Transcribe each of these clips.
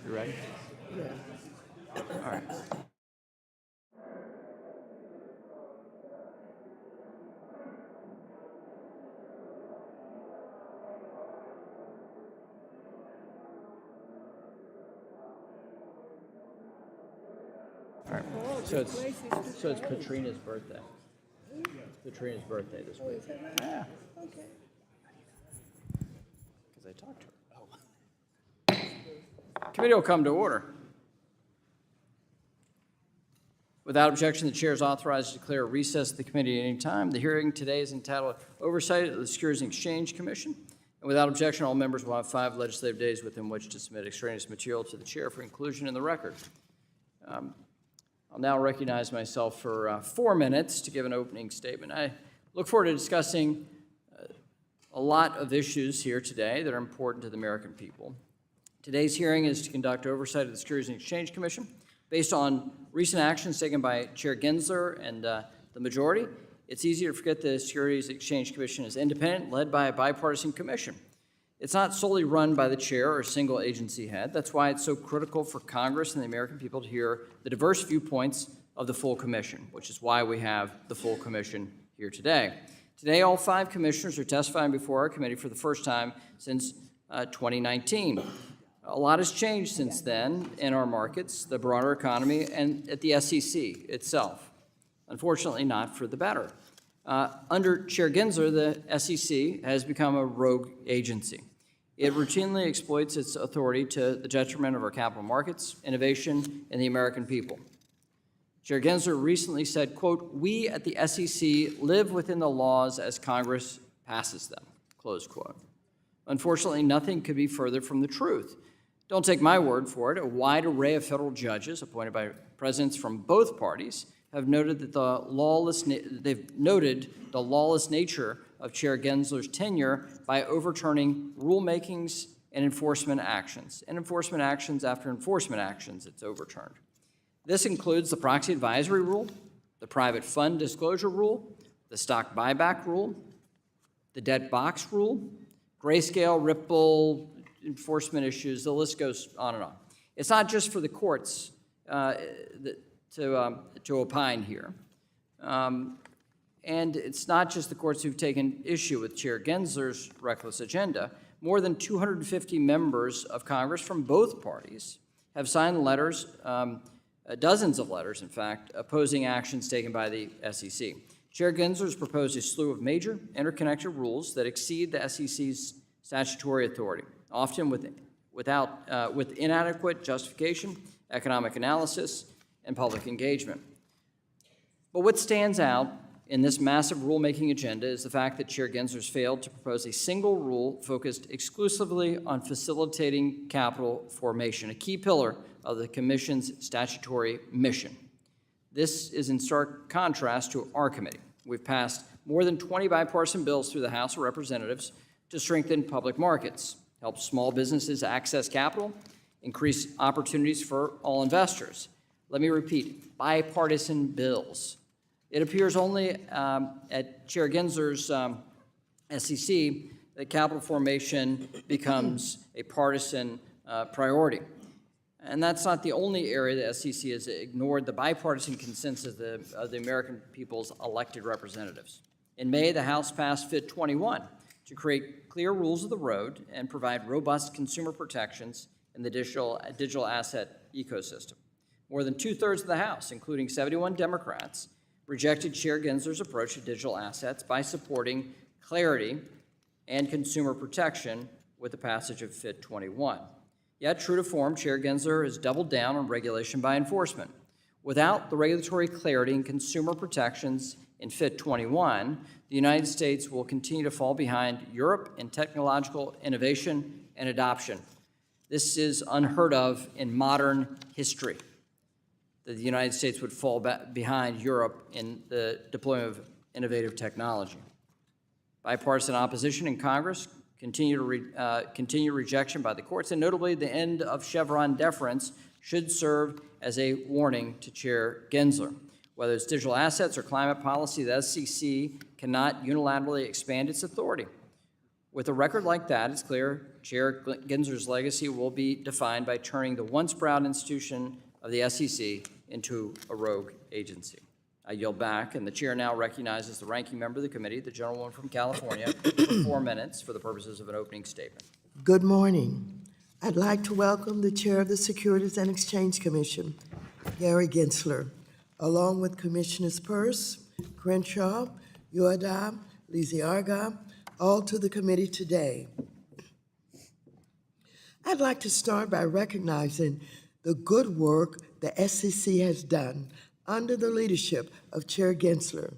You ready? Yeah. All right. All right. So it's Katrina's birthday. It's Katrina's birthday this week. Yeah. Okay. Because I talked to her. Oh. Committee will come to order. Without objection, the chair is authorized to declare a recess of the committee at any time. The hearing today is entitled Oversight of the Securities and Exchange Commission. And without objection, all members will have 5 legislative days within which to submit extraneous material to the chair for inclusion in the record. I'll now recognize myself for 4 minutes to give an opening statement. I look forward to discussing a lot of issues here today that are important to the American people. Today's hearing is to conduct oversight of the Securities and Exchange Commission. Based on recent actions taken by Chair Gensler and the majority, it's easy to forget the Securities and Exchange Commission is independent, led by a bipartisan commission. It's not solely run by the chair or a single agency head. That's why it's so critical for Congress and the American people to hear the diverse viewpoints of the full commission, which is why we have the full commission here today. Today, all 5 commissioners are testifying before our committee for the first time since 2019. A lot has changed since then in our markets, the broader economy, and at the SEC itself. Unfortunately, not for the better. Under Chair Gensler, the SEC has become a rogue agency. It routinely exploits its authority to the detriment of our capital markets, innovation, and the American people. Chair Gensler recently said, quote, "We at the SEC live within the laws as Congress passes them," close quote. Unfortunately, nothing could be further from the truth. Don't take my word for it. A wide array of federal judges appointed by presidents from both parties have noted that the lawless nature of Chair Gensler's tenure by overturning rulemakings and enforcement actions. And enforcement actions after enforcement actions, it's overturned. This includes the proxy advisory rule, the private fund disclosure rule, the stock buyback rule, the debt box rule, grayscale, Ripple, enforcement issues, the list goes on and on. It's not just for the courts to opine here. And it's not just the courts who've taken issue with Chair Gensler's reckless agenda. More than 250 members of Congress from both parties have signed letters, dozens of letters, in fact, opposing actions taken by the SEC. Chair Gensler has proposed a slew of major interconnected rules that exceed the SEC's statutory authority, often with inadequate justification, economic analysis, and public engagement. But what stands out in this massive rulemaking agenda is the fact that Chair Gensler's failed to propose a single rule focused exclusively on facilitating capital formation, a key pillar of the Commission's statutory mission. This is in stark contrast to our committee. We've passed more than 20 bipartisan bills through the House of Representatives to strengthen public markets, help small businesses access capital, increase opportunities for all investors. Let me repeat, bipartisan bills. It appears only at Chair Gensler's SEC that capital formation becomes a partisan priority. And that's not the only area the SEC has ignored the bipartisan consensus of the American people's elected representatives. In May, the House passed FIT 21 to create clear rules of the road and provide robust consumer protections in the digital asset ecosystem. More than 2/3 of the House, including 71 Democrats, rejected Chair Gensler's approach to digital assets by supporting clarity and consumer protection with the passage of FIT 21. Yet, true to form, Chair Gensler has doubled down on regulation by enforcement. Without the regulatory clarity and consumer protections in FIT 21, the United States will continue to fall behind Europe in technological innovation and adoption. This is unheard of in modern history, that the United States would fall behind Europe in the deployment of innovative technology. Bipartisan opposition in Congress, continued rejection by the courts, and notably the end of Chevron deference should serve as a warning to Chair Gensler. Whether it's digital assets or climate policy, the SEC cannot unilaterally expand its authority. With a record like that, it's clear Chair Gensler's legacy will be defined by turning the once proud institution of the SEC into a rogue agency. I yield back, and the chair now recognizes the ranking member of the committee, the gentlewoman from California, for 4 minutes for the purposes of an opening statement. Good morning. I'd like to welcome the chair of the Securities and Exchange Commission, Gary Gensler, along with Commissioners Peirce, Crenshaw, Uyeda, Lizárraga, all to the committee today. I'd like to start by recognizing the good work the SEC has done under the leadership of Chair Gensler.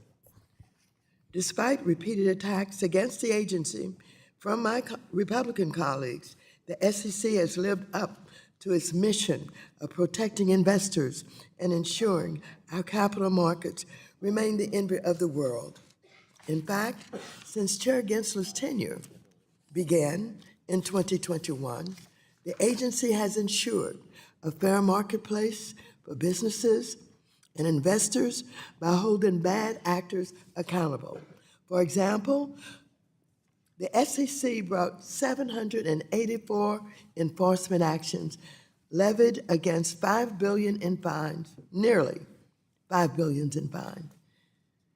Despite repeated attacks against the agency from my Republican colleagues, the SEC has lived up to its mission of protecting investors and ensuring our capital markets remain the envy of the world. In fact, since Chair Gensler's tenure began in 2021, the agency has ensured a fair marketplace for businesses and investors by holding bad actors accountable. For example, the SEC brought 784 enforcement actions levied against $5 billion in fines, nearly $5 billion in fines.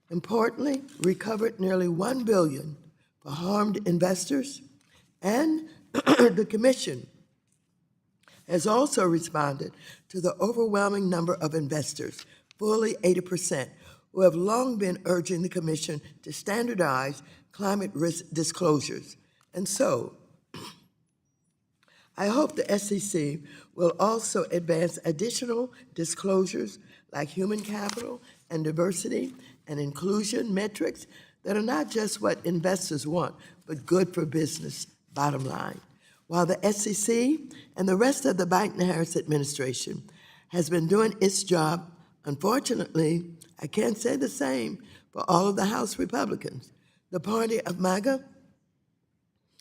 Importantly, recovered nearly $1 billion for harmed investors, and the Commission has also responded to the overwhelming number of investors, fully 80%, who have long been urging the Commission to standardize climate risk disclosures. And so, I hope the SEC will also advance additional disclosures like human capital and diversity and inclusion metrics that are not just what investors want, but good for business, bottom line. While the SEC and the rest of the Biden-Harris administration has been doing its job, unfortunately, I can't say the same for all of the House Republicans. The party of MAGA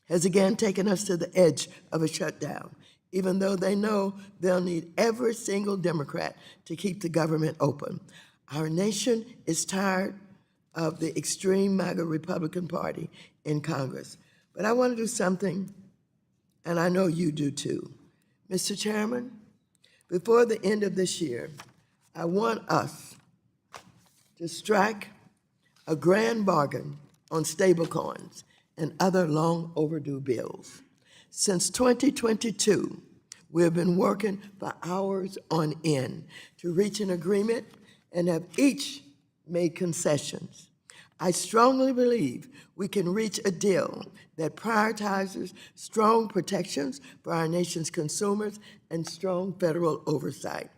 has again taken us to the edge of a shutdown, even though they know they'll need every single Democrat to keep the government open. Our nation is tired of the extreme MAGA Republican Party in Congress. But I want to do something, and I know you do too. Mr. Chairman, before the end of this year, I want us to strike a grand bargain on stablecoins and other long overdue bills. Since 2022, we have been working for hours on end to reach an agreement and have each made concessions. I strongly believe we can reach a deal that prioritizes strong protections for our nation's consumers and strong federal oversight.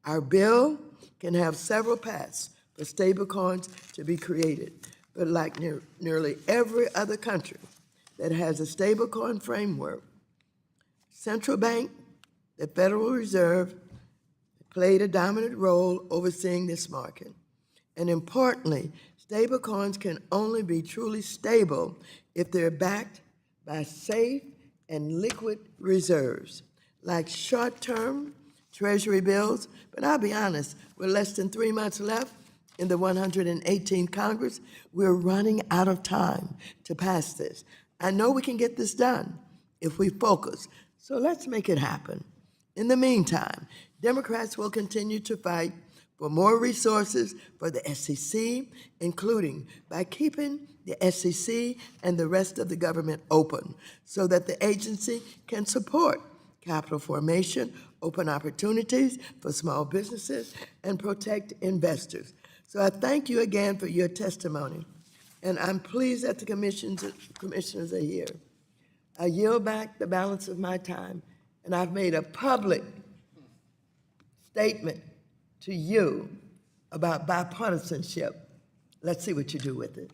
Our bill can have several paths for stablecoins to be created, but like nearly every other country that has a stablecoin framework, central bank, the Federal Reserve, played a dominant role overseeing this market. And importantly, stablecoins can only be truly stable if they're backed by safe and liquid reserves, like short-term Treasury bills. But I'll be honest, with less than 3 months left in the 118th Congress, we're running out of time to pass this. I know we can get this done if we focus, so let's make it happen. In the meantime, Democrats will continue to fight for more resources for the SEC, including by keeping the SEC and the rest of the government open so that the agency can support capital formation, open opportunities for small businesses, and protect investors. So I thank you again for your testimony, and I'm pleased that the commissioners are here. I yield back the balance of my time, and I've made a public statement to you about bipartisanship. Let's see what you do with it.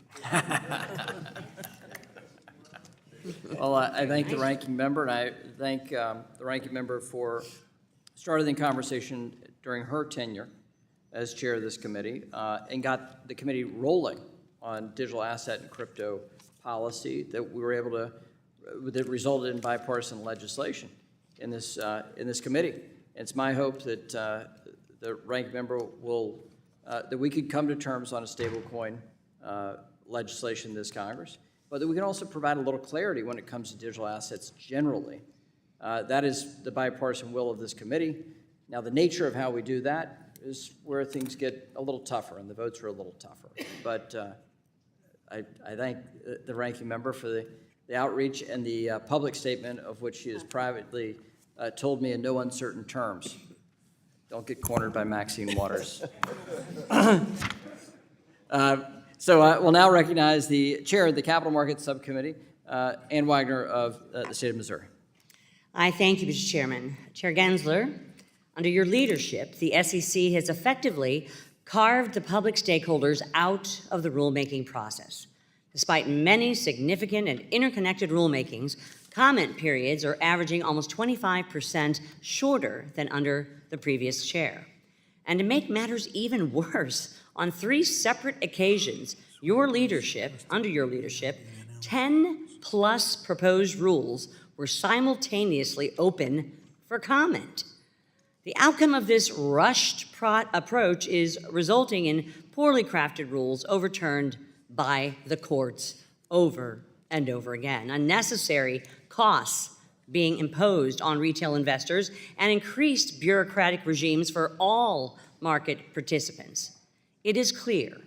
Well, I thank the ranking member, and I thank the ranking member for starting the conversation during her tenure as chair of this committee and got the committee rolling on digital asset and crypto policy that we were able to, that resulted in bipartisan legislation in this committee. And it's my hope that the ranking member will, that we could come to terms on a stablecoin legislation in this Congress. but that we can also provide a little clarity when it comes to digital assets generally. That is the bipartisan will of this committee. Now, the nature of how we do that is where things get a little tougher, and the votes are a little tougher. But I thank the ranking member for the outreach and the public statement of which she has privately told me in no uncertain terms. Don't get cornered by Maxine Waters. So we'll now recognize the chair of the Capital Markets Subcommittee, Ann Wagner of the state of Missouri. I thank you, Mr. Chairman. Chair Gensler, under your leadership, the SEC has effectively carved the public stakeholders out of the rulemaking process. Despite many significant and interconnected rulemakings, comment periods are averaging almost 25% shorter than under the previous chair. And to make matters even worse, on 3 separate occasions, under your leadership, 10+ proposed rules were simultaneously open for comment. The outcome of this rushed approach is resulting in poorly crafted rules overturned by the courts over and over again, unnecessary costs being imposed on retail investors, and increased bureaucratic regimes for all market participants. It is clear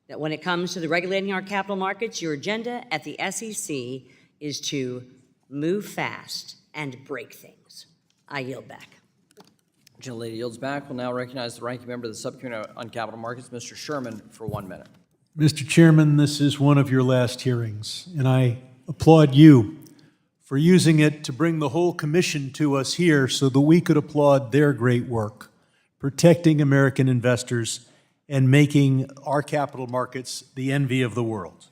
that when it comes to regulating our capital markets, your agenda at the SEC is to move fast and break things. I yield back. The gentlelady yields back. We'll now recognize the ranking member of the Subcommittee on Capital Markets, Mr. Sherman, for 1 minute. Mr. Chairman, this is one of your last hearings, and I applaud you for using it to bring the whole commission to us here so that we could applaud their great work, protecting American investors and making our capital markets the envy of the world.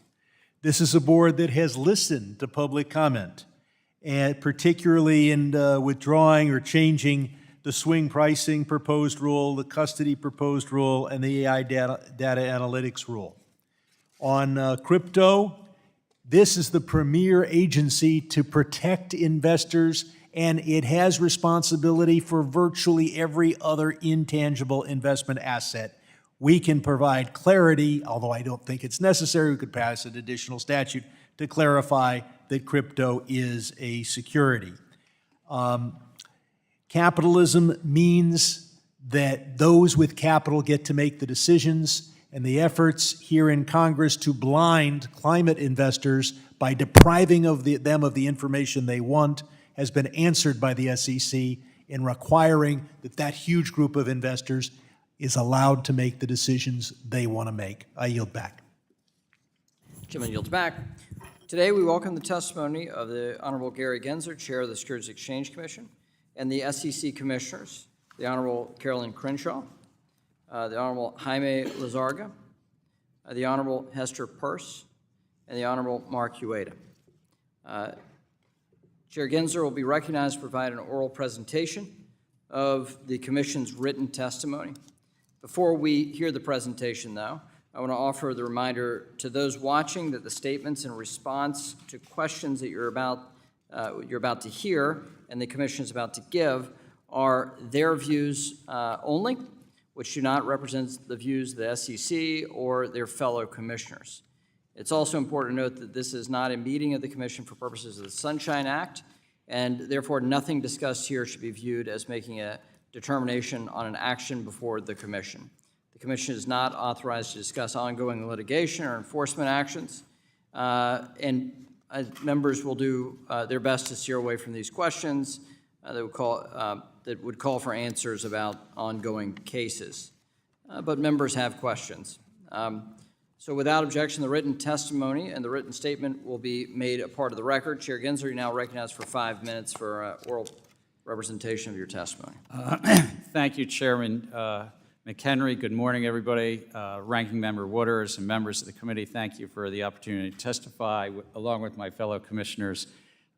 This is a board that has listened to public comment, and particularly in withdrawing or changing the swing pricing proposed rule, the custody proposed rule, and the AI data analytics rule. On crypto, this is the premier agency to protect investors, and it has responsibility for virtually every other intangible investment asset. We can provide clarity, although I don't think it's necessary. We could pass an additional statute to clarify that crypto is a security. Capitalism means that those with capital get to make the decisions, and the efforts here in Congress to blind climate investors by depriving them of the information they want has been answered by the SEC in requiring that huge group of investors is allowed to make the decisions they want to make. I yield back. Gentleman yields back. Today, we welcome the testimony of the Honorable Gary Gensler, Chair of the Securities and Exchange Commission, and the SEC Commissioners, the Honorable Carolyn Crenshaw, the Honorable Jaime Lizárraga, the Honorable Hester Peirce, and the Honorable Mark Uyeda. Chair Gensler will be recognized to provide an oral presentation of the Commission's written testimony. Before we hear the presentation, though, I want to offer the reminder to those watching that the statements in response to questions that you're about to hear and the Commission is about to give are their views only, which do not represent the views of the SEC or their fellow commissioners. It's also important to note that this is not a meeting of the Commission for purposes of the Sunshine Act, and therefore nothing discussed here should be viewed as making a determination on an action before the Commission. The Commission is not authorized to discuss ongoing litigation or enforcement actions, and members will do their best to steer away from these questions that would call for answers about ongoing cases. But members have questions. So without objection, the written testimony and the written statement will be made a part of the record. Chair Gensler, you're now recognized for 5 minutes for oral representation of your testimony. Thank you, Chairman McHenry. Good morning, everybody. Ranking Member Waters and members of the committee, thank you for the opportunity to testify along with my fellow commissioners.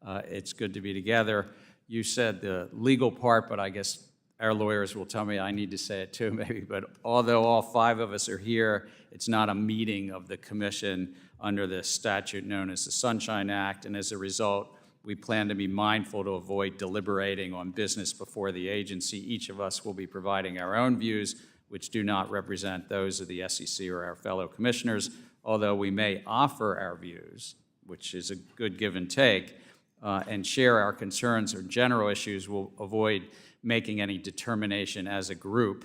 It's good to be together. You said the legal part, but I guess our lawyers will tell me I need to say it too, maybe. But although all 5 of us are here, it's not a meeting of the commission under the statute known as the Sunshine Act, and as a result, we plan to be mindful to avoid deliberating on business before the agency. Each of us will be providing our own views, which do not represent those of the SEC or our fellow commissioners, although we may offer our views which is a good give and take, and share our concerns or general issues, we'll avoid making any determination as a group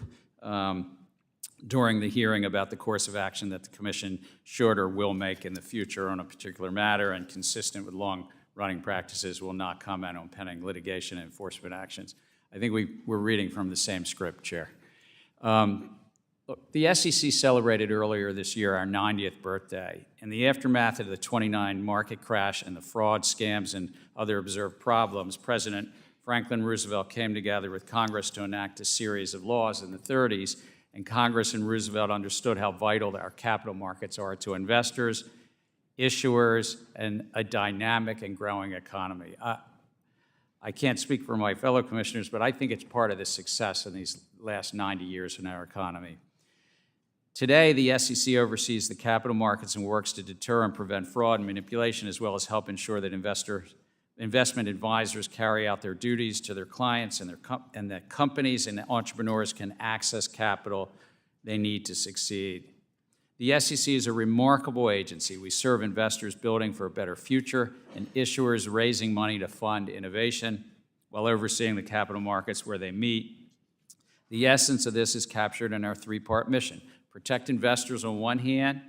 during the hearing about the course of action that the Commission should or will make in the future on a particular matter, and consistent with long-running practices, will not comment on pending litigation and enforcement actions. I think we're reading from the same script, Chair. Look, the SEC celebrated earlier this year our 90th birthday. In the aftermath of the 29 market crash and the fraud, scams, and other observed problems, President Franklin Roosevelt came together with Congress to enact a series of laws in the 30s, and Congress and Roosevelt understood how vital our capital markets are to investors, issuers, and a dynamic and growing economy. I can't speak for my fellow commissioners, but I think it's part of the success in these last 90 years in our economy. Today, the SEC oversees the capital markets and works to deter and prevent fraud and manipulation, as well as help ensure that investment advisors carry out their duties to their clients and that companies and entrepreneurs can access capital they need to succeed. The SEC is a remarkable agency. We serve investors building for a better future and issuers raising money to fund innovation while overseeing the capital markets where they meet. The essence of this is captured in our three-part mission: protect investors on one hand,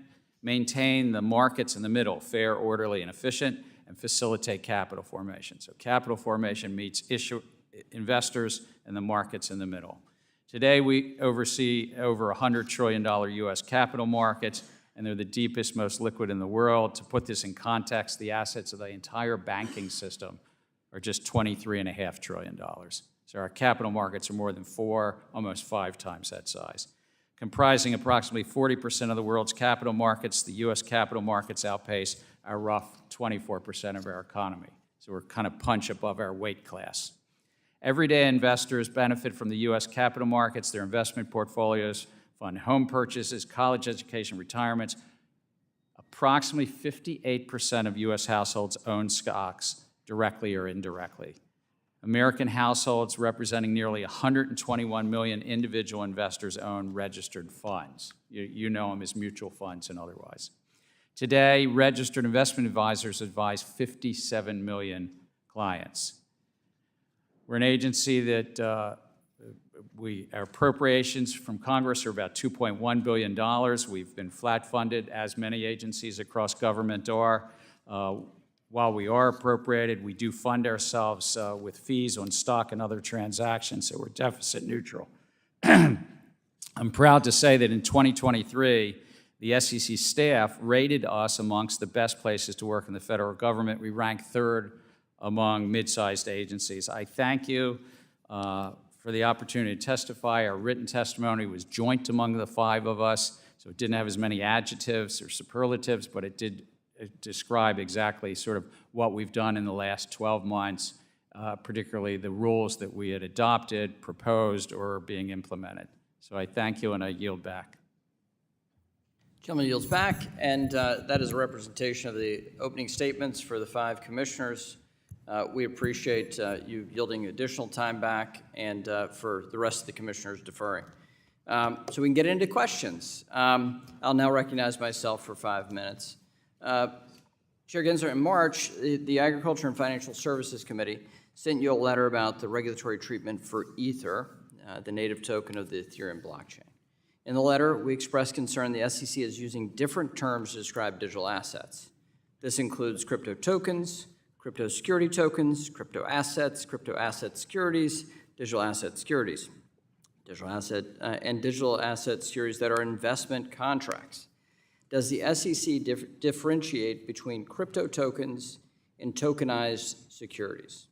maintain the markets in the middle, fair, orderly, and efficient, and facilitate capital formation. So capital formation meets investors and the markets in the middle. Today, we oversee over $100 trillion U.S. capital markets, and they're the deepest, most liquid in the world. To put this in context, the assets of the entire banking system are just $23.5 trillion. So our capital markets are more than almost 5 times that size. Comprising approximately 40% of the world's capital markets, the U.S. capital markets outpace our rough 24% of our economy. So we're kind of punch above our weight class. Everyday investors benefit from the U.S. capital markets. Their investment portfolios fund home purchases, college education, retirements. Approximately 58% of U.S. households own stocks directly or indirectly. American households, representing nearly 121 million individual investors, own registered funds. You know them as mutual funds and otherwise. Today, registered investment advisors advise 57 million clients. We're an agency that our appropriations from Congress are about $2.1 billion. We've been flat funded, as many agencies across government are. While we are appropriated, we do fund ourselves with fees on stock and other transactions, so we're deficit neutral. I'm proud to say that in 2023, the SEC staff rated us amongst the best places to work in the federal government. We ranked 3rd among mid-sized agencies. I thank you for the opportunity to testify. Our written testimony was joint among the 5 of us, so it didn't have as many adjectives or superlatives, but it did describe exactly sort of what we've done in the last 12 months, particularly the rules that we had adopted, proposed, or are being implemented. So I thank you, and I yield back. Gentleman yields back, and that is a representation of the opening statements for the 5 commissioners. We appreciate you yielding additional time back, and for the rest of the commissioners deferring. So we can get into questions. I'll now recognize myself for 5 minutes. Chair Gensler, in March, the Agriculture and Financial Services Committee sent you a letter about the regulatory treatment for Ether, the native token of the Ethereum blockchain. In the letter, we expressed concern the SEC is using different terms to describe digital assets. This includes crypto tokens, crypto security tokens, crypto asset securities, digital asset securities, and digital asset securities that are investment contracts. Does the SEC differentiate between crypto tokens and tokenized securities?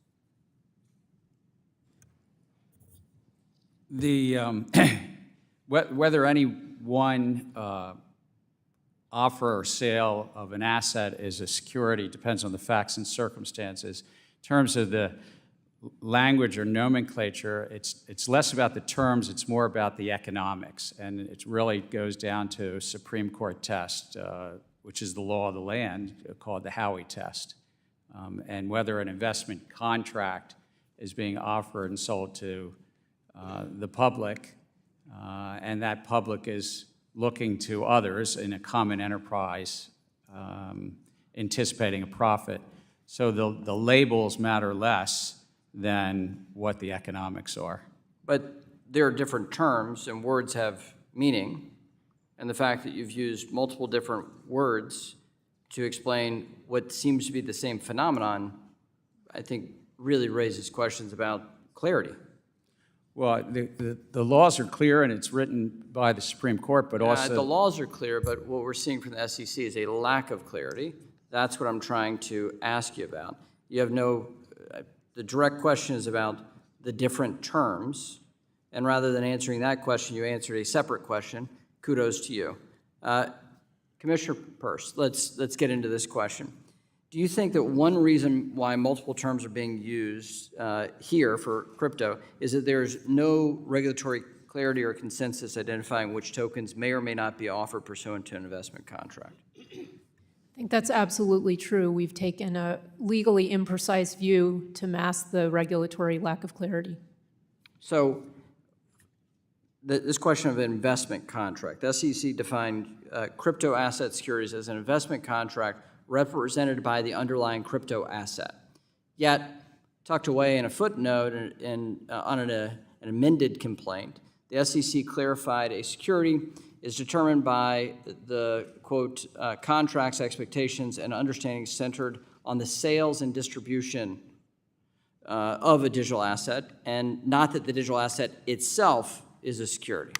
Whether any one offer or sale of an asset is a security depends on the facts and circumstances. In terms of the language or nomenclature, it's less about the terms, it's more about the economics, and it really goes down to a Supreme Court test, which is the law of the land, called the Howey test, and whether an investment contract is being offered and sold to the public, and that public is looking to others in a common enterprise anticipating a profit. So the labels matter less than what the economics are. But there are different terms, and words have meaning, and the fact that you've used multiple different words to explain what seems to be the same phenomenon, I think really raises questions about clarity. Well, the laws are clear, and it's written by the Supreme Court, but also... The laws are clear, but what we're seeing from the SEC is a lack of clarity. That's what I'm trying to ask you about. You have no... the direct question is about the different terms, and rather than answering that question, you answered a separate question. Kudos to you. Commissioner Peirce, let's get into this question. Do you think that one reason why multiple terms are being used here for crypto is that there's no regulatory clarity or consensus identifying which tokens may or may not be offered pursuant to an investment contract? I think that's absolutely true. We've taken a legally imprecise view to mask the regulatory lack of clarity. So this question of an investment contract, the SEC defined crypto asset securities as an investment contract represented by the underlying crypto asset. Yet, tucked away in a footnote on an amended complaint, the SEC clarified a security is determined by the, quote, contracts, expectations, and understandings centered on the sales and distribution of a digital asset, and not that the digital asset itself is a security.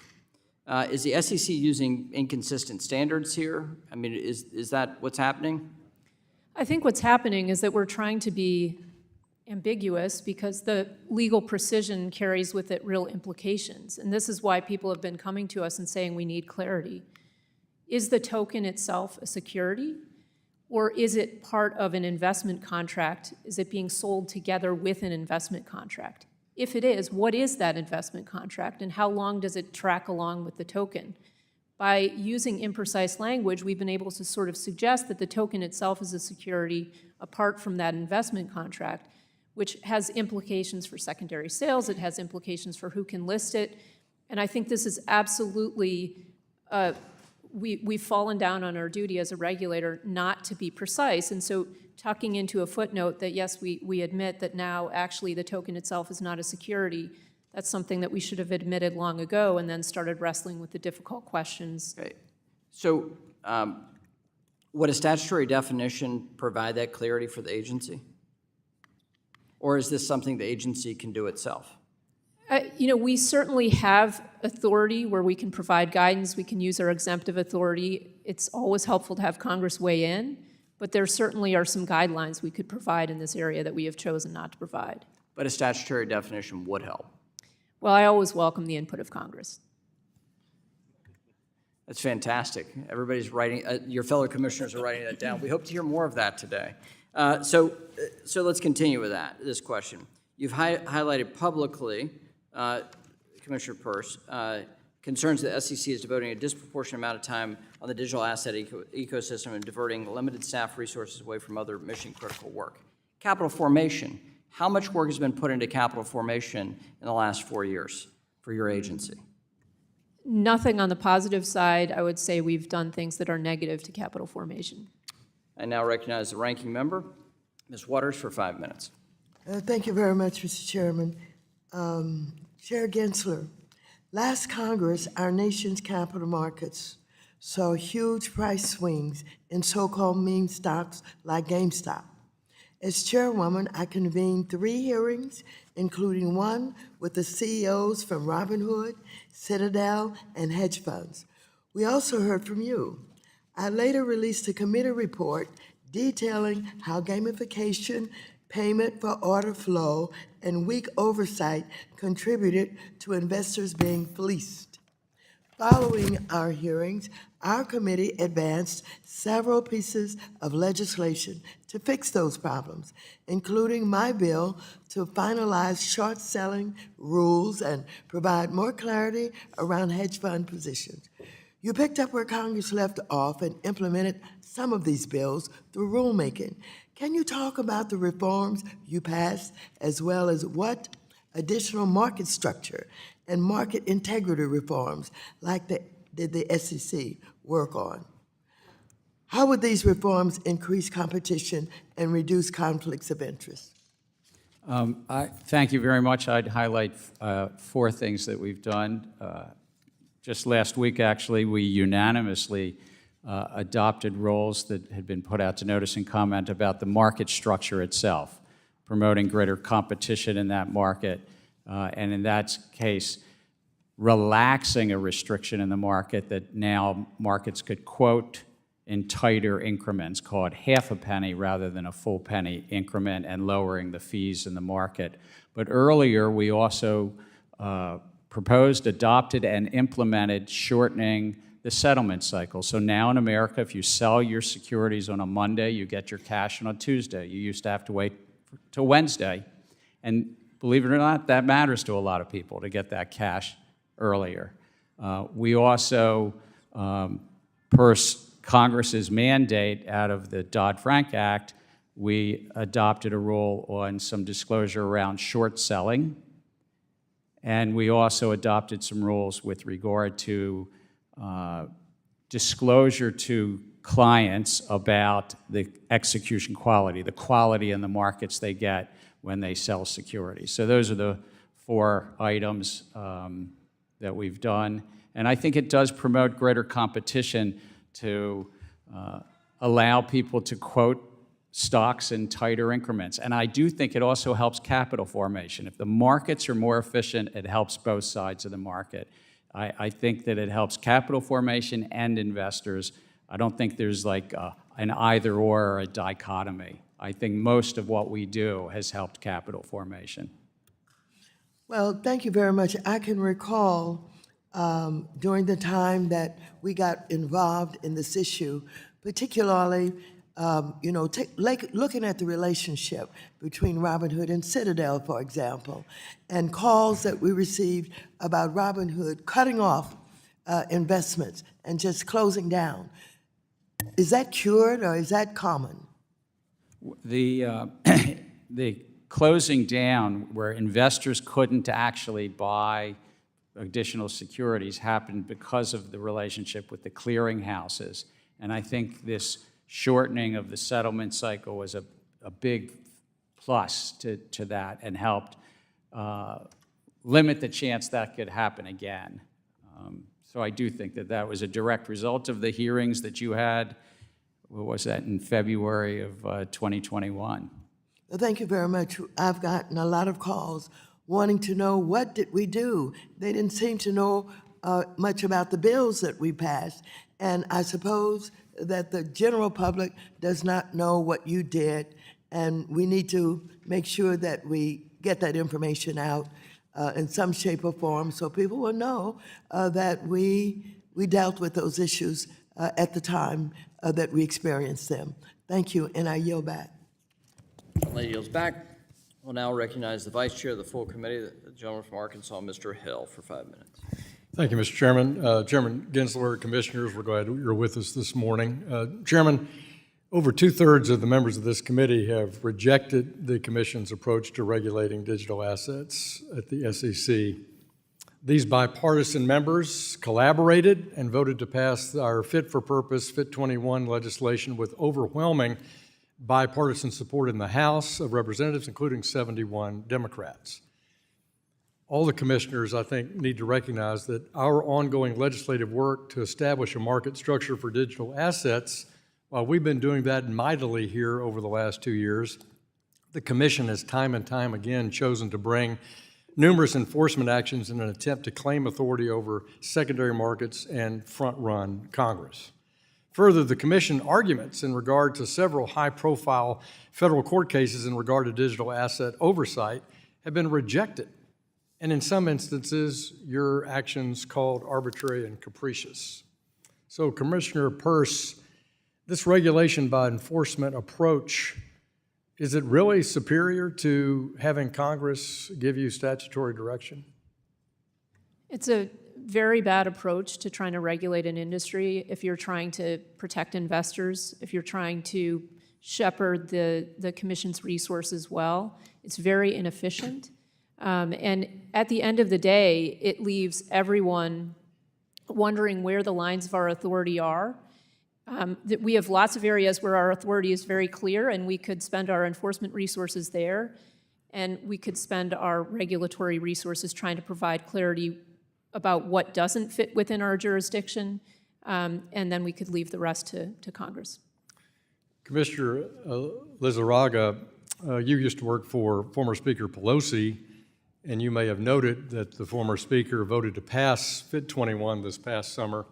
Is the SEC using inconsistent standards here? I mean, is that what's happening? I think what's happening is that we're trying to be ambiguous because the legal precision carries with it real implications. And this is why people have been coming to us and saying we need clarity. Is the token itself a security? Or is it part of an investment contract? Is it being sold together with an investment contract? If it is, what is that investment contract and how long does it track along with the token? By using imprecise language, we've been able to sort of suggest that the token itself is a security apart from that investment contract, which has implications for secondary sales, it has implications for who can list it, and I think this is absolutely, we've fallen down on our duty as a regulator not to be precise, and so tucking into a footnote that yes, we admit that now actually the token itself is not a security, that's something that we should have admitted long ago and then started wrestling with the difficult questions. Okay. So would a statutory definition provide that clarity for the agency? Or is this something the agency can do itself? We certainly have authority where we can provide guidance, we can use our exemptive authority. It's always helpful to have Congress weigh in, but there certainly are some guidelines we could provide in this area that we have chosen not to provide. But a statutory definition would help. Well, I always welcome the input of Congress. That's fantastic. Everybody's writing, your fellow commissioners are writing that down. We hope to hear more of that today. So let's continue with this question. You've highlighted publicly, Commissioner Peirce, concerns that SEC is devoting a disproportionate amount of time on the digital asset ecosystem and diverting limited staff resources away from other mission-critical work. Capital formation. How much work has been put into capital formation in the last 4 years for your agency? Nothing on the positive side. I would say we've done things that are negative to capital formation. I now recognize the ranking member, Ms. Waters, for 5 minutes. Thank you very much, Mr. Chairman. Chair Gensler, last Congress, our nation's capital markets saw huge price swings in so-called meme stocks like GameStop. As chairwoman, I convened 3 hearings, including one with the CEOs from Robinhood, Citadel, and hedge funds. We also heard from you. I later released a committee report detailing how gamification, payment for order flow, and weak oversight contributed to investors being fleeced. Following our hearings, our committee advanced several pieces of legislation to fix those problems, including my bill to finalize short-selling rules and provide more clarity around hedge fund positions. You picked up where Congress left off and implemented some of these bills through rulemaking. Can you talk about the reforms you passed, as well as what additional market structure and market integrity reforms did the SEC work on? How would these reforms increase competition and reduce conflicts of interest? Thank you very much. I'd highlight 4 things that we've done. Just last week, actually, we unanimously adopted rules that had been put out to notice and comment about the market structure itself, promoting greater competition in that market, and in that case, relaxing a restriction in the market that now markets could quote in tighter increments, call it half a penny rather than a full penny increment, and lowering the fees in the market. But earlier, we also proposed, adopted, and implemented shortening the settlement cycle. So now in America, if you sell your securities on a Monday, you get your cash on a Tuesday. You used to have to wait till Wednesday. And believe it or not, that matters to a lot of people to get that cash earlier. We also, per Congress's mandate out of the Dodd-Frank Act, we adopted a rule on some disclosure around short selling. And we also adopted some rules with regard to disclosure to clients about the execution quality, the quality in the markets they get when they sell securities. So those are the 4 items that we've done. And I think it does promote greater competition to allow people to quote stocks in tighter increments. And I do think it also helps capital formation. If the markets are more efficient, it helps both sides of the market. I think that it helps capital formation and investors. I don't think there's like an either or a dichotomy. I think most of what we do has helped capital formation. Well, thank you very much. I can recall during the time that we got involved in this issue, particularly, looking at the relationship between Robinhood and Citadel, for example, and calls that we received about Robinhood cutting off investments and just closing down. Is that cured or is that common? The closing down where investors couldn't actually buy additional securities happened because of the relationship with the clearing houses. And I think this shortening of the settlement cycle was a big plus to that and helped limit the chance that could happen again. So I do think that that was a direct result of the hearings that you had, what was that, in February of 2021. Well, thank you very much. I've gotten a lot of calls wanting to know, what did we do? They didn't seem to know much about the bills that we passed. And I suppose that the general public does not know what you did, and we need to make sure that we get that information out in some shape or form so people will know that we dealt with those issues at the time that we experienced them. Thank you, and I yield back. Lady yields back. We'll now recognize the Vice Chair of the full committee, the gentleman from Arkansas, Mr. Hill, for 5 minutes. Thank you, Mr. Chairman. Chairman Gensler, Commissioners, we're glad you're with us this morning. Chairman, over 2/3 of the members of this committee have rejected the Commission's approach to regulating digital assets at the SEC. These bipartisan members collaborated and voted to pass our fit-for-purpose Fit 21 legislation with overwhelming bipartisan support in the House of Representatives, including 71 Democrats. All the commissioners, I think, need to recognize that our ongoing legislative work to establish a market structure for digital assets, while we've been doing that mightily here over the last 2 years, the Commission has time and time again chosen to bring numerous enforcement actions in an attempt to claim authority over secondary markets and front-run Congress. Further, the Commission arguments in regard to several high-profile federal court cases in regard to digital asset oversight have been rejected, and in some instances, your actions called arbitrary and capricious. So, Commissioner Peirce, this regulation by enforcement approach, is it really superior to having Congress give you statutory direction? It's a very bad approach to trying to regulate an industry if you're trying to protect investors, if you're trying to shepherd the Commission's resources well. It's very inefficient. And at the end of the day, it leaves everyone wondering where the lines of our authority are. that we have lots of areas where our authority is very clear, and we could spend our enforcement resources there, and we could spend our regulatory resources trying to provide clarity about what doesn't fit within our jurisdiction, and then we could leave the rest to Congress. Commissioner Lizárraga, you used to work for former Speaker Pelosi, and you may have noted that the former Speaker voted to pass FIT 21 this past summer.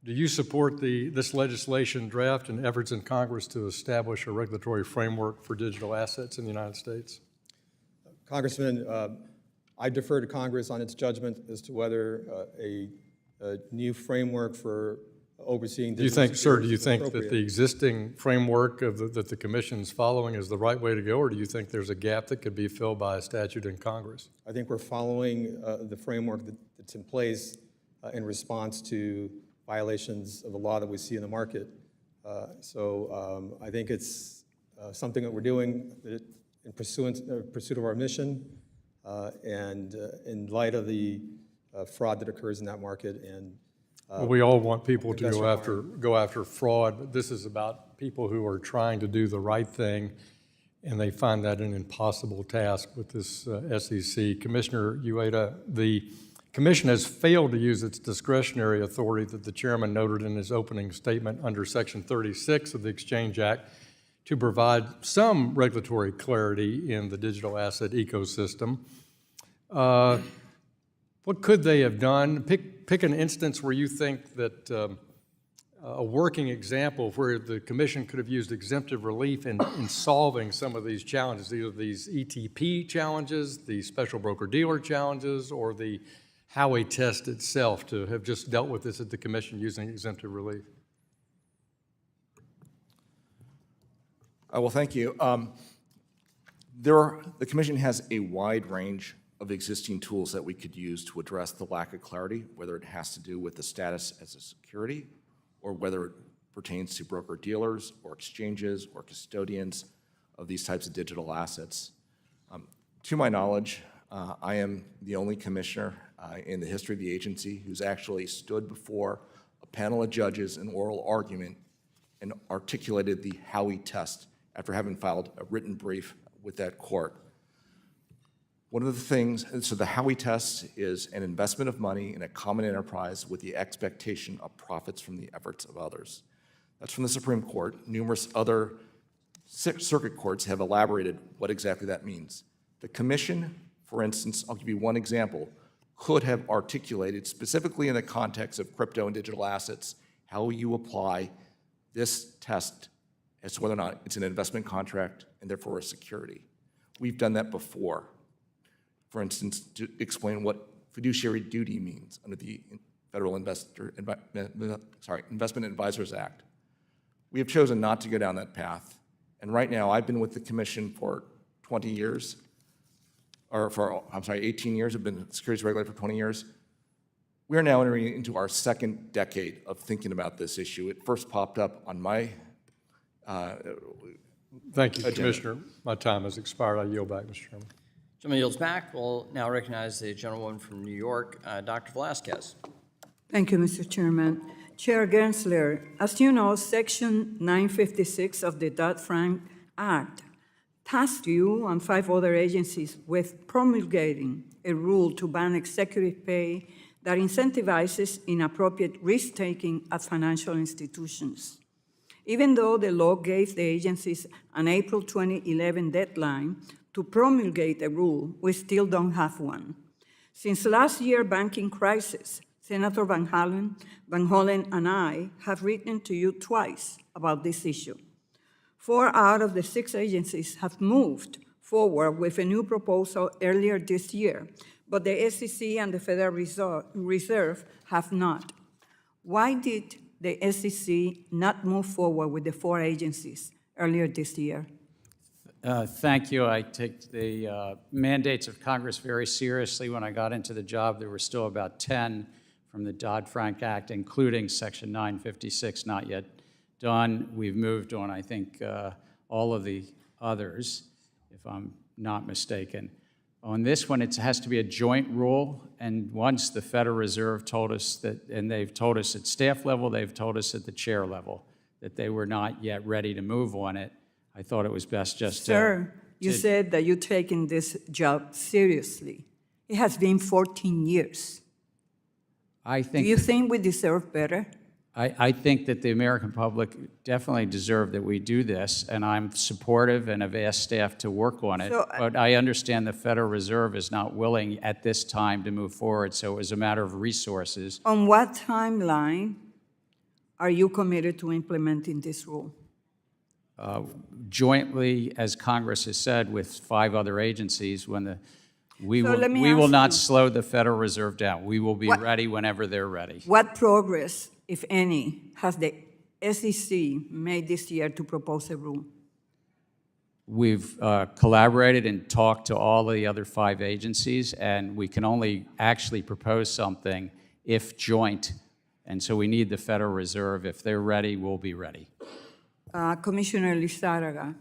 Do you support this legislation draft and efforts in Congress to establish a regulatory framework for digital assets in the United States? Congressman, I defer to Congress on its judgment as to whether a new framework for overseeing Do you digital think, sir, do securities you is think that appropriate. the existing framework that the Commission's following is the right way to go, or do you think there's a gap that could be filled by a statute in Congress? I think we're following the framework that's in place in response to violations of the law that we see in the market. So I think it's something that we're doing in pursuit of our mission and in light of the fraud that occurs in that market. And Well, we all want people to investor go after fraud, but this is about people who are trying to do the right thing, and they find that an impossible task with this SEC. Commissioner Uyeda, the Commission has failed to use its discretionary authority that the chairman noted in his opening statement under Section 36 of the Exchange Act to provide some regulatory clarity in the digital asset ecosystem. What could they have done? Pick an instance where you think that a working example of where the Commission could have used exemptive relief in solving some of these challenges, either these ETP challenges, the special broker-dealer challenges, or the Howey test itself, to have just dealt with this at the Commission using exemptive relief. Well, thank you. The Commission has a wide range of existing tools that we could use to address the lack of clarity, whether it has to do with the status as a security, or whether it pertains to broker-dealers or exchanges or custodians of these types of digital assets. To my knowledge, I am the only commissioner in the history of the agency who's actually stood before a panel of judges in oral argument and articulated the Howey test after having filed a written brief with that court. One of the things, so the Howey test is an investment of money in a common enterprise with the expectation of profits from the efforts of others. That's from the Supreme Court. Numerous other circuit courts have elaborated what exactly that means. The Commission, for instance, I'll give you one example, could have articulated specifically in the context of crypto and digital assets how you apply this test as to whether or not it's an investment contract and therefore a security. We've done that before. For instance, to explain what fiduciary duty means under the Federal Investment Advisors Act. We have chosen not to go down that path. And right now, I've been with the Commission for 20 years, or for, 18 years. I've been a securities regulator for 20 years. We are now entering into our second decade of thinking about this issue. It first popped up on my Thank you, agenda. Commissioner. My time has expired. I yield back, Mr. Chairman. Gentleman yields back. We'll now recognize the gentlewoman from New York, Dr. Velasquez. Thank you, Mr. Chairman. Chair Gensler, as you know, Section 956 of the Dodd-Frank Act tasked you and 5 other agencies with promulgating a rule to ban executive pay that incentivizes inappropriate risk-taking at financial institutions. Even though the law gave the agencies an April 2011 deadline to promulgate a rule, we still don't have one. Since last year's banking crisis, Senator Van Hollen and I have written to you twice about this issue. 4 out of the 6 agencies have moved forward with a new proposal earlier this year, but the SEC and the Federal Reserve have not. Why did the SEC not move forward with the 4 agencies earlier this year? Thank you. I take the mandates of Congress very seriously. When I got into the job, there were still about 10 from the Dodd-Frank Act, including Section 956, not yet done. We've moved on, I think, all of the others, if I'm not mistaken. On this one, it has to be a joint rule, and once the Federal Reserve told us that, and they've told us at staff level, they've told us at the chair level. that they were not yet ready to move on it, I thought it was best just to... Sir, you said that you're taking this job seriously. It has been 14 years. I Do think... you think we deserve better? I think that the American public definitely deserve that we do this, and I'm supportive and have asked staff to work on it. So, But I understand the Federal Reserve is not willing at this time to move forward, so it was a matter of resources. On what timeline are you committed to implementing this rule? Jointly, as Congress has said, with 5 other agencies, we So let me will ask not you- slow the Federal Reserve down. We will be What- ready whenever they're ready. What progress, if any, has the SEC made this year to propose a rule? We've collaborated and talked to all the other 5 agencies, and we can only actually propose something if joint. And so we need the Federal Reserve. If they're ready, we'll be ready. Commissioner Lizárraga,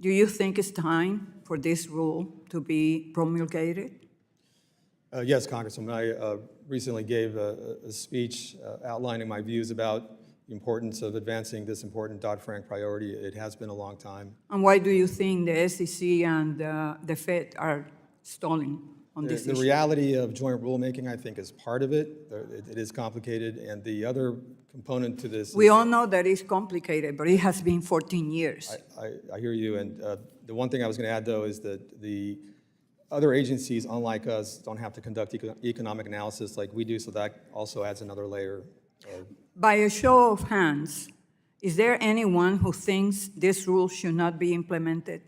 do you think it's time for this rule to be promulgated? Yes, Congresswoman. I recently gave a speech outlining my views about the importance of advancing this important Dodd-Frank priority. It has been a long time. And why do you think the SEC and the Fed are stalling on this The issue? reality of joint rulemaking, I think, is part of it. It is complicated, and the other component to this We all know that it's complicated, but it has been 14 years. I hear you, and the one thing I was going to add, though, is that the other agencies, unlike us, don't have to conduct economic analysis like we do, so that also adds another layer. By a show of hands, is there anyone who thinks this rule should not be implemented?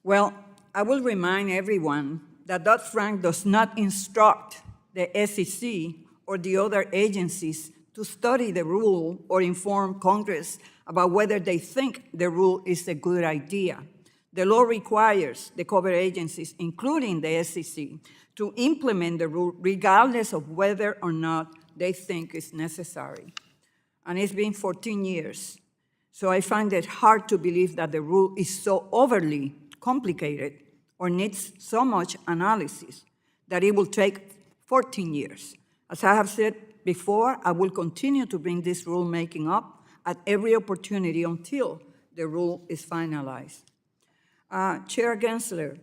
Well, I will remind everyone that Dodd-Frank does not instruct the SEC or the other agencies to study the rule or inform Congress about whether they think the rule is a good idea. The law requires the covered agencies, including the SEC, to implement the rule regardless of whether or not they think it's necessary. And it's been 14 years. So I find it hard to believe that the rule is so overly complicated or needs so much analysis that it will take 14 years. As I have said before, I will continue to bring this rulemaking up at every opportunity until the rule is finalized. Chair Gensler,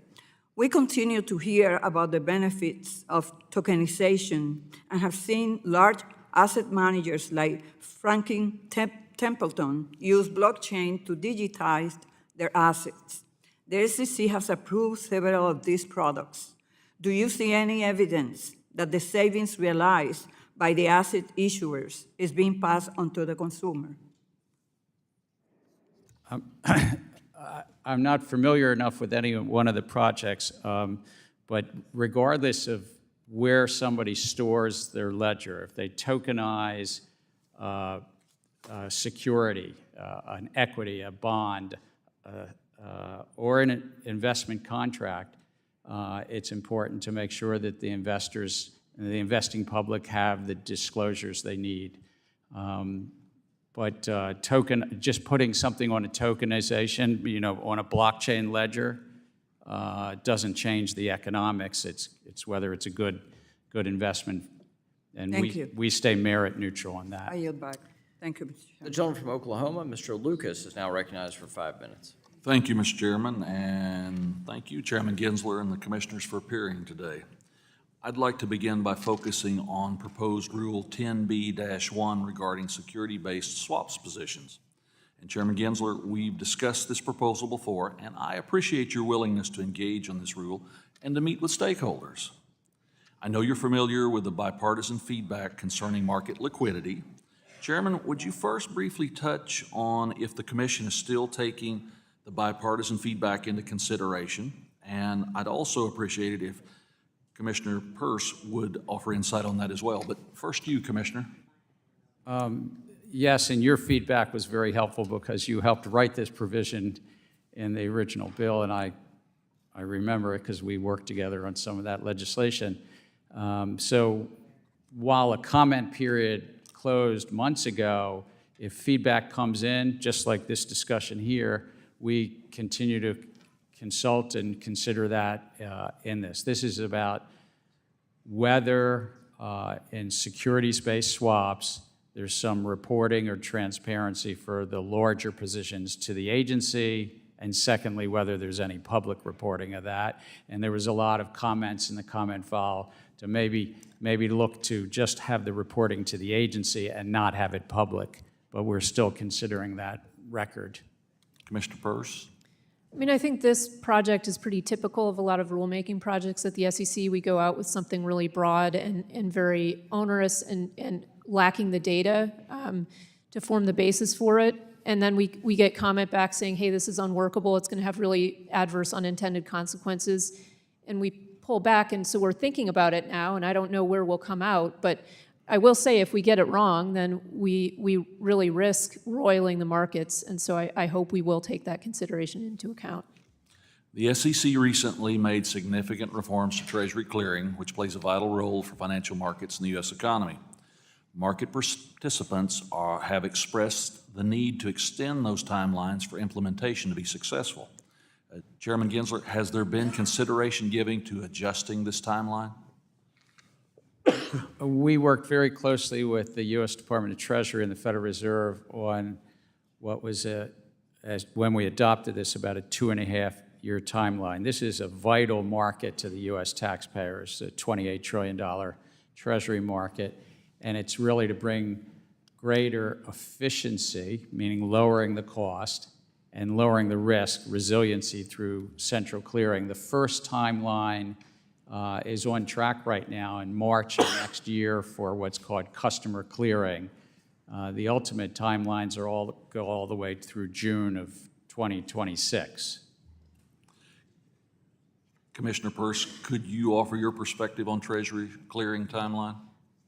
we continue to hear about the benefits of tokenization and have seen large asset managers like Franklin Templeton use blockchain to digitize their assets. The SEC has approved several of these products. Do you see any evidence that the savings realized by the asset issuers is being passed on to the consumer? I'm not familiar enough with any one of the projects, but regardless of where somebody stores their ledger, if they tokenize security, an equity, a bond, or an investment contract, it's important to make sure that the investors and the investing public have the disclosures they need. But just putting something on a tokenization, on a blockchain ledger, doesn't change the economics. It's whether it's a good investment, and Thank you. we stay merit neutral on that. I yield back. Thank you, Mr. The Chairman. gentleman from Oklahoma, Mr. Lucas, is now recognized for 5 minutes. Thank you, Mr. Chairman, and thank you, Chairman Gensler and the commissioners for appearing today. I'd like to begin by focusing on proposed Rule 10B-1 regarding security-based swaps positions. And Chairman Gensler, we've discussed this proposal before, and I appreciate your willingness to engage on this rule and to meet with stakeholders. I know you're familiar with the bipartisan feedback concerning market liquidity. Chairman, would you first briefly touch on if the Commission is still taking the bipartisan feedback into consideration? And I'd also appreciate it if Commissioner Peirce would offer insight on that as well. But first you, Commissioner. Yes, and your feedback was very helpful because you helped write this provision in the original bill, and I remember it because we worked together on some of that legislation. So while a comment period closed months ago, if feedback comes in, just like this discussion here, we continue to consult and consider that in this. This is about whether in securities-based swaps there's some reporting or transparency for the larger positions to the agency, and secondly, whether there's any public reporting of that. And there was a lot of comments in the comment file to maybe look to just have the reporting to the agency and not have it public, but we're still considering that record. Commissioner Peirce? I mean, I think this project is pretty typical of a lot of rulemaking projects at the SEC. We go out with something really broad and very onerous and lacking the data to form the basis for it. And then we get comment back saying, hey, this is unworkable, it's going to have really adverse unintended consequences. And we pull back, and so we're thinking about it now, and I don't know where we'll come out, but I will say if we get it wrong, then we really risk roiling the markets, and so I hope we will take that consideration into account. The SEC recently made significant reforms to Treasury clearing, which plays a vital role for financial markets in the U.S. economy. Market participants have expressed the need to extend those timelines for implementation to be successful. Chairman Gensler, has there been consideration given to adjusting this timeline? We worked very closely with the U.S. Department of Treasury and the Federal Reserve on what was, when we adopted this, about a 2.5-year timeline. This is a vital market to the U.S. taxpayers, a $28 trillion Treasury market, and it's really to bring greater efficiency, meaning lowering the cost, and lowering the risk, resiliency through central clearing. The first timeline is on track right now in March of next year for what's called customer clearing. The ultimate timelines go all the way through June of 2026. Commissioner Peirce, could you offer your perspective on Treasury clearing timeline?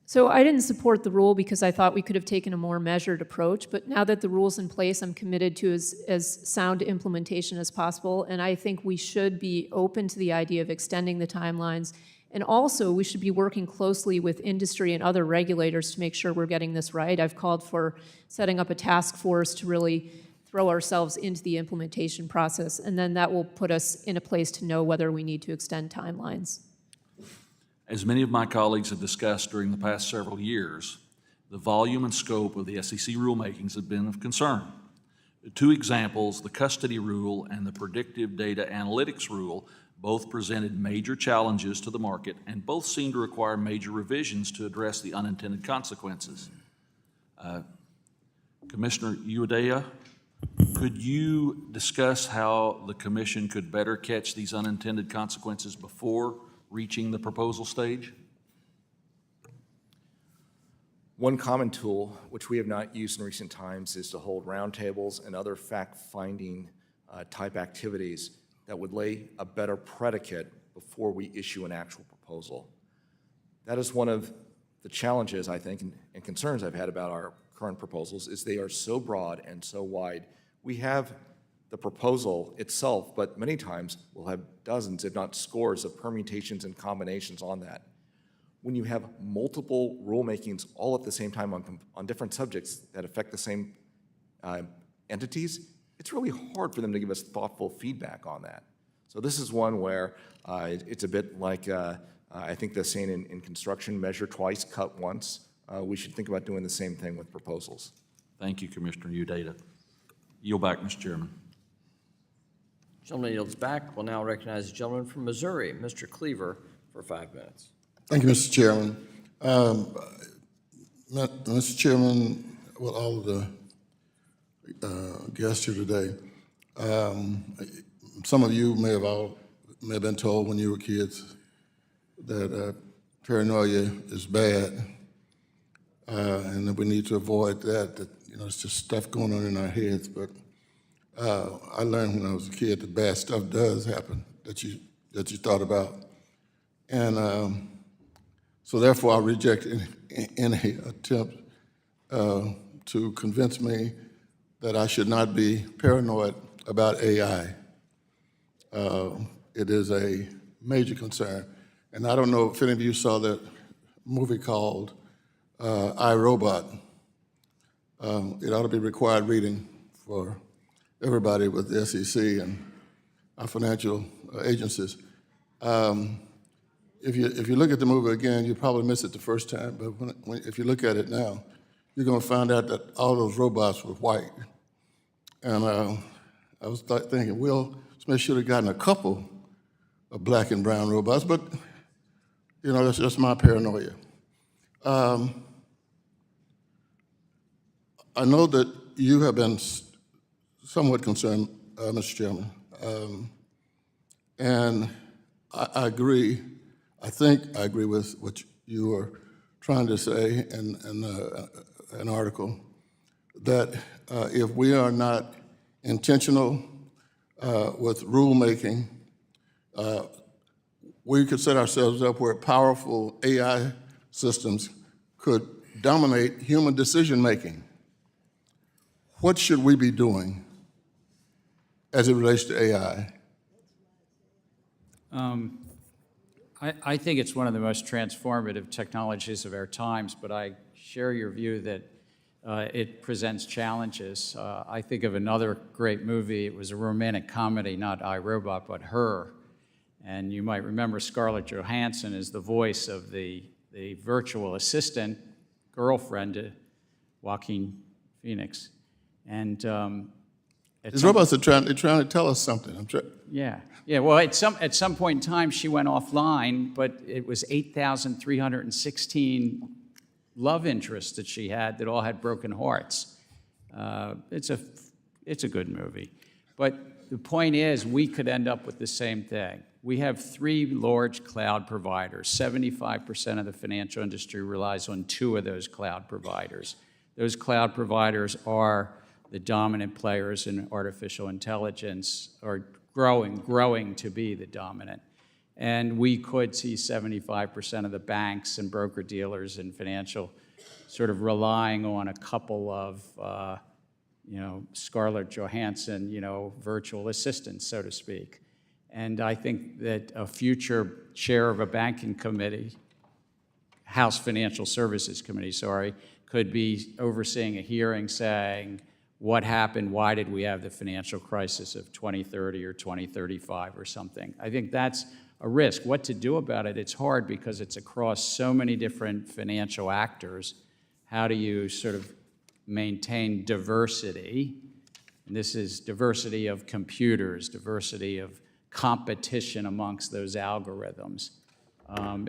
So I didn't support the rule because I thought we could have taken a more measured approach, but now that the rule's in place, I'm committed to as sound implementation as possible, and I think we should be open to the idea of extending the timelines, and also we should be working closely with industry and other regulators to make sure we're getting this right. I've called for setting up a task force to really throw ourselves into the implementation process, and then that will put us in a place to know whether we need to extend timelines. As many of my colleagues have discussed during the past several years, the volume and scope of the SEC rulemakings have been of concern. The two examples, the custody rule and the predictive data analytics rule, both presented major challenges to the market and both seem to require major revisions to address the unintended consequences. Commissioner Uyeda, could you discuss how the Commission could better catch these unintended consequences before reaching the proposal stage? One common tool, which we have not used in recent times, is to hold roundtables and other fact-finding type activities that would lay a better predicate before we issue an actual proposal. That is one of the challenges, I think, and concerns I've had about our current proposals, is they are so broad and so wide. We have the proposal itself, but many times we'll have dozens, if not scores, of permutations and combinations on that. When you have multiple rulemakings all at the same time on different subjects that affect the same entities, it's really hard for them to give us thoughtful feedback on that. So this is one where it's a bit like, I think the saying in construction, measure twice, cut once. We should think about doing the same thing with proposals. Thank you, Commissioner Uyeda. Yield back, Mr. Chairman. Gentleman yields back. We'll now recognize the gentleman from Missouri, Mr. Cleaver, for 5 minutes. Thank you, Mr. Chairman. Mr. Chairman, well, all of the guests here today, some of you may have been told when you were kids that paranoia is bad, and that we need to avoid that. It's just stuff going on in our heads. But I learned when I was a kid that bad stuff does happen that you thought about, and so therefore I reject any attempt to convince me that I should not be paranoid about AI. It is a major concern, and I don't know if any of you saw that movie called iRobot. It ought to be required reading for everybody with the SEC and our financial agencies. If you look at the movie again, you probably miss it the first time, but if you look at it now, you're going to find out that all those robots were white. And I was thinking, Will Smith should have gotten a couple of black and brown robots, but, you know, that's just my paranoia. I know that you have been somewhat concerned, Mr. Chairman, and I agree. I think I agree with what you were trying to say in an article, that if we are not intentional with rulemaking, we could set ourselves up where powerful AI systems could dominate human decision-making. What should we be doing as it relates to AI? I think it's one of the most transformative technologies of our times, but I share your view that it presents challenges. I think of another great movie. It was a romantic comedy, not I, Robot, but Her. And you might remember Scarlett Johansson is the voice of the virtual assistant girlfriend to Joaquin Phoenix. And These robots are trying to tell us something. yeah. Well, at some point in time, she went offline, but it was 8,316 love interests that she had that all had broken hearts. It's a good movie. But the point is, we could end up with the same thing. We have 3 large cloud providers. 75% of the financial industry relies on 2 of those cloud providers. Those cloud providers are the dominant players in artificial intelligence, are growing to be the dominant. And we could see 75% of the banks and broker-dealers and financial sort of relying on a couple of, Scarlett Johansson, virtual assistants, so to speak. And I think that a future chair of a banking committee, House Financial Services Committee, could be overseeing a hearing saying, what happened, why did we have the financial crisis of 2030 or 2035 or something? I think that's a risk. What to do about it, it's hard because it's across so many different financial actors. How do you sort of maintain diversity? And this is diversity of computers, diversity of competition amongst those algorithms.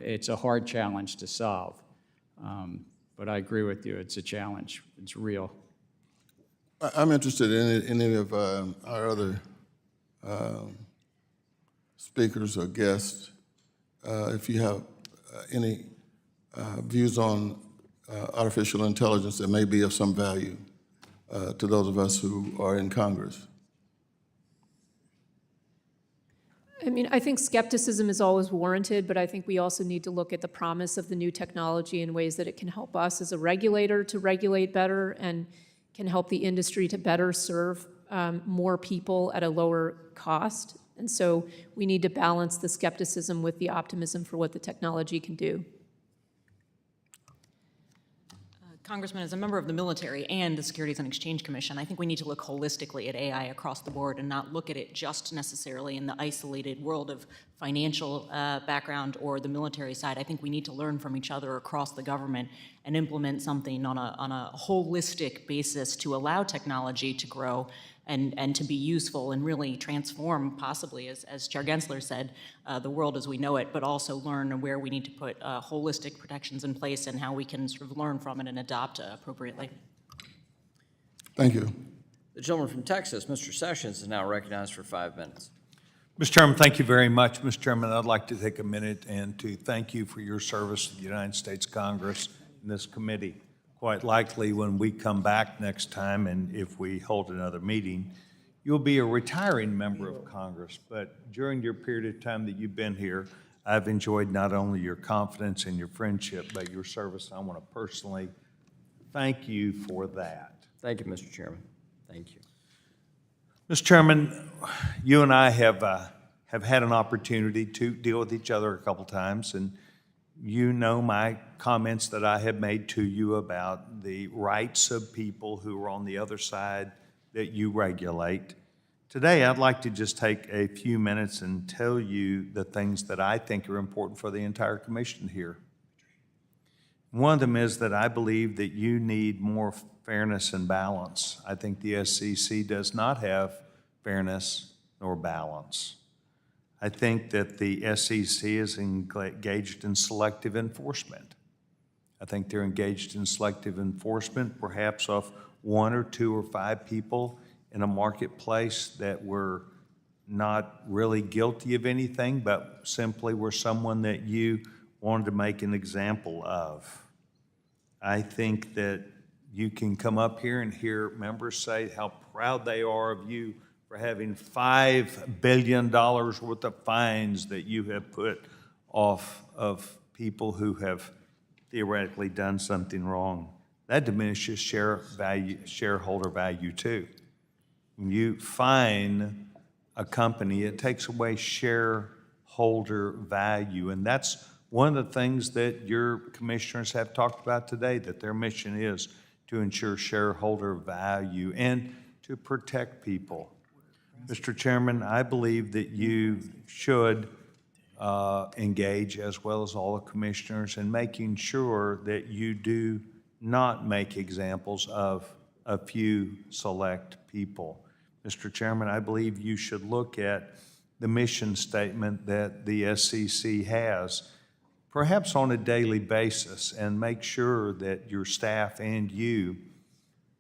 It's a hard challenge to solve. But I agree with you, it's a challenge, it's real. I'm interested in any of our other speakers or guests, if you have any views on artificial intelligence that may be of some value to those of us who are in Congress. I mean, I think skepticism is always warranted, but I think we also need to look at the promise of the new technology in ways that it can help us as a regulator to regulate better and can help the industry to better serve more people at a lower cost. And so we need to balance the skepticism with the optimism for what the technology can do. Congressman, as a member of the military and the Securities and Exchange Commission, I think we need to look holistically at AI across the board and not look at it just necessarily in the isolated world of financial background or the military side. I think we need to learn from each other across the government and implement something on a holistic basis to allow technology to grow and to be useful and really transform, possibly, as Chair Gensler said, the world as we know it, but also learn where we need to put holistic protections in place and how we can sort of learn from it and adopt appropriately. Thank you. The gentleman from Texas, Mr. Sessions, is now recognized for 5 minutes. Mr. Chairman, thank you very much. Mr. Chairman, I'd like to take a minute and to thank you for your service to the United States Congress and this committee. Quite likely when we come back next time, and if we hold another meeting, you'll be a retiring member of Congress. But during your period of time that you've been here, I've enjoyed not only your confidence and your friendship, but your service. I want to personally thank you for that. Thank you, Mr. Chairman. Thank you. Mr. Chairman, you and I have had an opportunity to deal with each other a couple times, and you know my comments that I have made to you about the rights of people who are on the other side that you regulate. Today, I'd like to just take a few minutes and tell you the things that I think are important for the entire commission here. One of them is that I believe that you need more fairness and balance. I think the SEC does not have fairness nor balance. I think that the SEC is engaged in selective enforcement. I think they're engaged in selective enforcement, perhaps of 1 or 2 or 5 people in a marketplace that were not really guilty of anything, but simply were someone that you wanted to make an example of. I think that you can come up here and hear members say how proud they are of you for having $5 billion worth of fines that you have put off of people who have theoretically done something wrong. That diminishes shareholder value too. When you fine a company, it takes away shareholder value, and that's one of the things that your commissioners have talked about today, that their mission is to ensure shareholder value and to protect people. Mr. Chairman, I believe that you should engage, as well as all the commissioners, in making sure that you do not make examples of a few select people. Mr. Chairman, I believe you should look at the mission statement that the SEC has, perhaps on a daily basis, and make sure that your staff and you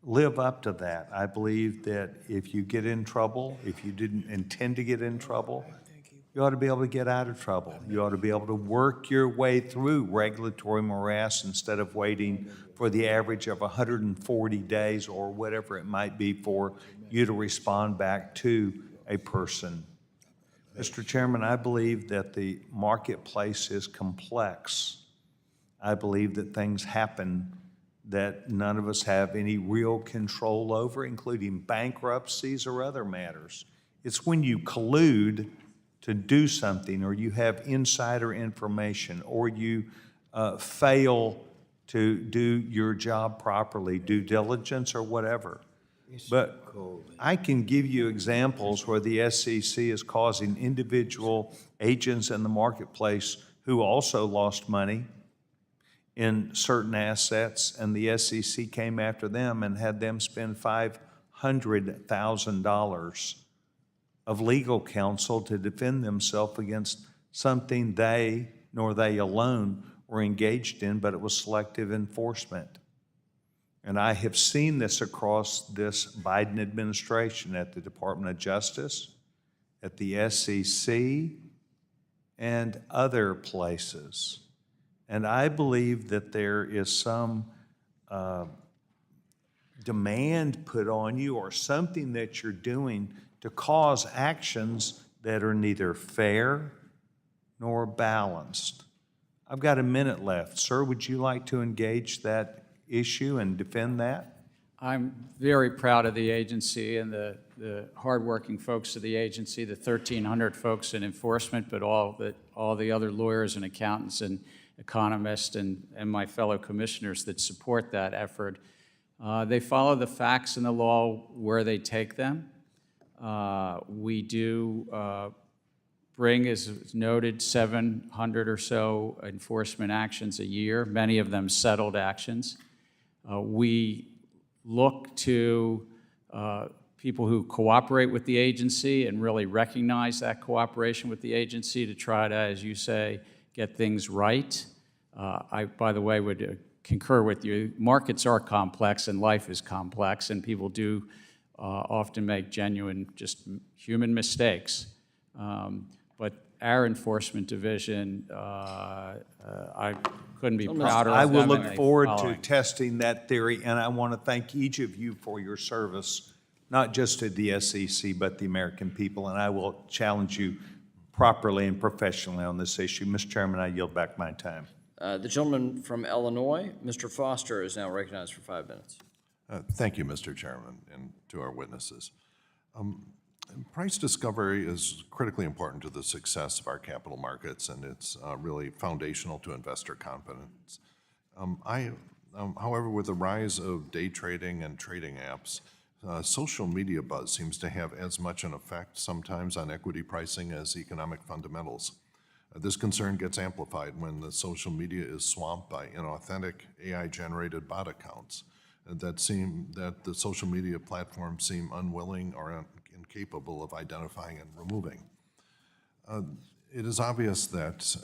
live up to that. I believe that if you get in trouble, if you didn't intend to get in trouble, you ought to be able to get out of trouble. You ought to be able to work your way through regulatory morass instead of waiting for the average of 140 days or whatever it might be for you to respond back to a person. Mr. Chairman, I believe that the marketplace is complex. I believe that things happen that none of us have any real control over, including bankruptcies or other matters. It's when you collude to do something, or you have insider information, or you fail to do your job properly, due diligence or whatever. But I can give you examples where the SEC is causing individual agents in the marketplace who also lost money in certain assets, and the SEC came after them and had them spend $500,000 of legal counsel to defend themselves against something they, nor they alone, were engaged in, but it was selective enforcement. And I have seen this across this Biden administration at the Department of Justice, at the SEC, and other places. And I believe that there is some demand put on you, or something that you're doing to cause actions that are neither fair nor balanced. I've got a minute left. Sir, would you like to engage that issue and defend that? I'm very proud of the agency and the hardworking folks of the agency, the 1,300 folks in enforcement, but all the other lawyers and accountants and economists and my fellow commissioners that support that effort. They follow the facts and the law where they take them. We do bring, as noted, 700 or so enforcement actions a year, many of them settled actions. We look to people who cooperate with the agency and really recognize that cooperation with the agency to try to, as you say, get things right. I, by the way, would concur with you. Markets are complex and life is complex, and people do often make genuine, just human mistakes. But our enforcement division, I couldn't be prouder of them. I will and look they forward to following. testing that theory, and I want to thank each of you for your service, not just to the SEC, but the American people, and I will challenge you properly and professionally on this issue. Mr. Chairman, I yield back my time. The gentleman from Illinois, Mr. Foster, is now recognized for 5 minutes. Thank you, Mr. Chairman, and to our witnesses. Price discovery is critically important to the success of our capital markets, and it's really foundational to investor confidence. However, with the rise of day trading and trading apps, social media buzz seems to have as much an effect sometimes on equity pricing as economic fundamentals. This concern gets amplified when the social media is swamped by inauthentic AI-generated bot accounts that the social media platforms seem unwilling or incapable of identifying and removing. It is obvious that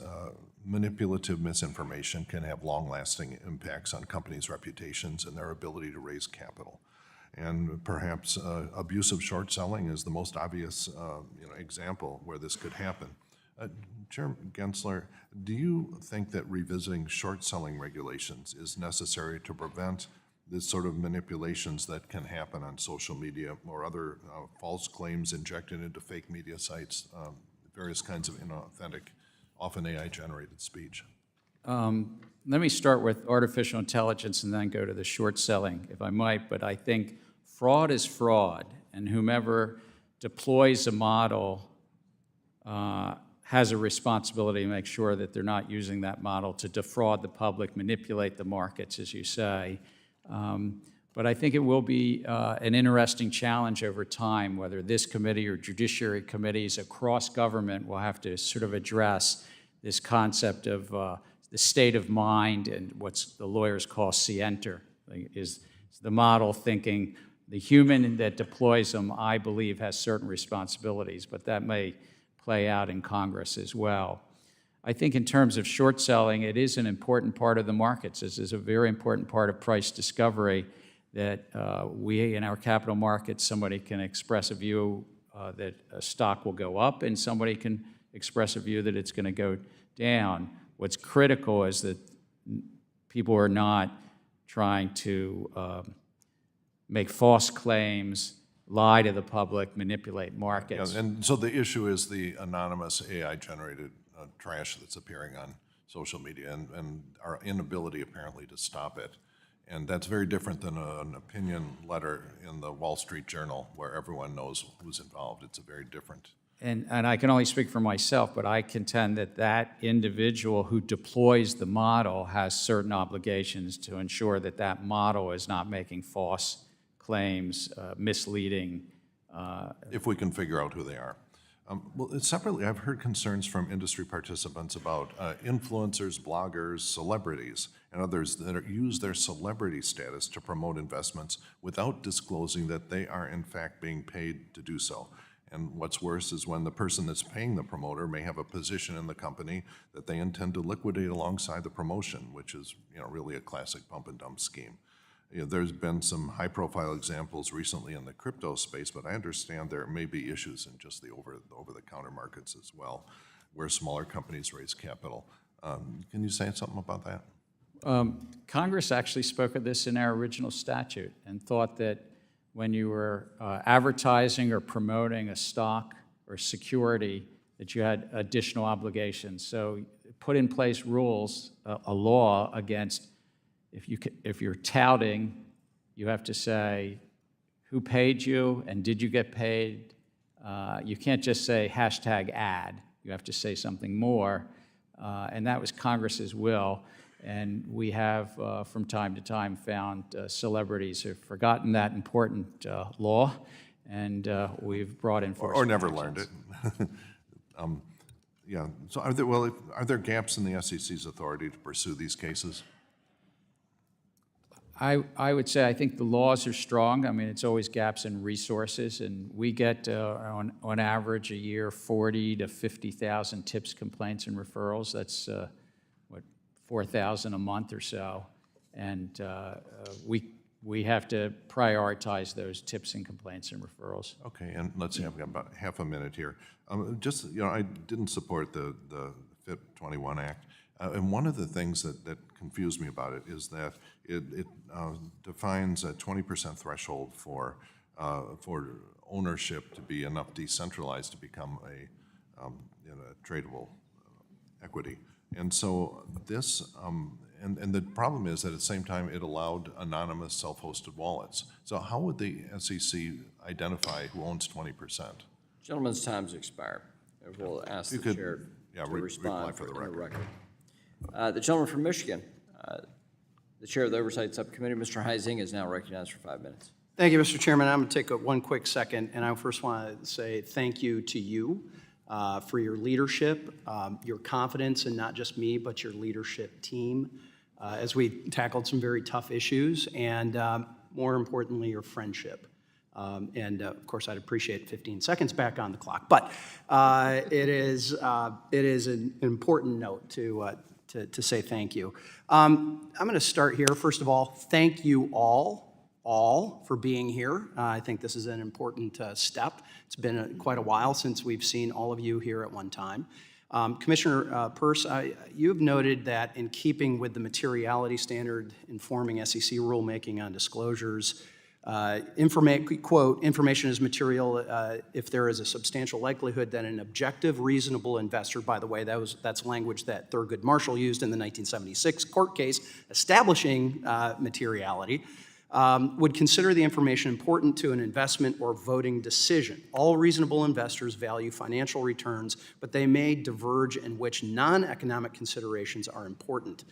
manipulative misinformation can have long-lasting impacts on companies' reputations and their ability to raise capital. And perhaps abusive short selling is the most obvious example where this could happen. Chairman Gensler, do you think that revisiting short selling regulations is necessary to prevent this sort of manipulations that can happen on social media or other false claims injected into fake media sites, various kinds of inauthentic, often AI-generated speech? Let me start with artificial intelligence and then go to the short selling, if I might. But I think fraud is fraud, and whomever deploys a model has a responsibility to make sure that they're not using that model to defraud the public, manipulate the markets, as you say. But I think it will be an interesting challenge over time, whether this committee or judiciary committees across government will have to sort of address this concept of the state of mind and what's the lawyers call scienter. Is the model thinking the human that deploys them, I believe, has certain responsibilities, but that may play out in Congress as well. I think in terms of short selling, it is an important part of the markets. This is a very important part of price discovery that we, in our capital markets, somebody can express a view that a stock will go up, and somebody can express a view that it's going to go down. What's critical is that people are not trying to make false claims, lie to the public, manipulate markets. Yeah, and so the issue is the anonymous AI-generated trash that's appearing on social media and our inability apparently to stop it. And that's very different than an opinion letter in the Wall Street Journal where everyone knows who's involved. It's a very different. And I can only speak for myself, but I contend that that individual who deploys the model has certain obligations to ensure that that model is not making false claims, misleading. If we can figure out who they are. Well, separately, I've heard concerns from industry participants about influencers, bloggers, celebrities, and others that use their celebrity status to promote investments without disclosing that they are in fact being paid to do so. And what's worse is when the person that's paying the promoter may have a position in the company that they intend to liquidate alongside the promotion, which is really a classic pump and dump scheme. There's been some high-profile examples recently in the crypto space, but I understand there may be issues in just the over-the-counter markets as well, where smaller companies raise capital. Can you say something about that? Congress actually spoke of this in our original statute and thought that when you were advertising or promoting a stock or security, that you had additional obligations. So put in place rules, a law against if you're touting, you have to say who paid you and did you get paid. You can't just say #ad. You have to say something more. And that was Congress's will. And we have, from time to time, found celebrities who've forgotten that important law, and we've brought enforcement or never actions. learned it. Yeah. So are there gaps in the SEC's authority to pursue these cases? I would say I think the laws are strong. I mean, it's always gaps in resources, and we get, on average, a year, 40 to 50,000 tips, complaints, and referrals. That's, 4,000 a month or so. And we have to prioritize those tips and complaints and referrals. Okay, and let's see, I've got about half a minute here. I didn't support the FIP 21 Act. And one of the things that confused me about it is that it defines a 20% threshold for ownership to be enough decentralized to become a tradable equity. And so this, and the problem is that at the same time it allowed anonymous self-hosted wallets. So how would the SEC identify who owns 20%? Gentleman's time's expired. We'll ask the chair to respond for the record. The gentleman from Michigan, the chair of the Oversight Subcommittee, Mr. Heising, is now recognized for 5 minutes. Thank you, Mr. Chairman. I'm going to take one quick second, and I first want to say thank you to you for your leadership, your confidence in not just me, but your leadership team as we tackled some very tough issues, and more importantly, your friendship. Of course, I'd appreciate 15 seconds back on the clock, but it is an important note to say thank you. I'm going to start here. First of all, thank you all for being here. I think this is an important step. It's been quite a while since we've seen all of you here at one time. Commissioner Peirce, you have noted that in keeping with the materiality standard informing SEC rulemaking on disclosures, quote, information is material if there is a substantial likelihood that an objective, reasonable investor, by the way, that's language that Thurgood Marshall used in the 1976 court case establishing materiality, would consider the information important to an investment or voting decision. All reasonable investors value financial returns, but they may diverge in which non-economic considerations are important.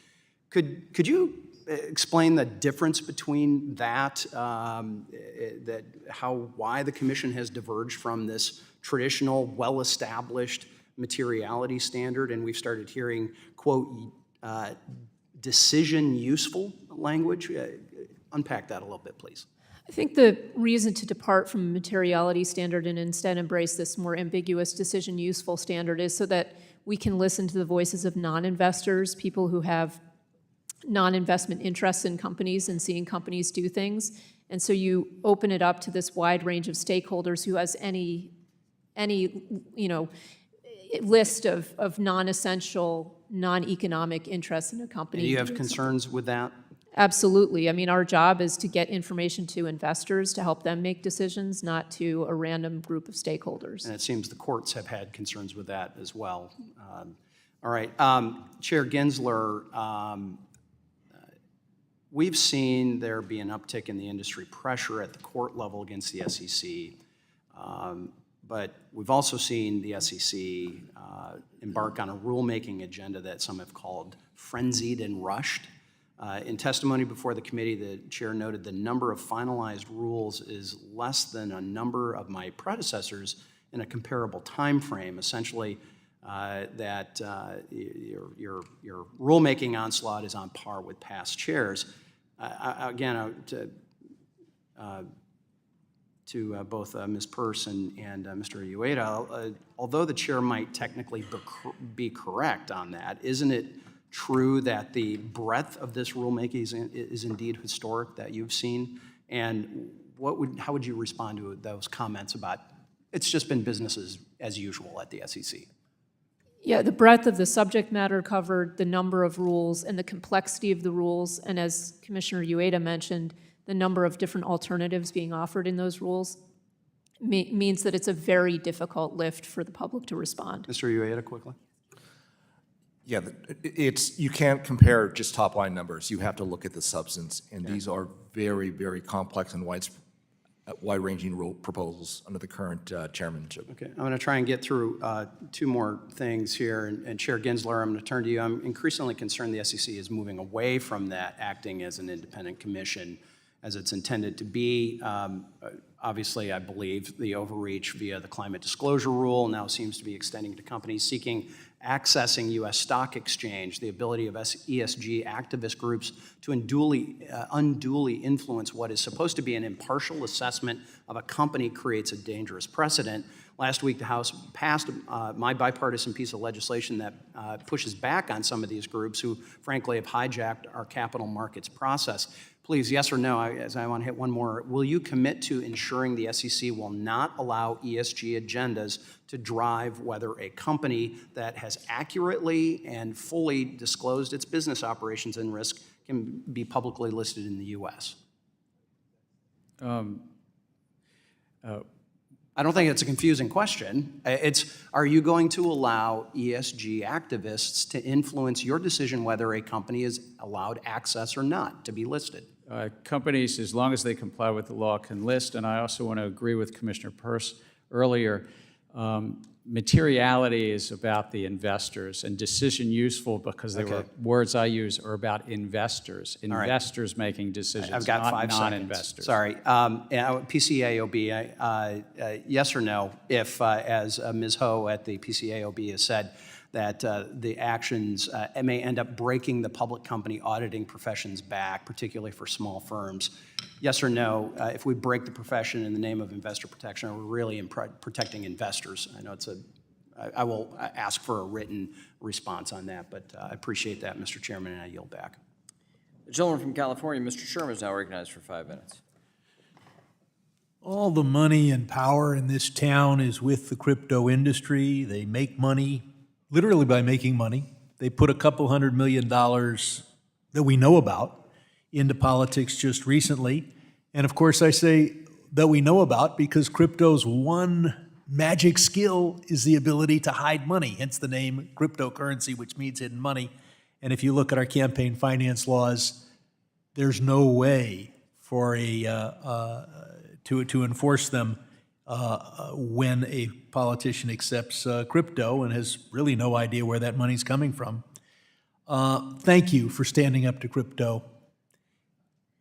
Could you explain the difference between that, why the Commission has diverged from this traditional, well-established materiality standard, and we've started hearing, quote, decision useful language? Unpack that a little bit, please. I think the reason to depart from the materiality standard and instead embrace this more ambiguous decision useful standard is so that we can listen to the voices of non-investors, people who have non-investment interests in companies and seeing companies do things. And so you open it up to this wide range of stakeholders who has any list of non-essential, non-economic interests in a company. Do you have concerns with that? Absolutely. I mean, our job is to get information to investors to help them make decisions, not to a random group of stakeholders. And it seems the courts have had concerns with that as well. All right. Chair Gensler, we've seen there be an uptick in the industry pressure at the court level against the SEC, but we've also seen the SEC embark on a rulemaking agenda that some have called frenzied and rushed. In testimony before the committee, the chair noted the number of finalized rules is less than a number of my predecessors in a comparable time frame, essentially that your rulemaking onslaught is on par with past chairs. Again, to both Ms. Peirce and Mr. Uyeda, although the chair might technically be correct on that, isn't it true that the breadth of this rulemaking is indeed historic that you've seen? And how would you respond to those comments about it's just been business as usual at the SEC? Yeah, the breadth of the subject matter covered, the number of rules, and the complexity of the rules, and as Commissioner Uyeda mentioned, the number of different alternatives being offered in those rules means that it's a very difficult lift for the public to respond. Mr. Uyeda, quickly. Yeah, you can't compare just top-line numbers. You have to look at the substance, and these are very, very complex and wide-ranging rule proposals under the current chairmanship. Okay, I'm going to try and get through two more things here, and Chair Gensler, I'm going to turn to you. I'm increasingly concerned the SEC is moving away from that, acting as an independent commission as it's intended to be. Obviously, I believe the overreach via the climate disclosure rule now seems to be extending to companies seeking accessing U.S. stock exchange, the ability of ESG activist groups to unduly influence what is supposed to be an impartial assessment of a company creates a dangerous precedent. Last week, the House passed my bipartisan piece of legislation that pushes back on some of these groups who, frankly, have hijacked our capital markets process. Please, yes or no, as I want to hit one more, will you commit to ensuring the SEC will not allow ESG agendas to drive whether a company that has accurately and fully disclosed its business operations and risk can be publicly listed in the U.S.? I don't think it's a confusing question. Are you going to allow ESG activists to influence your decision whether a company is allowed access or not to be listed? Companies, as long as they comply with the law, can list, and I also want to agree with Commissioner Peirce earlier. Materiality is about the investors, and decision useful, because they were words I use, are about investors. right. Investors making decisions, I've got not 5 seconds. non-investors. Sorry. PCAOB, yes or no, if, as Ms. Ho at the PCAOB has said, that the actions may end up breaking the public company auditing profession's back, particularly for small firms. Yes or no, if we break the profession in the name of investor protection, are we really protecting investors? I know I will ask for a written response on that, but I appreciate that, Mr. Chairman, and I yield back. The gentleman from California, Mr. Sherman, is now recognized for 5 minutes. All the money and power in this town is with the crypto industry. They make money, literally by making money. They put a couple $100 million that we know about into politics just recently. And of course, I say that we know about because crypto's one magic skill is the ability to hide money, hence the name cryptocurrency, which means hidden money. And if you look at our campaign finance laws, there's no way for to enforce them when a politician accepts crypto and has really no idea where that money's coming from. Thank you for standing up to crypto.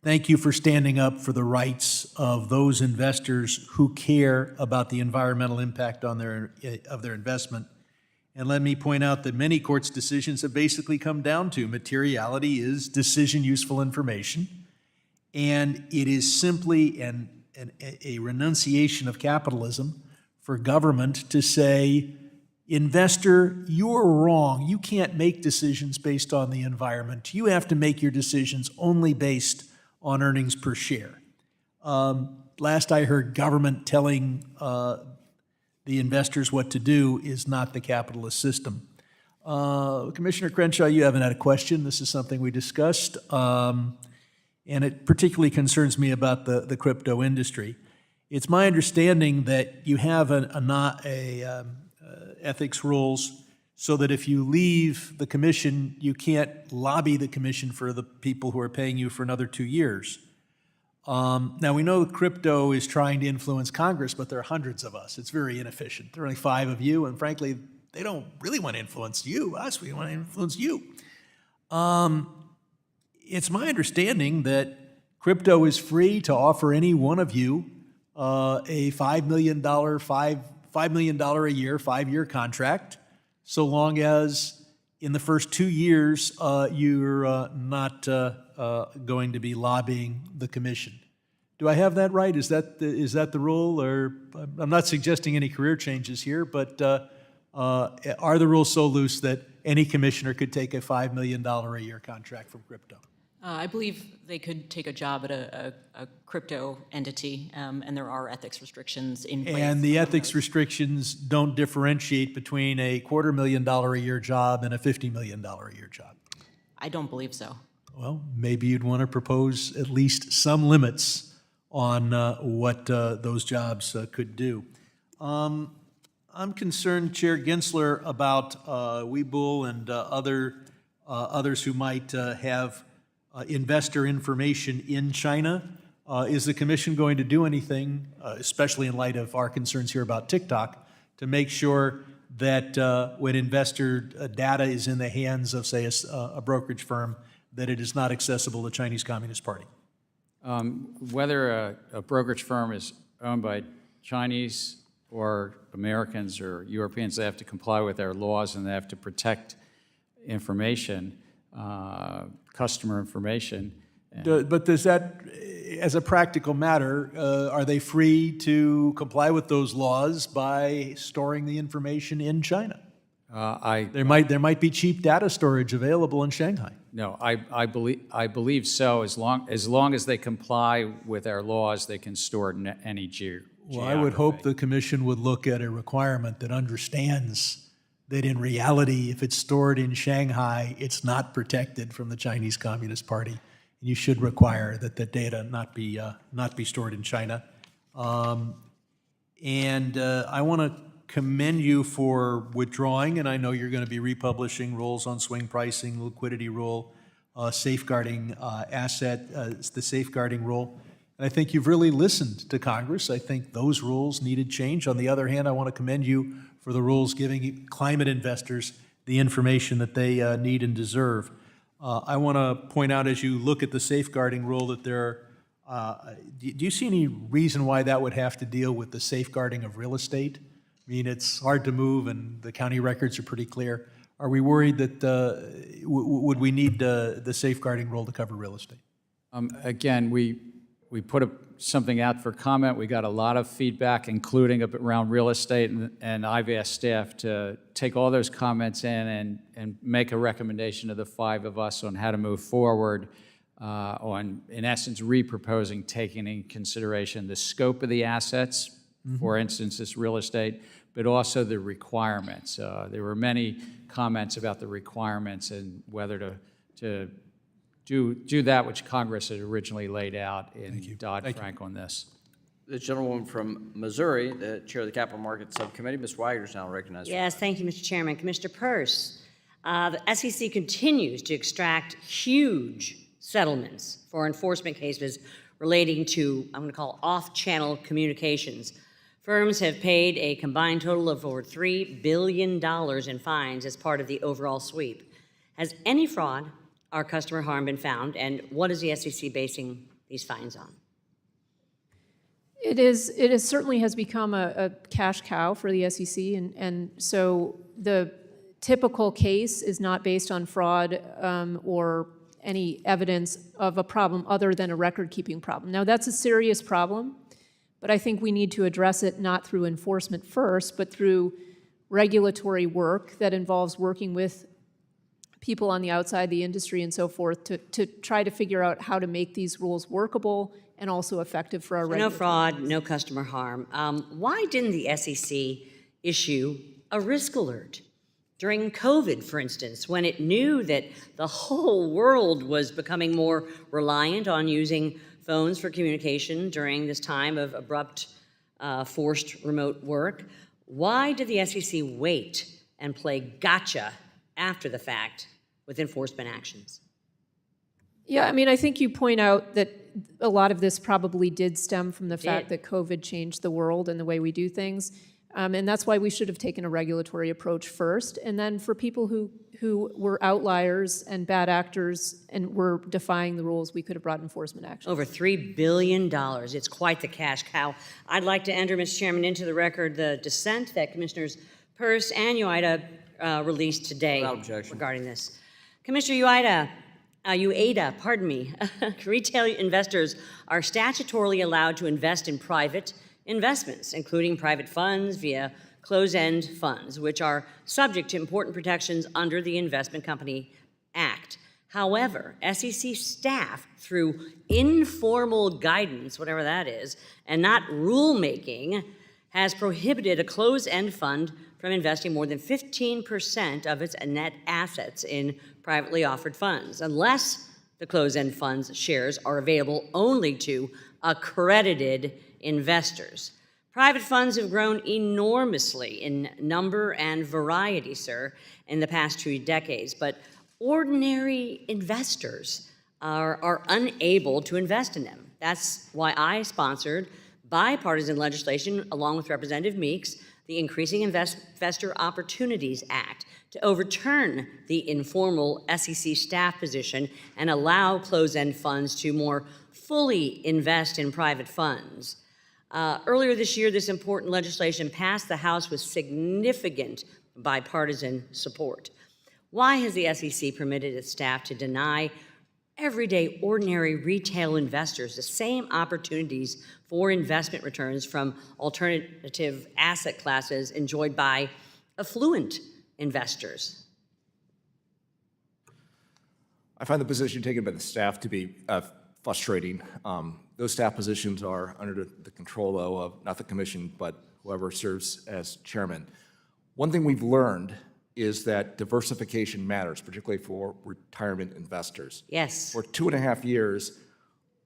Thank you for standing up for the rights of those investors who care about the environmental impact on of their investment. And let me point out that many courts' decisions have basically come down to materiality is decision useful information, and it is simply a renunciation of capitalism for government to say, investor, you're wrong. You can't make decisions based on the environment. You have to make your decisions only based on earnings per share. Last I heard, government telling the investors what to do is not the capitalist system. Commissioner Crenshaw, you haven't had a question. This is something we discussed, and it particularly concerns me about the crypto industry. It's my understanding that you have ethics rules so that if you leave the commission, you can't lobby the commission for the people who are paying you for another 2 years. Now, we know crypto is trying to influence Congress, but there are hundreds of us. It's very inefficient. There are only 5 of you, and frankly, they don't really want to influence us. We want to influence you. It's my understanding that crypto is free to offer any one of you a $5 million a year, 5-year contract, so long as in the first 2 years you're not going to be lobbying the commission. Do I have that right? Is that the rule? Or I'm not suggesting any career changes here, but are the rules so loose that any commissioner could take a $5 million a year contract from crypto? I believe they could take a job at a crypto entity, and there are ethics restrictions in place. And the ethics restrictions don't differentiate between a $250,000 a year job and a $50 million a year job. I don't believe so. Well, maybe you'd want to propose at least some limits on what those jobs could do. I'm concerned, Chair Gensler, about Webull and others who might have investor information in China. Is the Commission going to do anything, especially in light of our concerns here about TikTok, to make sure that when investor data is in the hands of, say, a brokerage firm, that it is not accessible to the Chinese Communist Party? Whether a brokerage firm is owned by Chinese or Americans or Europeans, they have to comply with our laws and they have to protect information, customer information. But does that, as a practical matter, are they free to comply with those laws by storing the information in China? There might be cheap data storage available in Shanghai. No, I believe so. As long as they comply with our laws, they can store it in any geography. Well, I would hope the Commission would look at a requirement that understands that in reality, if it's stored in Shanghai, it's not protected from the Chinese Communist Party. You should require that the data not be stored in China. And I want to commend you for withdrawing, and I know you're going to be republishing rules on swing pricing, liquidity rule, safeguarding the safeguarding rule. And I think you've really listened to Congress. I think those rules needed change. On the other hand, I want to commend you for the rules giving climate investors the information that they need and deserve. I want to point out, as you look at the safeguarding rule, that do you see any reason why that would have to deal with the safeguarding of real estate? I mean, it's hard to move, and the county records are pretty clear. Are we worried that would we need the safeguarding rule to cover real estate? Again, we put something out for comment. We got a lot of feedback, including around real estate, and I've asked staff to take all those comments in and make a recommendation to the five of us on how to move forward on, in essence, reproposing, taking in consideration the scope of the assets, for instance, this real estate, but also the requirements. There were many comments about the requirements and whether to do that which Congress had originally laid out in Dodd-Frank on this. The gentlewoman from Missouri, the chair of the Capital Markets Subcommittee, Ms. Weigert, is now recognized. Yes, thank you, Mr. Chairman. Commissioner Peirce, the SEC continues to extract huge settlements for enforcement cases relating to, I'm going to call, off-channel communications. Firms have paid a combined total of over $3 billion in fines as part of the overall sweep. Has any fraud or customer harm been found, and what is the SEC basing these fines on? It is certainly has become a cash cow for the SEC, and so the typical case is not based on fraud or any evidence of a problem other than a record-keeping problem. Now, that's a serious problem, but I think we need to address it not through enforcement first, but through regulatory work that involves working with people on the outside the industry and so forth to try to figure out how to make these rules workable and also effective for our regulators. No fraud, no customer harm. Why didn't the SEC issue a risk alert during COVID, for instance, when it knew that the whole world was becoming more reliant on using phones for communication during this time of abrupt, forced remote work? Why did the SEC wait and play gotcha after the fact with enforcement actions? Yeah, I mean, I think you point out that a lot of this probably did stem from the fact that COVID changed the world and the way we do things. And that's why we should have taken a regulatory approach first. And then for people who were outliers and bad actors and were defying the rules, we could have brought enforcement action. Over $3 billion. It's quite the cash cow. I'd like to enter, Mr. Chairman, into the record the dissent that Commissioners Peirce and Uyeda released today regarding this. Commissioner Uyeda, pardon me, retail investors are statutorily allowed to invest in private investments, including private funds via closed-end funds, which are subject to important protections under the Investment Company Act. However, SEC staff, through informal guidance, whatever that is, and not rulemaking, has prohibited a closed-end fund from investing more than 15% of its net assets in privately offered funds, unless the closed-end fund's shares are available only to accredited investors. Private funds have grown enormously in number and variety, sir, in the past 2 decades, but ordinary investors are unable to invest in them. That's why I sponsored bipartisan legislation, along with Representative Meeks, the Increasing Investor Opportunities Act, to overturn the informal SEC staff position and allow closed-end funds to more fully invest in private funds. Earlier this year, this important legislation passed the House with significant bipartisan support. Why has the SEC permitted its staff to deny everyday, ordinary retail investors the same opportunities for investment returns from alternative asset classes enjoyed by affluent investors? I find the position taken by the staff to be frustrating. Those staff positions are under the control, though, of not the commission, but whoever serves as chairman. One thing we've learned is that diversification matters, particularly for retirement investors. Yes. For 2.5 years,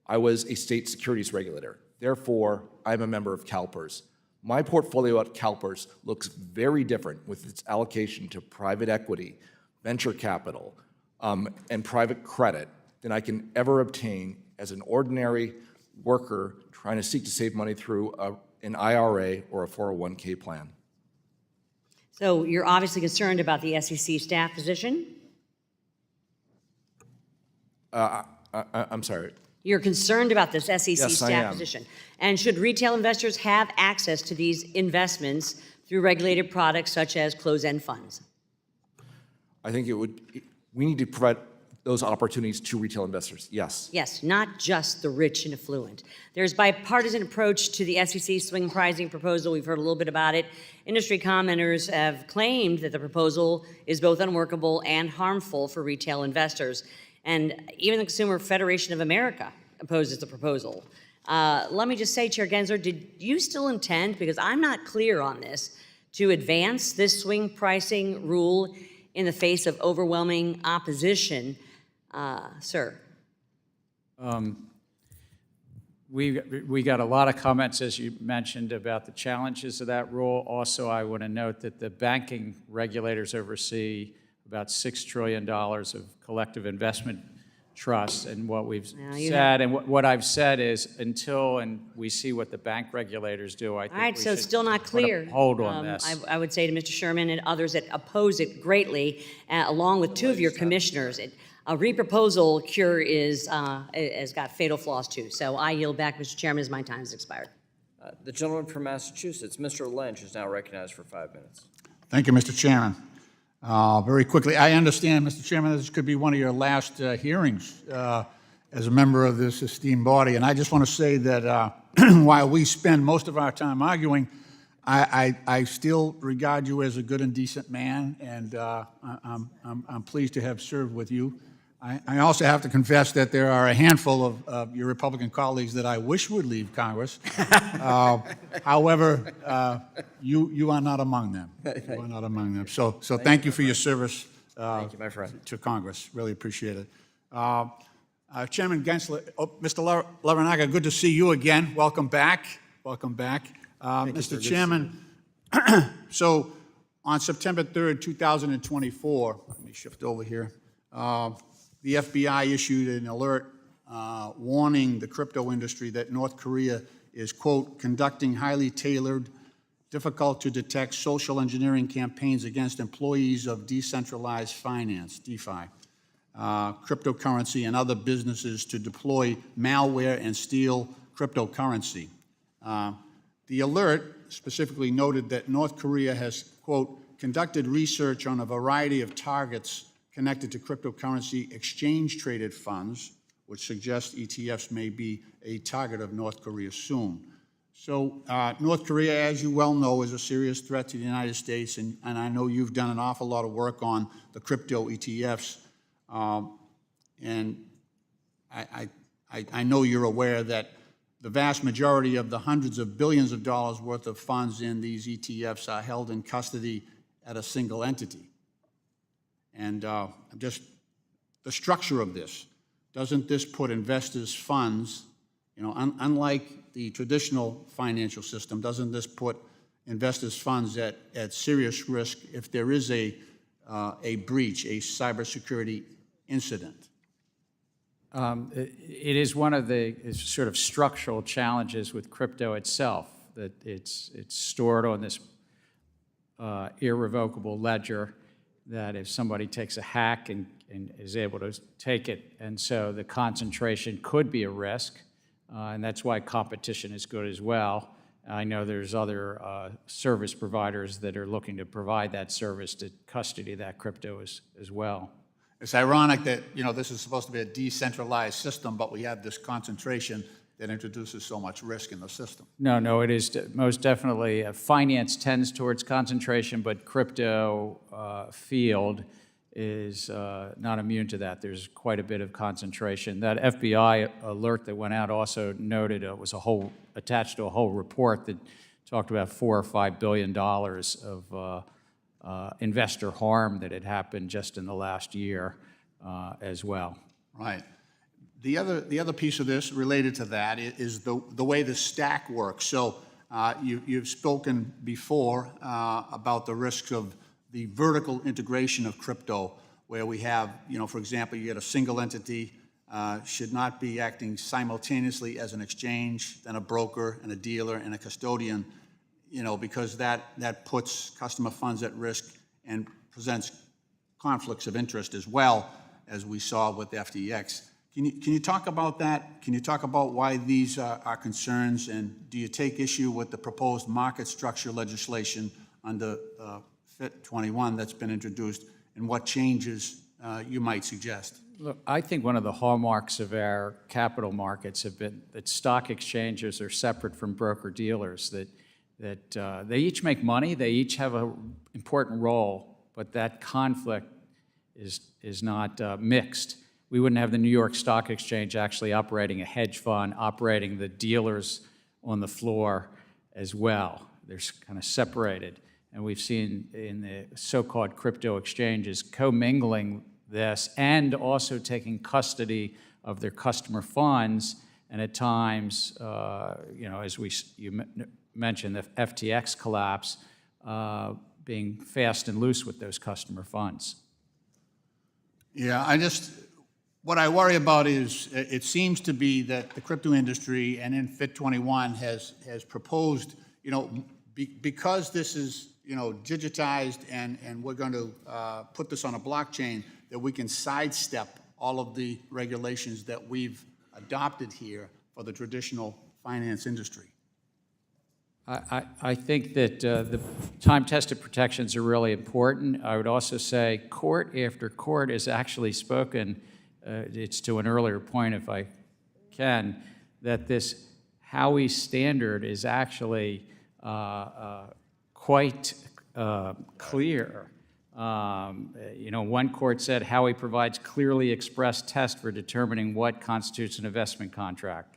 I was a state securities regulator. Therefore, I'm a member of CalPERS. My portfolio at CalPERS looks very different with its allocation to private equity, venture capital, and private credit than I can ever obtain as an ordinary worker trying to seek to save money through an IRA or a 401k plan. So you're obviously concerned about the SEC staff position? I'm sorry. You're concerned about this SEC Yes, I staff am. position? And should retail investors have access to these investments through regulated products such as closed-end funds? I think we need to provide those opportunities to retail investors, yes. Yes, not just the rich and affluent. There's bipartisan approach to the SEC swing pricing proposal. We've heard a little bit about it. Industry commenters have claimed that the proposal is both unworkable and harmful for retail investors. And even the Consumer Federation of America opposes the proposal. Let me just say, Chair Gensler, did you still intend, because I'm not clear on this, to advance this swing pricing rule in the face of overwhelming opposition? Sir. We got a lot of comments, as you mentioned, about the challenges of that rule. Also, I want to note that the banking regulators oversee about $6 trillion of collective investment trusts, and what we've said, and what I've said is, until we see what the bank regulators do, I think All right, we so should it's still not put a clear. hold on this. I would say to Mr. Sherman and others that oppose it greatly, along with two of your commissioners, a reproposal cure has got fatal flaws too. So I yield back, Mr. Chairman, as my time has expired. The gentleman from Massachusetts, Mr. Lynch, is now recognized for 5 minutes. Thank you, Mr. Chairman. Very quickly, I understand, Mr. Chairman, this could be one of your last hearings as a member of this esteemed body, and I just want to say that while we spend most of our time arguing, I still regard you as a good and decent man, and I'm pleased to have served with you. I also have to confess that there are a handful of your Republican colleagues that I wish would leave Congress. However, you are not among them. You are not among them. So thank you for your service Thank you, my friend. to Congress. Really appreciate it. Chairman Gensler, Mr. Lizárraga, good to see you again. Welcome back. Welcome back. Mr. Chairman, so on September 3rd, 2024, let me shift over here, the FBI issued an alert warning the crypto industry that North Korea is, quote, conducting highly tailored, difficult to detect social engineering campaigns against employees of decentralized finance, DeFi, cryptocurrency, and other businesses to deploy malware and steal cryptocurrency. The alert specifically noted that North Korea has, quote, conducted research on a variety of targets connected to cryptocurrency exchange-traded funds, which suggests ETFs may be a target of North Korea soon. So North Korea, as you well know, is a serious threat to the United States, and I know you've done an awful lot of work on the crypto ETFs, and I know you're aware that the vast majority of the hundreds of billions of dollars worth of funds in these ETFs are held in custody at a single entity. And just the structure of this, doesn't this put investors' funds, unlike the traditional financial system, doesn't this put investors' funds at serious risk if there is a breach, a cybersecurity incident? It is one of the sort of structural challenges with crypto itself, that it's stored on this irrevocable ledger, that if somebody takes a hack and is able to take it, and so the concentration could be a risk, and that's why competition is good as well. I know there's other service providers that are looking to provide that service to custody that crypto as well. It's ironic that, this is supposed to be a decentralized system, but we have this concentration that introduces so much risk in the system. No, it is most definitely, finance tends towards concentration, but crypto field is not immune to that. There's quite a bit of concentration. That FBI alert that went out also noted it was attached to a whole report that talked about $4 or $5 billion of investor harm that had happened just in the last year as well. Right. The other piece of this related to that is the way the stack works. So you've spoken before about the risks of the vertical integration of crypto, where we have, for example, you get a single entity should not be acting simultaneously as an exchange, then a broker, and a dealer, and a custodian, because that puts customer funds at risk and presents conflicts of interest as well, as we saw with FTX. Can you talk about that? Can you talk about why these are concerns, and do you take issue with the proposed market structure legislation under FIT 21 that's been introduced, and what changes you might suggest? Look, I think one of the hallmarks of our capital markets have been that stock exchanges are separate from broker-dealers, that they each make money, they each have an important role, but that conflict is not mixed. We wouldn't have the New York Stock Exchange actually operating a hedge fund, operating the dealers on the floor as well. They're kind of separated. And we've seen in the so-called crypto exchanges commingling this and also taking custody of their customer funds, and at times, as you mentioned, the FTX collapse, being fast and loose with those customer funds. Yeah, what I worry about is it seems to be that the crypto industry and in FIT 21 has proposed, because this is, digitized and we're going to put this on a blockchain, that we can sidestep all of the regulations that we've adopted here for the traditional finance industry. I think that the time-tested protections are really important. I would also say court after court has actually spoken, it's to an earlier point if I can, that this Howey standard is actually quite clear. One court said Howey provides clearly expressed test for determining what constitutes an investment contract.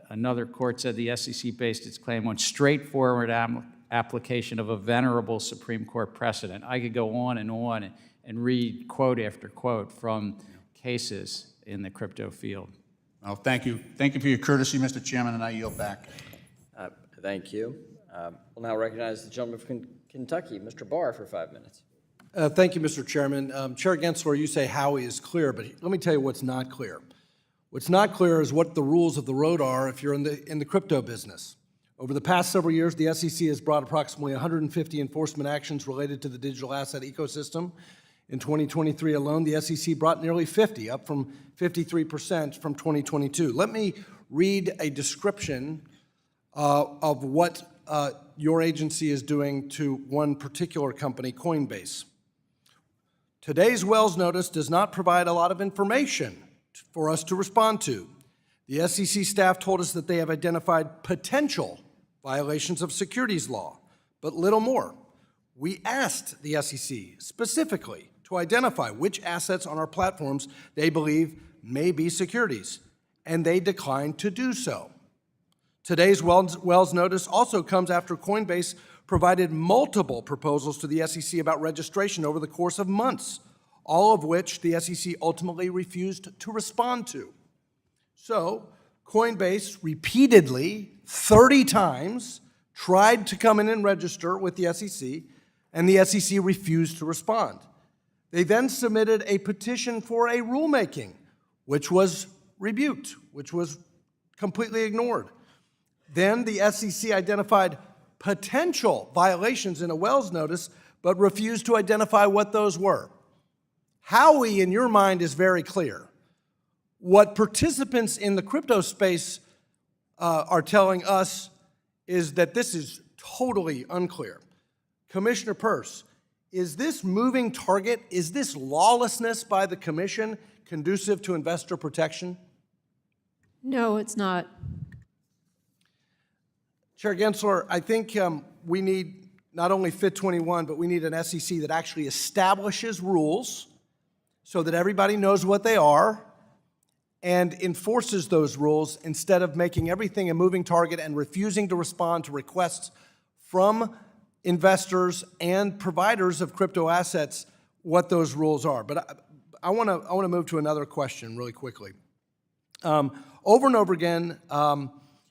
Another court said the SEC based its claim on straightforward application of a venerable Supreme Court precedent. I could go on and read quote after quote from cases in the crypto field. Well, thank you. Thank you for your courtesy, Mr. Chairman, and I yield back. Thank you. We'll now recognize the gentleman from Kentucky, Mr. Barr, for 5 minutes. Thank you, Mr. Chairman. Chair Gensler, you say Howey is clear, but let me tell you what's not clear. What's not clear is what the rules of the road are if you're in the crypto business. Over the past several years, the SEC has brought approximately 150 enforcement actions related to the digital asset ecosystem. In 2023 alone, the SEC brought nearly 50, up from 53% from 2022. Let me read a description of what your agency is doing to one particular company, Coinbase. Today's Wells notice does not provide a lot of information for us to respond to. The SEC staff told us that they have identified potential violations of securities law, but little more. We asked the SEC specifically to identify which assets on our platforms they believe may be securities, and they declined to do so. Today's Wells notice also comes after Coinbase provided multiple proposals to the SEC about registration over the course of months, all of which the SEC ultimately refused to respond to. So, Coinbase repeatedly, 30 times, tried to come in and register with the SEC, and the SEC refused to respond. They then submitted a petition for a rulemaking, which was rebuked, which was completely ignored. Then the SEC identified potential violations in a Wells notice, but refused to identify what those were. Howey, in your mind, is very clear. What participants in the crypto space are telling us is that this is totally unclear. Commissioner Peirce, is this moving target, is this lawlessness by the Commission conducive to investor protection? No, it's not. Chair Gensler, I think we need not only FIT 21, but we need an SEC that actually establishes rules so that everybody knows what they are and enforces those rules instead of making everything a moving target and refusing to respond to requests from investors and providers of crypto assets what those rules are. But I want to move to another question really quickly. Over and over again,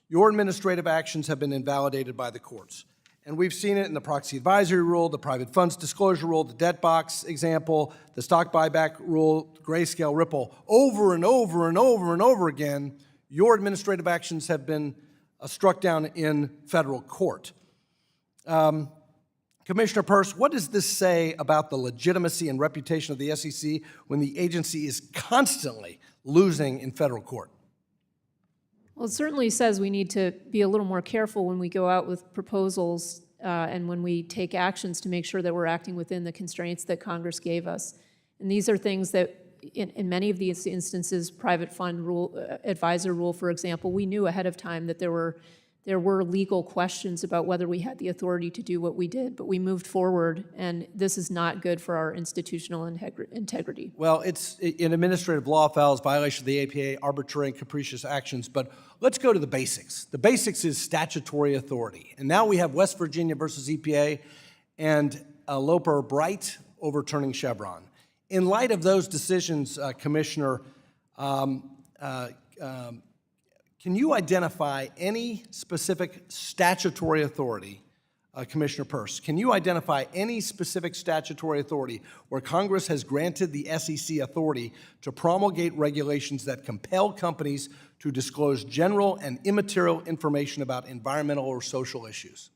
your administrative actions have been invalidated by the courts. And we've seen it in the proxy advisory rule, the private funds disclosure rule, the debt box example, the stock buyback rule, Grayscale, Ripple. Over and over and over and over again, your administrative actions have been struck down in federal court. Commissioner Peirce, what does this say about the legitimacy and reputation of the SEC when the agency is constantly losing in federal court? Well, it certainly says we need to be a little more careful when we go out with proposals and when we take actions to make sure that we're acting within the constraints that Congress gave us. And these are things that, in many of these instances, private fund rule, advisor rule, for example, we knew ahead of time that there were legal questions about whether we had the authority to do what we did, but we moved forward, and this is not good for our institutional integrity. Well, it's in administrative law files, violation of the APA, arbitrary and capricious actions, but let's go to the basics. The basics is statutory authority. And now we have West Virginia versus EPA and Loper Bright overturning Chevron. In light of those decisions, Commissioner, can you identify any specific statutory authority, Commissioner Peirce, can you identify any specific statutory authority where Congress has granted the SEC authority to promulgate regulations that compel companies to disclose general and immaterial information about environmental or social issues?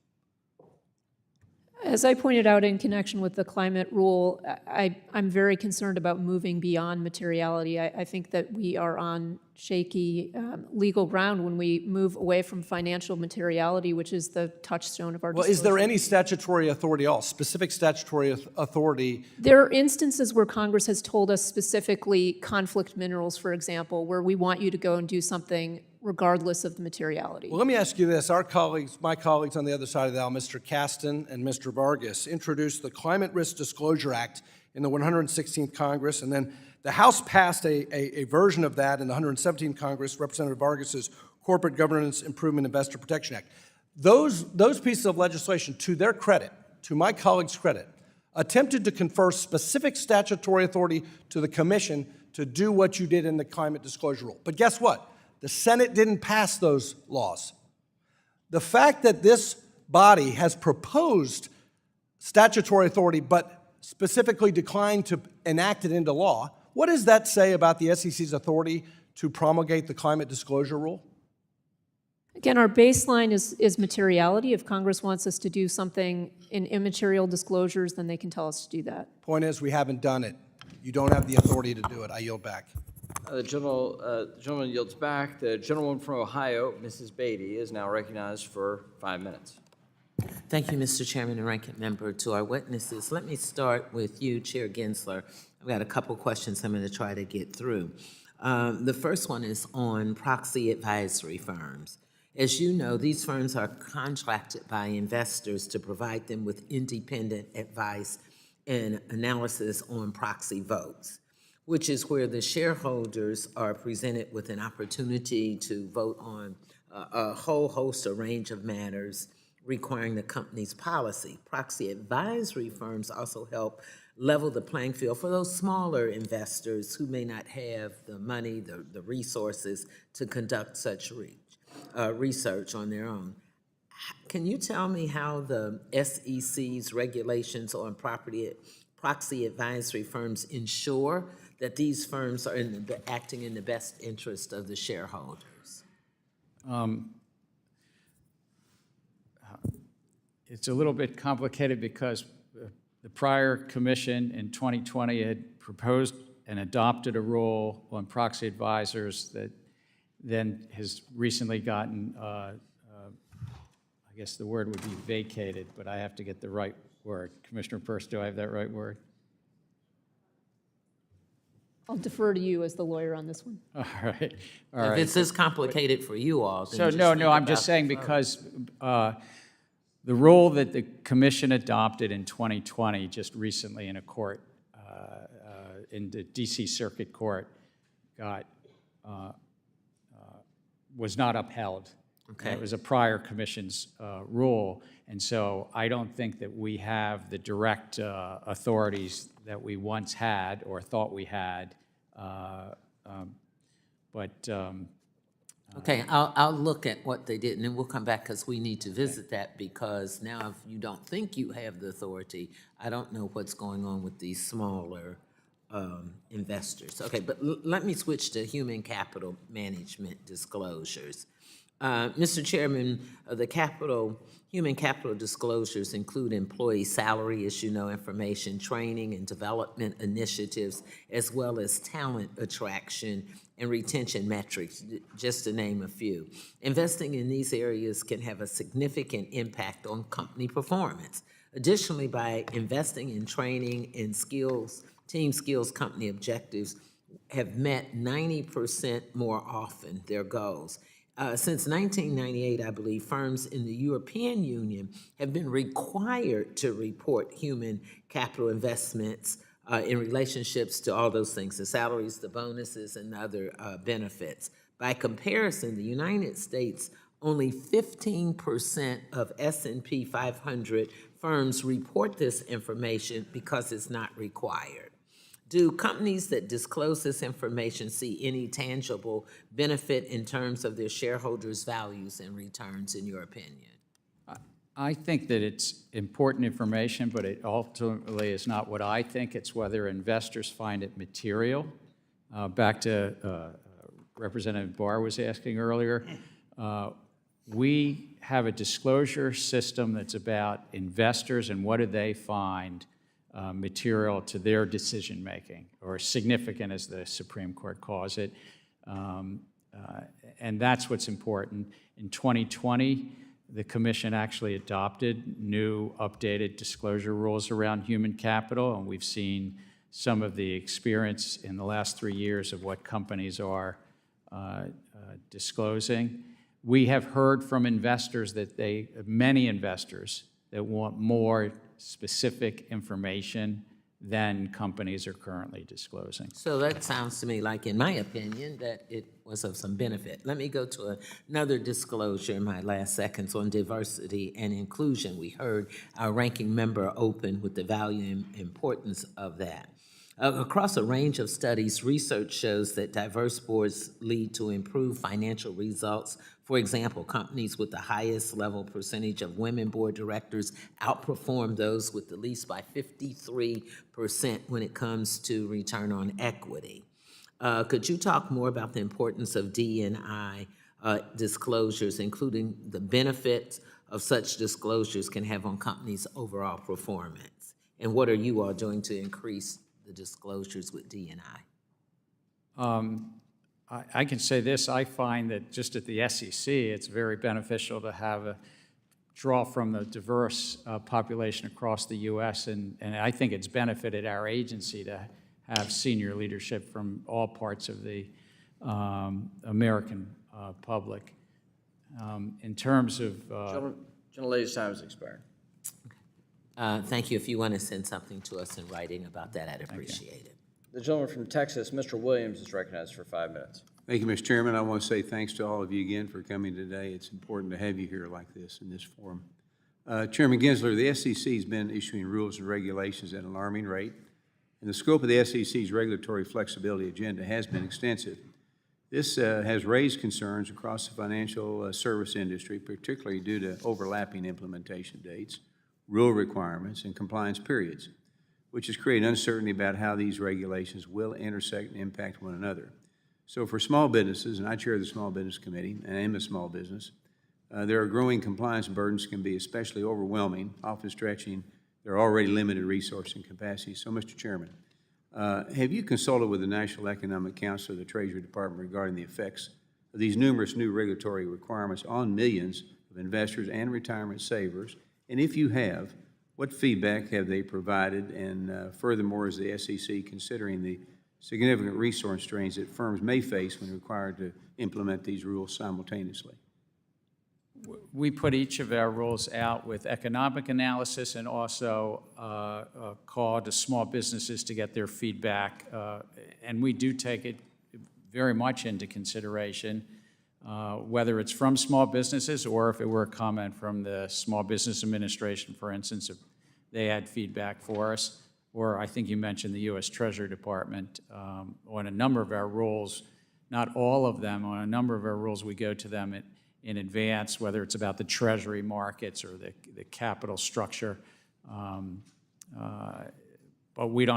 As I pointed out in connection with the climate rule, I'm very concerned about moving beyond materiality. I think that we are on shaky legal ground when we move away from financial materiality, which is the touchstone of our disclosure. Well, is there any statutory authority at all, specific statutory authority? There are instances where Congress has told us specifically conflict minerals, for example, where we want you to go and do something regardless of the materiality. Well, let me ask you this. Our colleagues, my colleagues on the other side of the aisle, Mr. Kasten and Mr. Vargas, introduced the Climate Risk Disclosure Act in the 116th Congress, and then the House passed a version of that in the 117th Congress, Representative Vargas's Corporate Governance Improvement Investor Protection Act. Those pieces of legislation, to their credit, to my colleagues' credit, attempted to confer specific statutory authority to the Commission to do what you did in the Climate Disclosure Rule. But guess what? The Senate didn't pass those laws. The fact that this body has proposed statutory authority but specifically declined to enact it into law, what does that say about the SEC's authority to promulgate the Climate Disclosure Rule? Again, our baseline is materiality. If Congress wants us to do something in immaterial disclosures, then they can tell us to do that. Point is, we haven't done it. You don't have the authority to do it. I yield back. The gentleman yields back. The gentlewoman from Ohio, Mrs. Beatty, is now recognized for 5 minutes. Thank you, Mr. Chairman and Ranking Member. To our witnesses, let me start with you, Chair Gensler. I've got a couple questions I'm going to try to get through. The first one is on proxy advisory firms. As you know, these firms are contracted by investors to provide them with independent advice and analysis on proxy votes, which is where the shareholders are presented with an opportunity to vote on a whole host, a range of matters requiring the company's policy. Proxy advisory firms also help level the playing field for those smaller investors who may not have the money, the resources to conduct such research on their own. Can you tell me how the SEC's regulations on proxy advisory firms ensure that these firms are acting in the best interest of the shareholders? It's a little bit complicated because the prior commission in 2020 had proposed and adopted a rule on proxy advisors that then has recently gotten, I guess the word would be vacated, but I have to get the right word. Commissioner Peirce, do I have that right word? I'll defer to you as the lawyer on this one. All right. If it's this complicated for you all, then So no, I'm just saying because the rule that the commission adopted in 2020, just recently in a court, in the DC Circuit Court, was not upheld. Okay. It was a prior commission's rule, and so I don't think that we have the direct authorities that we once had or thought we had, but Okay, I'll look at what they did, and then we'll come back, because we need to visit that, because now if you don't think you have the authority, I don't know what's going on with these smaller investors. Okay, but let me switch to human capital management disclosures. Mr. Chairman, human capital disclosures include employee salary, information, training and development initiatives, as well as talent attraction and retention metrics, just to name a few. Investing in these areas can have a significant impact on company performance. Additionally, by investing in training and skills, team skills, company objectives have met 90% more often their goals. Since 1998, I believe, firms in the European Union have been required to report human capital investments in relationships to all those things, the salaries, the bonuses, and other benefits. By comparison, the United States, only 15% of S&P 500 firms report this information because it's not required. Do companies that disclose this information see any tangible benefit in terms of their shareholders' values and returns, in your opinion? I think that it's important information, but it ultimately is not what I think. It's whether investors find it material. Back to Representative Barr was asking earlier, we have a disclosure system that's about investors and what do they find material to their decision-making, or significant, as the Supreme Court calls it. And that's what's important. In 2020, the Commission actually adopted new updated disclosure rules around human capital, and we've seen some of the experience in the last 3 years of what companies are disclosing. We have heard from investors that many investors that want more specific information than companies are currently disclosing. So that sounds to me like, in my opinion, that it was of some benefit. Let me go to another disclosure in my last seconds on diversity and inclusion. We heard our ranking member open with the value and importance of that. Across a range of studies, research shows that diverse boards lead to improved financial results. For example, companies with the highest level percentage of women board directors outperform those with the least by 53% when it comes to return on equity. Could you talk more about the importance of D&I disclosures, including the benefits of such disclosures can have on companies' overall performance? And what are you all doing to increase the disclosures with D&I? I can say this, I find that just at the SEC, it's very beneficial to have a draw from the diverse population across the U.S., and I think it's benefited our agency to have senior leadership from all parts of the American public. In terms of... Gentlelady's time has expired. Thank you. If you want to send something to us in writing about that, I'd appreciate it. The gentleman from Texas, Mr. Williams, is recognized for 5 minutes. Thank you, Mr. Chairman. I want to say thanks to all of you again for coming today. It's important to have you here like this in this forum. Chairman Gensler, the SEC has been issuing rules and regulations at an alarming rate, and the scope of the SEC's regulatory flexibility agenda has been extensive. This has raised concerns across the financial service industry, particularly due to overlapping implementation dates, rule requirements, and compliance periods, which has created uncertainty about how these regulations will intersect and impact one another. So for small businesses, and I chair the Small Business Committee, and I am a small business, there are growing compliance burdens can be especially overwhelming, often stretching their already limited resource and capacity. So, Mr. Chairman, have you consulted with the National Economic Council or the Treasury Department regarding the effects of these numerous new regulatory requirements on millions of investors and retirement savers? And if you have, what feedback have they provided? And furthermore, is the SEC considering the significant resource strains that firms may face when required to implement these rules simultaneously? We put each of our rules out with economic analysis and also a call to small businesses to get their feedback. And we do take it very much into consideration, whether it's from small businesses or if it were a comment from the Small Business Administration, for instance, if they had feedback for us. Or I think you mentioned the U.S. Treasury Department. On a number of our rules, not all of them. On a number of our rules, we go to them in advance, whether it's about the treasury markets or the capital structure. But we're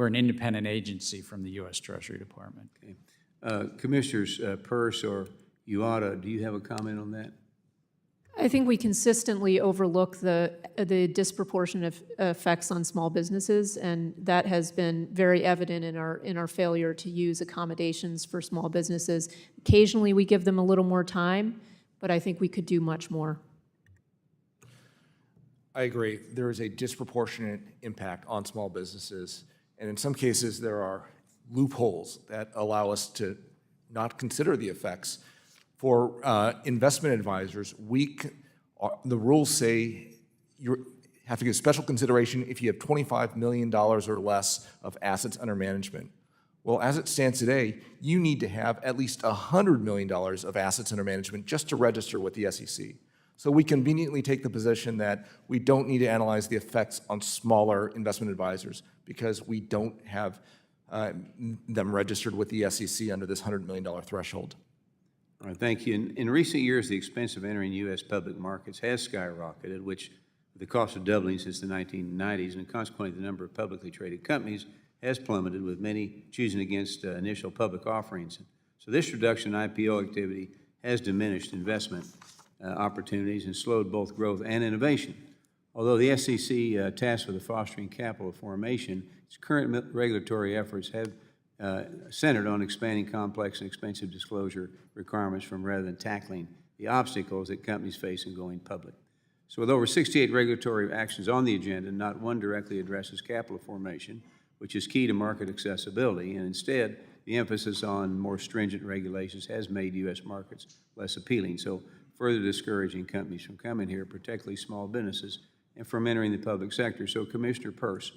an independent agency from the U.S. Treasury Department. Okay. Commissioners Peirce or Uyeda, do you have a comment on that? I think we consistently overlook the disproportionate effects on small businesses, and that has been very evident in our failure to use accommodations for small businesses. Occasionally, we give them a little more time, but I think we could do much more. I agree. There is a disproportionate impact on small businesses, and in some cases, there are loopholes that allow us to not consider the effects. For investment advisors, the rules say you have to give special consideration if you have $25 million or less of assets under management. Well, as it stands today, you need to have at least $100 million of assets under management just to register with the SEC. So we conveniently take the position that we don't need to analyze the effects on smaller investment advisors because we don't have them registered with the SEC under this $100 million threshold. All right, thank you. In recent years, the expense of entering U.S. public markets has skyrocketed, which the cost of doubling since the 1990s, and consequently the number of publicly traded companies has plummeted, with many choosing against initial public offerings. So this reduction in IPO activity has diminished investment opportunities and slowed both growth and innovation. Although the SEC tasked with the fostering capital formation, its current regulatory efforts have centered on expanding complex and expensive disclosure requirements rather than tackling the obstacles that companies face in going public. So with over 68 regulatory actions on the agenda, not one directly addresses capital formation, which is key to market accessibility, and instead, the emphasis on more stringent regulations has made U.S. markets less appealing, so further discouraging companies from coming here, particularly small businesses, and from entering the public sector. So Commissioner Peirce,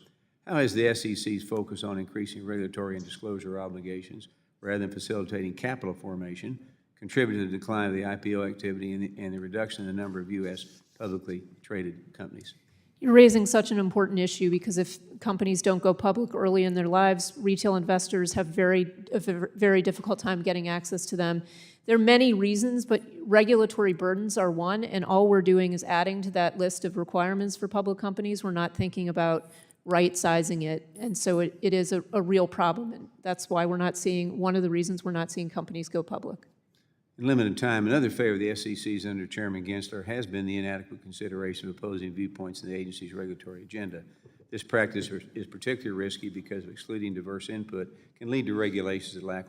how has the SEC's focus on increasing regulatory and disclosure obligations rather than facilitating capital formation contributed to the decline of the IPO activity and the reduction in the number of U.S. publicly traded companies? You're raising such an important issue because if companies don't go public early in their lives, retail investors have a very difficult time getting access to them. There are many reasons, but regulatory burdens are one, and all we're doing is adding to that list of requirements for public companies. We're not thinking about right-sizing it, and so it is a real problem, and that's why we're not seeing, one of the reasons we're not seeing companies go public. In limited time, another failure of the SEC's under Chairman Gensler has been the inadequate consideration of opposing viewpoints in the agency's regulatory agenda. This practice is particularly risky because of excluding diverse input can lead to regulations that lack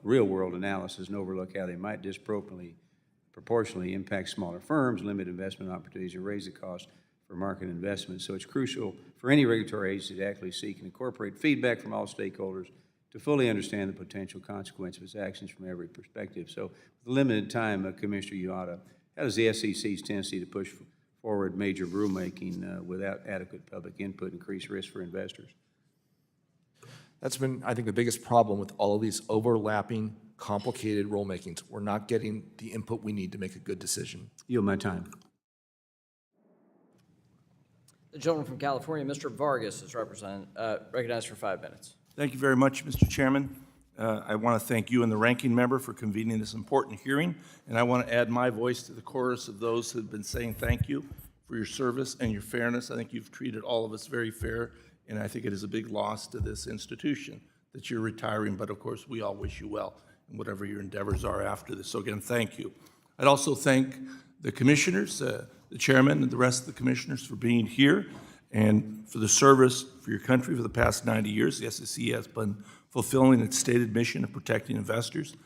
real-world analysis and overlook how they might proportionally impact smaller firms, limit investment opportunities, and raise the cost for market investment. So it's crucial for any regulatory agency to actively seek and incorporate feedback from all stakeholders to fully understand the potential consequence of its actions from every perspective. So with limited time, Commissioner Uyeda, how does the SEC's tendency to push forward major rulemaking without adequate public input increase risk for investors? That's been, I think, the biggest problem with all of these overlapping, complicated rulemakings. We're not getting the input we need to make a good decision. Yield my time. The gentleman from California, Mr. Vargas, is recognized for 5 minutes. Thank you very much, Mr. Chairman. I want to thank you and the ranking member for convening this important hearing, and I want to add my voice to the chorus of those who have been saying thank you for your service and your fairness. I think you've treated all of us very fair, and I think it is a big loss to this institution that you're retiring, but of course we all wish you well in whatever your endeavors are after this. So again, thank you. I'd also thank the commissioners, the chairman and the rest of the commissioners for being here and for the service for your country for the past 90 years. The SEC has been fulfilling its stated mission of protecting investors,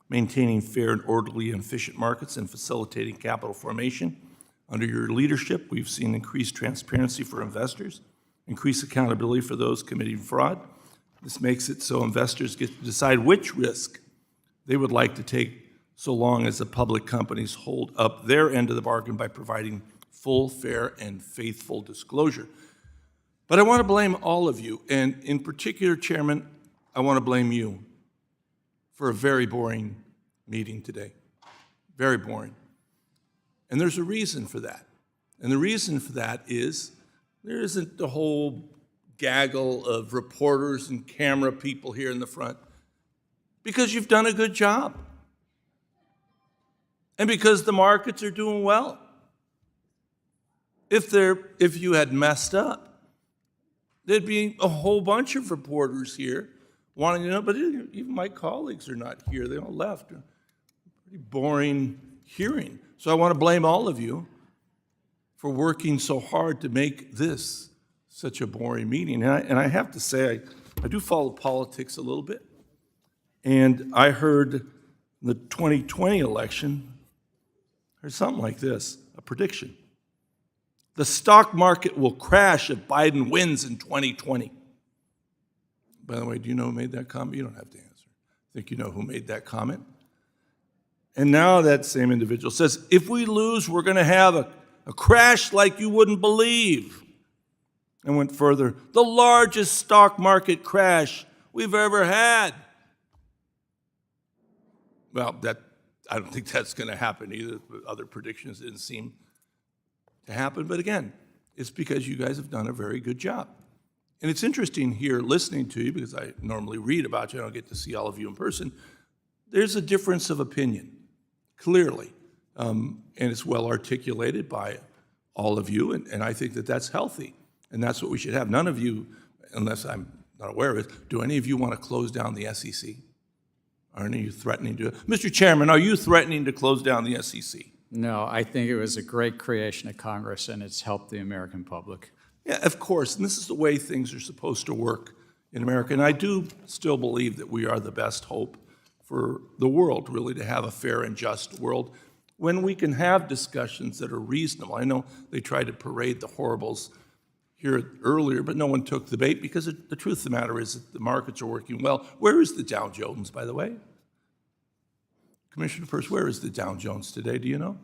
maintaining fair and orderly and efficient markets, and facilitating capital formation. Under your leadership, we've seen increased transparency for investors, increased accountability for those committing fraud. This makes it so investors get to decide which risk they would like to take, so long as the public companies hold up their end of the bargain by providing full, fair, and faithful disclosure. But I want to blame all of you, and in particular, Chairman, I want to blame you for a very boring meeting today. Very boring. And there's a reason for that. And the reason for that is there isn't the whole gaggle of reporters and camera people here in the front. because you've done a good job and because the markets are doing well. If you had messed up, there'd be a whole bunch of reporters here wanting to know, but even my colleagues are not here. They all left. Pretty boring hearing. So I want to blame all of you for working so hard to make this such a boring meeting. And I have to say, I do follow politics a little bit. And I heard the 2020 election, I heard something like this, a prediction. The stock market will crash if Biden wins in 2020. By the way, do you know who made that comment? You don't have to answer. I think you know who made that comment. And now that same individual says, if we lose, we're going to have a crash like you wouldn't believe. And went further, the largest stock market crash we've ever had. Well, I don't think that's going to happen either. Other predictions didn't seem to happen. But again, it's because you guys have done a very good job. And it's interesting here listening to you, because I normally read about you, I don't get to see all of you in person. There's a difference of opinion, clearly. And it's well articulated by all of you, and I think that that's healthy. And that's what we should have. None of you, unless I'm not aware of it, do any of you want to close down the SEC? Are any of you threatening to? Mr. Chairman, are you threatening to close down the SEC? No, I think it was a great creation of Congress, and it's helped the American public. Yeah, of course, and this is the way things are supposed to work in America. And I do still believe that we are the best hope for the world, really, to have a fair and just world when we can have discussions that are reasonable. I know they tried to parade the horribles here earlier, but no one took the bait because the truth of the matter is that the markets are working well. Where is the Dow Jones, by the way? Commissioner Peirce, where is the Dow Jones today? Do you know?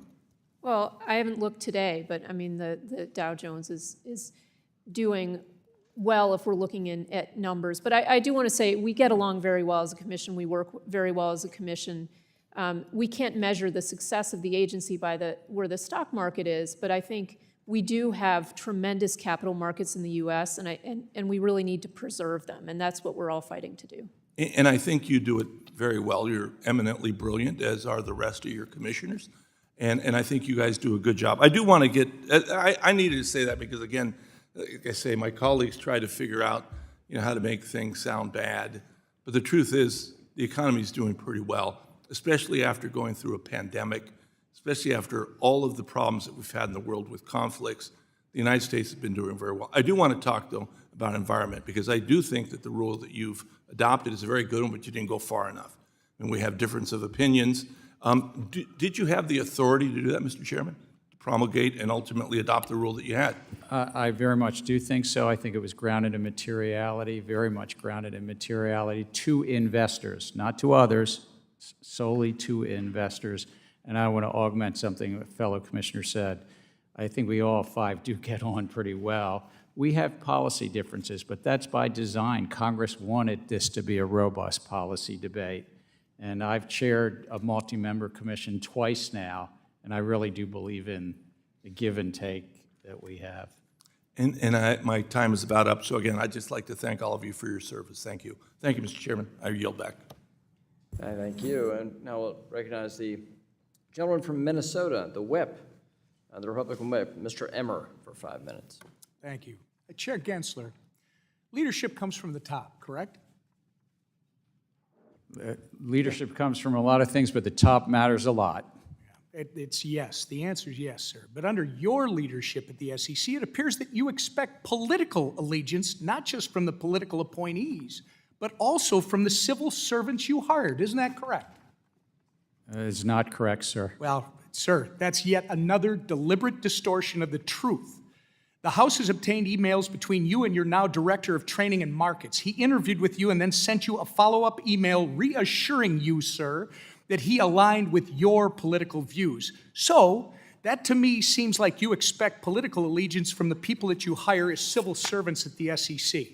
Well, I haven't looked today, but I mean, the Dow Jones is doing well if we're looking at numbers. But I do want to say we get along very well as a commission. We work very well as a commission. We can't measure the success of the agency by where the stock market is, but I think we do have tremendous capital markets in the U.S., and we really need to preserve them, and that's what we're all fighting to do. And I think you do it very well. You're eminently brilliant, as are the rest of your commissioners, and I think you guys do a good job. I do want to get, I needed to say that because, again, like I say, my colleagues try to figure out how to make things sound bad, but the truth is the economy is doing pretty well, especially after going through a pandemic, especially after all of the problems that we've had in the world with conflicts. The United States has been doing very well. I do want to talk, though, about environment, because I do think that the rule that you've adopted is a very good one, but you didn't go far enough. And we have difference of opinions. Did you have the authority to do that, Mr. Chairman? To promulgate and ultimately adopt the rule that you had? I very much do think so. I think it was grounded in materiality, very much grounded in materiality to investors, not to others, solely to investors. And I want to augment something a fellow commissioner said. I think we all five do get on pretty well. We have policy differences, but that's by design. Congress wanted this to be a robust policy debate. And I've chaired a multi-member commission twice now, and I really do believe in the give and take that we have. And my time is about up, so again, I'd just like to thank all of you for your service. Thank you. Thank you, Mr. Chairman. I yield back. Thank you. And now we'll recognize the gentleman from Minnesota, the whip, the Republican whip, Mr. Emmer, for 5 minutes. Thank you. Chair Gensler, leadership comes from the top, correct? Leadership comes from a lot of things, but the top matters a lot. It's yes. The answer is yes, sir. But under your leadership at the SEC, it appears that you expect political allegiance, not just from the political appointees, but also from the civil servants you hired. Isn't that correct? It's not correct, sir. Well, sir, that's yet another deliberate distortion of the truth. The House has obtained emails between you and your now Director of Training and Markets. He interviewed with you and then sent you a follow-up email reassuring you, sir, that he aligned with your political views. So, that to me seems like you expect political allegiance from the people that you hire as civil servants at the SEC.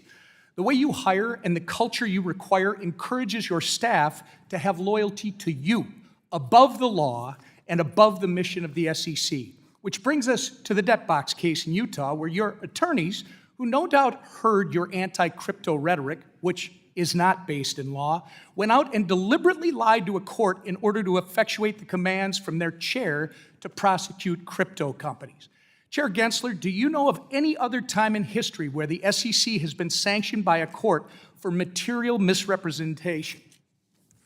The way you hire and the culture you require encourages your staff to have loyalty to you, above the law and above the mission of the SEC. Which brings us to the debt box case in Utah, where your attorneys, who no doubt heard your anti-crypto rhetoric, which is not based in law, went out and deliberately lied to a court in order to effectuate the commands from their chair to prosecute crypto companies. Chair Gensler, do you know of any other time in history where the SEC has been sanctioned by a court for material misrepresentation?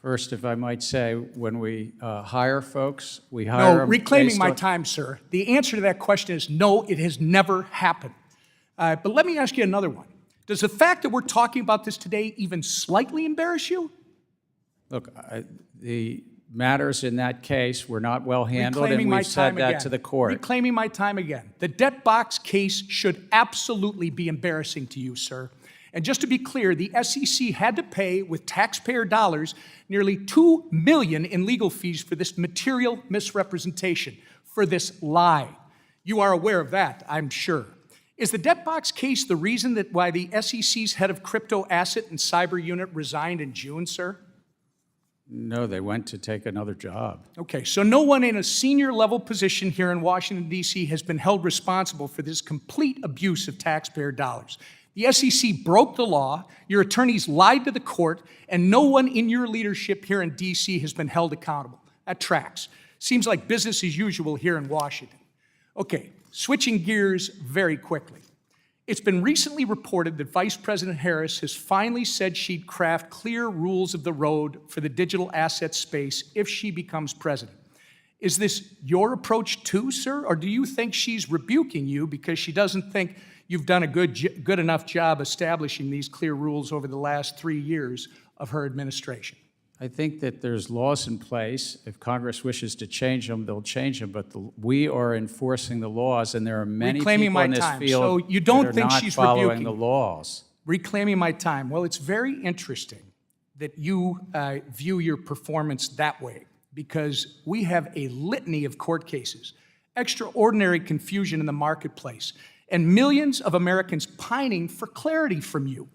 First, if I might say, when we hire folks, we hire No, them reclaiming based my on- time, sir. The answer to that question is no, it has never happened. But let me ask you another one. Does the fact that we're talking about this today even slightly embarrass you? Look, the matters in that case were not well handled, and Reclaiming my we've said time that again. to the court. Reclaiming my time again. The debt box case should absolutely be embarrassing to you, sir. And just to be clear, the SEC had to pay with taxpayer dollars nearly $2 million in legal fees for this material misrepresentation, for this lie. You are aware of that, I'm sure. Is the debt box case the reason that why the SEC's head of crypto asset and cyber unit resigned in June, sir? No, they went to take another job. Okay, so no one in a senior level position here in Washington, D.C. has been held responsible for this complete abuse of taxpayer dollars. The SEC broke the law, your attorneys lied to the court, and no one in your leadership here in D.C. has been held accountable. That tracks. Seems like business as usual here in Washington. Okay, switching gears very quickly. It's been recently reported that Vice President Harris has finally said she'd craft clear rules of the road for the digital asset space if she becomes president. Is this your approach too, sir, or do you think she's rebuking you because she doesn't think you've done a good enough job establishing these clear rules over the last 3 years of her administration? I think that there's laws in place. If Congress wishes to change them, they'll change them, but we are enforcing the laws, and there are many Reclaiming people my in this time. field So you don't that are think not she's following rebuking the you? laws. Reclaiming my time. Well, it's very interesting that you view your performance that way, because we have a litany of court cases, extraordinary confusion in the marketplace, and millions of Americans pining for clarity from you.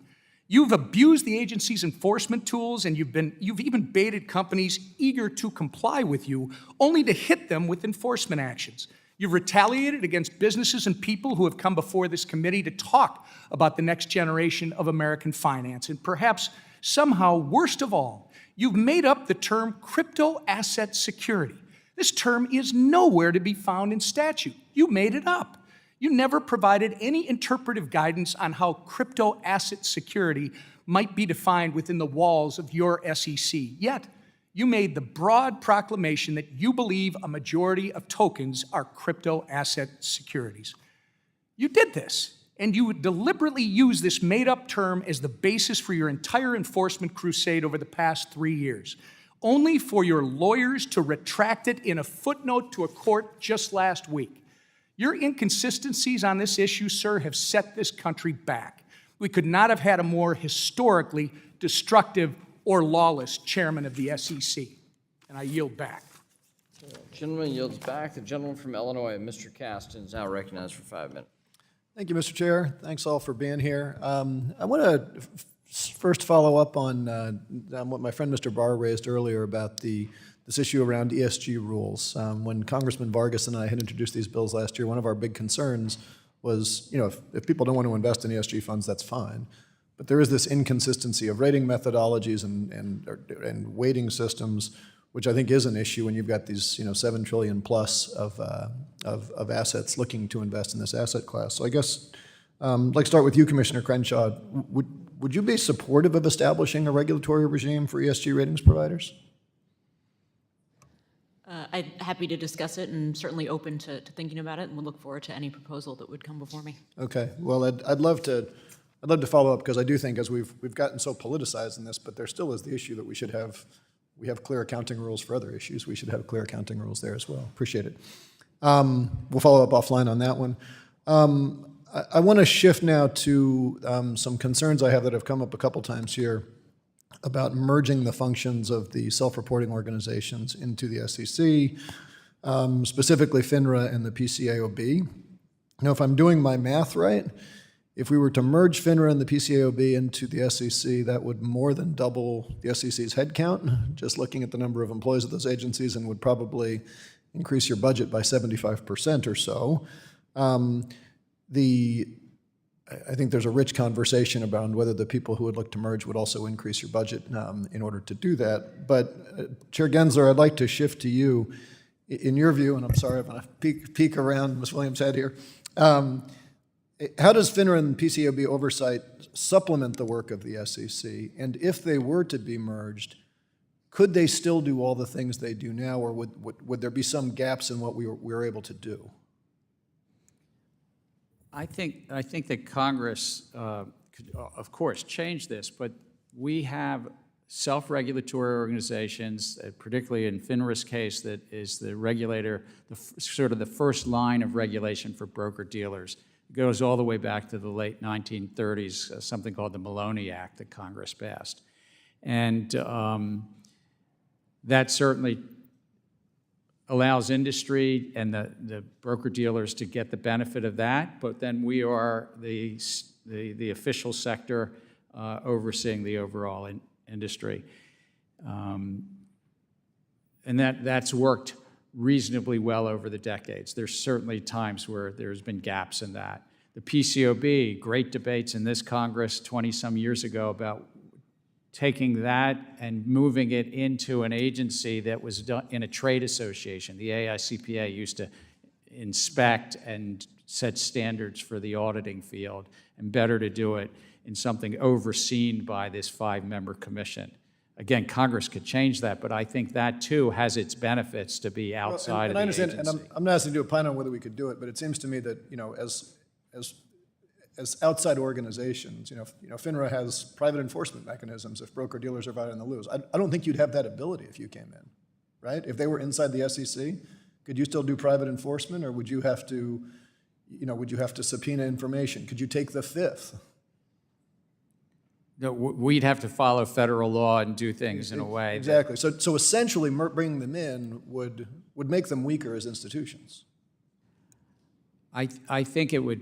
You've abused the agency's enforcement tools, and you've even baited companies eager to comply with you, only to hit them with enforcement actions. You've retaliated against businesses and people who have come before this committee to talk about the next generation of American finance. And perhaps, somehow, worst of all, you've made up the term crypto asset security. This term is nowhere to be found in statute. You made it up. You never provided any interpretive guidance on how crypto asset security might be defined within the walls of your SEC. Yet, you made the broad proclamation that you believe a majority of tokens are crypto asset securities. You did this, and you deliberately used this made-up term as the basis for your entire enforcement crusade over the past 3 years, only for your lawyers to retract it in a footnote to a court just last week. Your inconsistencies on this issue, sir, have set this country back. We could not have had a more historically destructive or lawless chairman of the SEC. And I yield back. Gentleman yields back. The gentleman from Illinois, Mr. Caston, is now recognized for 5 minutes. Thank you, Mr. Chair. Thanks all for being here. I want to first follow up on what my friend Mr. Barr raised earlier about this issue around ESG rules. When Congressman Vargas and I had introduced these bills last year, one of our big concerns was, if people don't want to invest in ESG funds, that's fine. But there is this inconsistency of rating methodologies and weighting systems, which I think is an issue when you've got these, $7 trillion plus of assets looking to invest in this asset class. So I guess I'd like to start with you, Commissioner Crenshaw. Would you be supportive of establishing a regulatory regime for ESG ratings providers? I'm happy to discuss it and certainly open to thinking about it, and we'll look forward to any proposal that would come before me. Okay. Well, I'd love to follow up, because I do think as we've gotten so politicized in this, but there still is the issue that we have clear accounting rules for other issues. We should have clear accounting rules there as well. Appreciate it. We'll follow up offline on that one. I want to shift now to some concerns I have that have come up a couple times here about merging the functions of the self-reporting organizations into the SEC, specifically FINRA and the PCAOB. Now, if I'm doing my math right, if we were to merge FINRA and the PCAOB into the SEC, that would more than double the SEC's headcount, just looking at the number of employees of those agencies, and would probably increase your budget by 75% or so. I think there's a rich conversation about whether the people who would look to merge would also increase your budget in order to do that. But Chair Gensler, I'd like to shift to you. In your view, and I'm sorry I'm going to peek around Ms. Williams' head here, how does FINRA and PCAOB oversight supplement the work of the SEC? And if they were to be merged, could they still do all the things they do now, or would there be some gaps in what we were able to do? I think that Congress could, of course, change this, but we have self-regulatory organizations, particularly in FINRA's case, that is the regulator, sort of the first line of regulation for broker-dealers. It goes all the way back to the late 1930s, something called the Maloney Act that Congress passed. And that certainly allows industry and the broker-dealers to get the benefit of that, but then we are the official sector overseeing the overall industry. And that's worked reasonably well over the decades. There's certainly times where there's been gaps in that. The PCAOB, great debates in this Congress 20-some years ago about taking that and moving it into an agency that was done in a trade association. The AICPA used to inspect and set standards for the auditing field, and better to do it in something overseen by this 5-member commission. Again, Congress could change that, but I think that too has its benefits to be outside of the agency. And I'm not asking you to opine on whether we could do it, but it seems to me that, as outside organizations, FINRA has private enforcement mechanisms if broker-dealers are violating the rules. I don't think you'd have that ability if you came in, right? If they were inside the SEC, could you still do private enforcement, or would you have to, subpoena information? Could you take the fifth? No, we'd have to follow federal law and do things in a way. Exactly. So essentially, bringing them in would make them weaker as institutions. I think it would.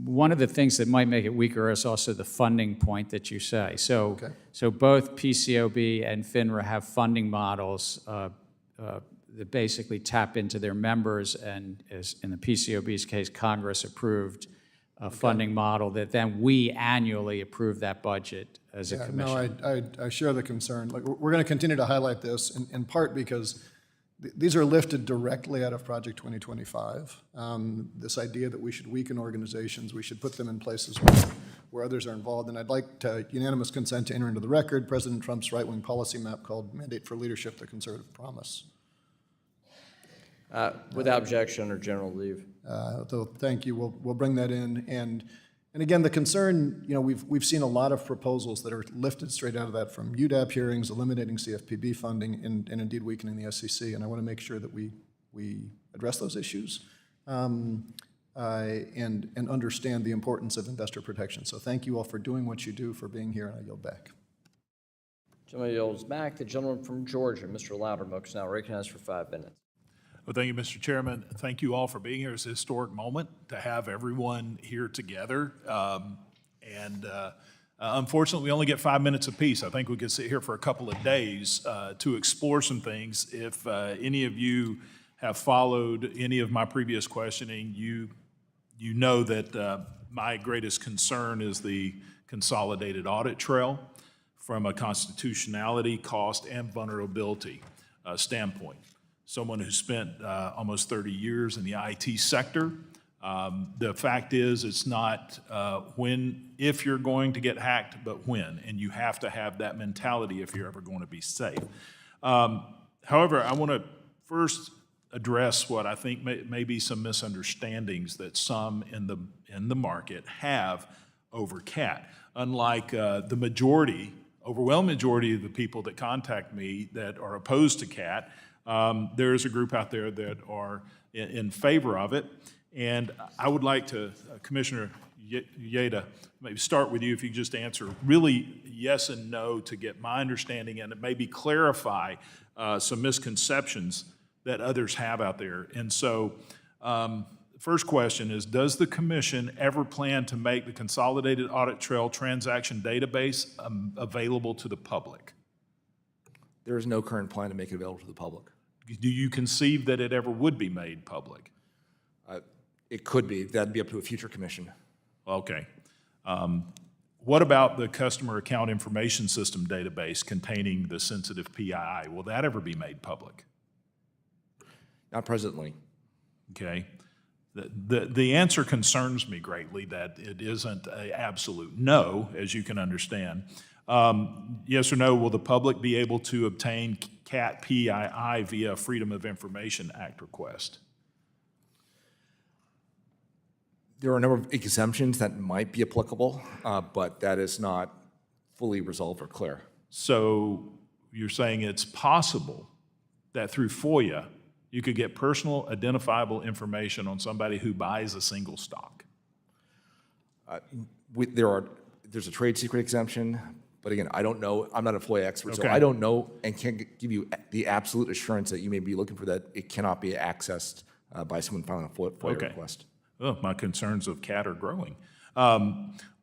One of the things that might make it weaker is also the funding point that you say. So both PCAOB and FINRA have funding models that basically tap into their members, and as in the PCAOB's case, Congress approved a funding model that then we annually approve that budget as a commission. No, I share the concern. Like, we're going to continue to highlight this in part because these are lifted directly out of Project 2025. This idea that we should weaken organizations, we should put them in places where others are involved. And I'd like unanimous consent to enter into the record President Trump's right-wing policy map called Mandate for Leadership, the Conservative Promise. Without objection or general leave. So thank you. We'll bring that in. And again, the concern, we've seen a lot of proposals that are lifted straight out of that, from UDAP hearings, eliminating CFPB funding, and indeed weakening the SEC. And I want to make sure that we address those issues and understand the importance of investor protection. So thank you all for doing what you do, for being here, and I yield back. Gentleman yields back. The gentleman from Georgia, Mr. Loudermilk, is now recognized for 5 minutes. Well, thank you, Mr. Chairman. Thank you all for being here. It's a historic moment to have everyone here together. Unfortunately, we only get 5 minutes apiece. I think we could sit here for a couple of days to explore some things. If any of you have followed any of my previous questioning, you know that my greatest concern is the consolidated audit trail from a constitutionality, cost, and vulnerability standpoint. Someone who spent almost 30 years in the IT sector. The fact is, it's not if you're going to get hacked, but when, and you have to have that mentality if you're ever going to be safe. However, I want to first address what I think may be some misunderstandings that some in the market have over CAT. Unlike the overwhelming majority of the people that contact me that are opposed to CAT, there is a group out there that are in favor of it. And I would like to, Commissioner Uyeda, maybe start with you if you just answer really yes and no to get my understanding and maybe clarify some misconceptions that others have out there. And so the first question is, does the Commission ever plan to make the Consolidated Audit Trail Transaction Database available to the public? There is no current plan to make it available to the public. Do you conceive that it ever would be made public? It could be. That'd be up to a future commission. Okay. What about the customer account information system database containing the sensitive PII? Will that ever be made public? Not presently. Okay. The answer concerns me greatly that it isn't an absolute no, as you can understand. Yes or no, will the public be able to obtain CAT PII via Freedom of Information Act request? There are a number of exemptions that might be applicable, but that is not fully resolved or clear. So you're saying it's possible that through FOIA, you could get personal identifiable information on somebody who buys a single stock? There's a trade secret exemption, but again, I don't know. I'm not a FOIA expert, so Okay. I don't know and can't give you the absolute assurance that you may be looking for that it cannot be accessed by someone filing a FOIA request. Oh, my concerns of CAT are growing.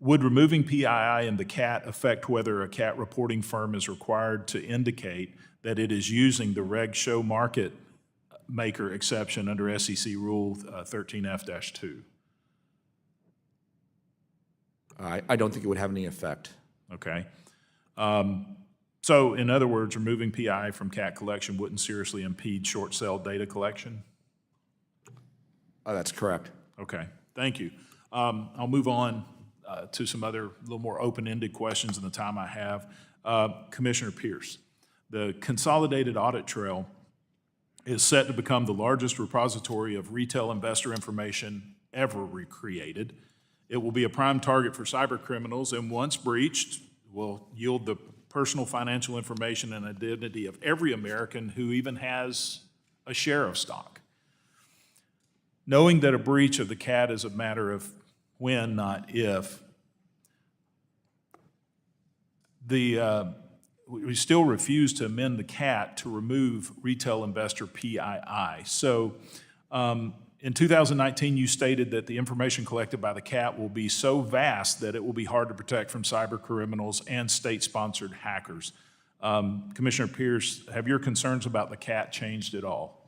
Would removing PII in the CAT affect whether a CAT reporting firm is required to indicate that it is using the reg show market maker exception under SEC Rule 13F-2? I don't think it would have any effect. Okay. So in other words, removing PII from CAT collection wouldn't seriously impede short sale data collection? That's correct. Okay, thank you. I'll move on to some other little more open-ended questions in the time I have. Commissioner Peirce, the Consolidated Audit Trail is set to become the largest repository of retail investor information ever recreated. It will be a prime target for cyber criminals, and once breached, will yield the personal financial information and identity of every American who even has a share of stock. Knowing that a breach of the CAT is a matter of when, not if, we still refuse to amend the CAT to remove retail investor PII. So in 2019, you stated that the information collected by the CAT will be so vast that it will be hard to protect from cyber criminals and state-sponsored hackers. Commissioner Peirce, have your concerns about the CAT changed at all?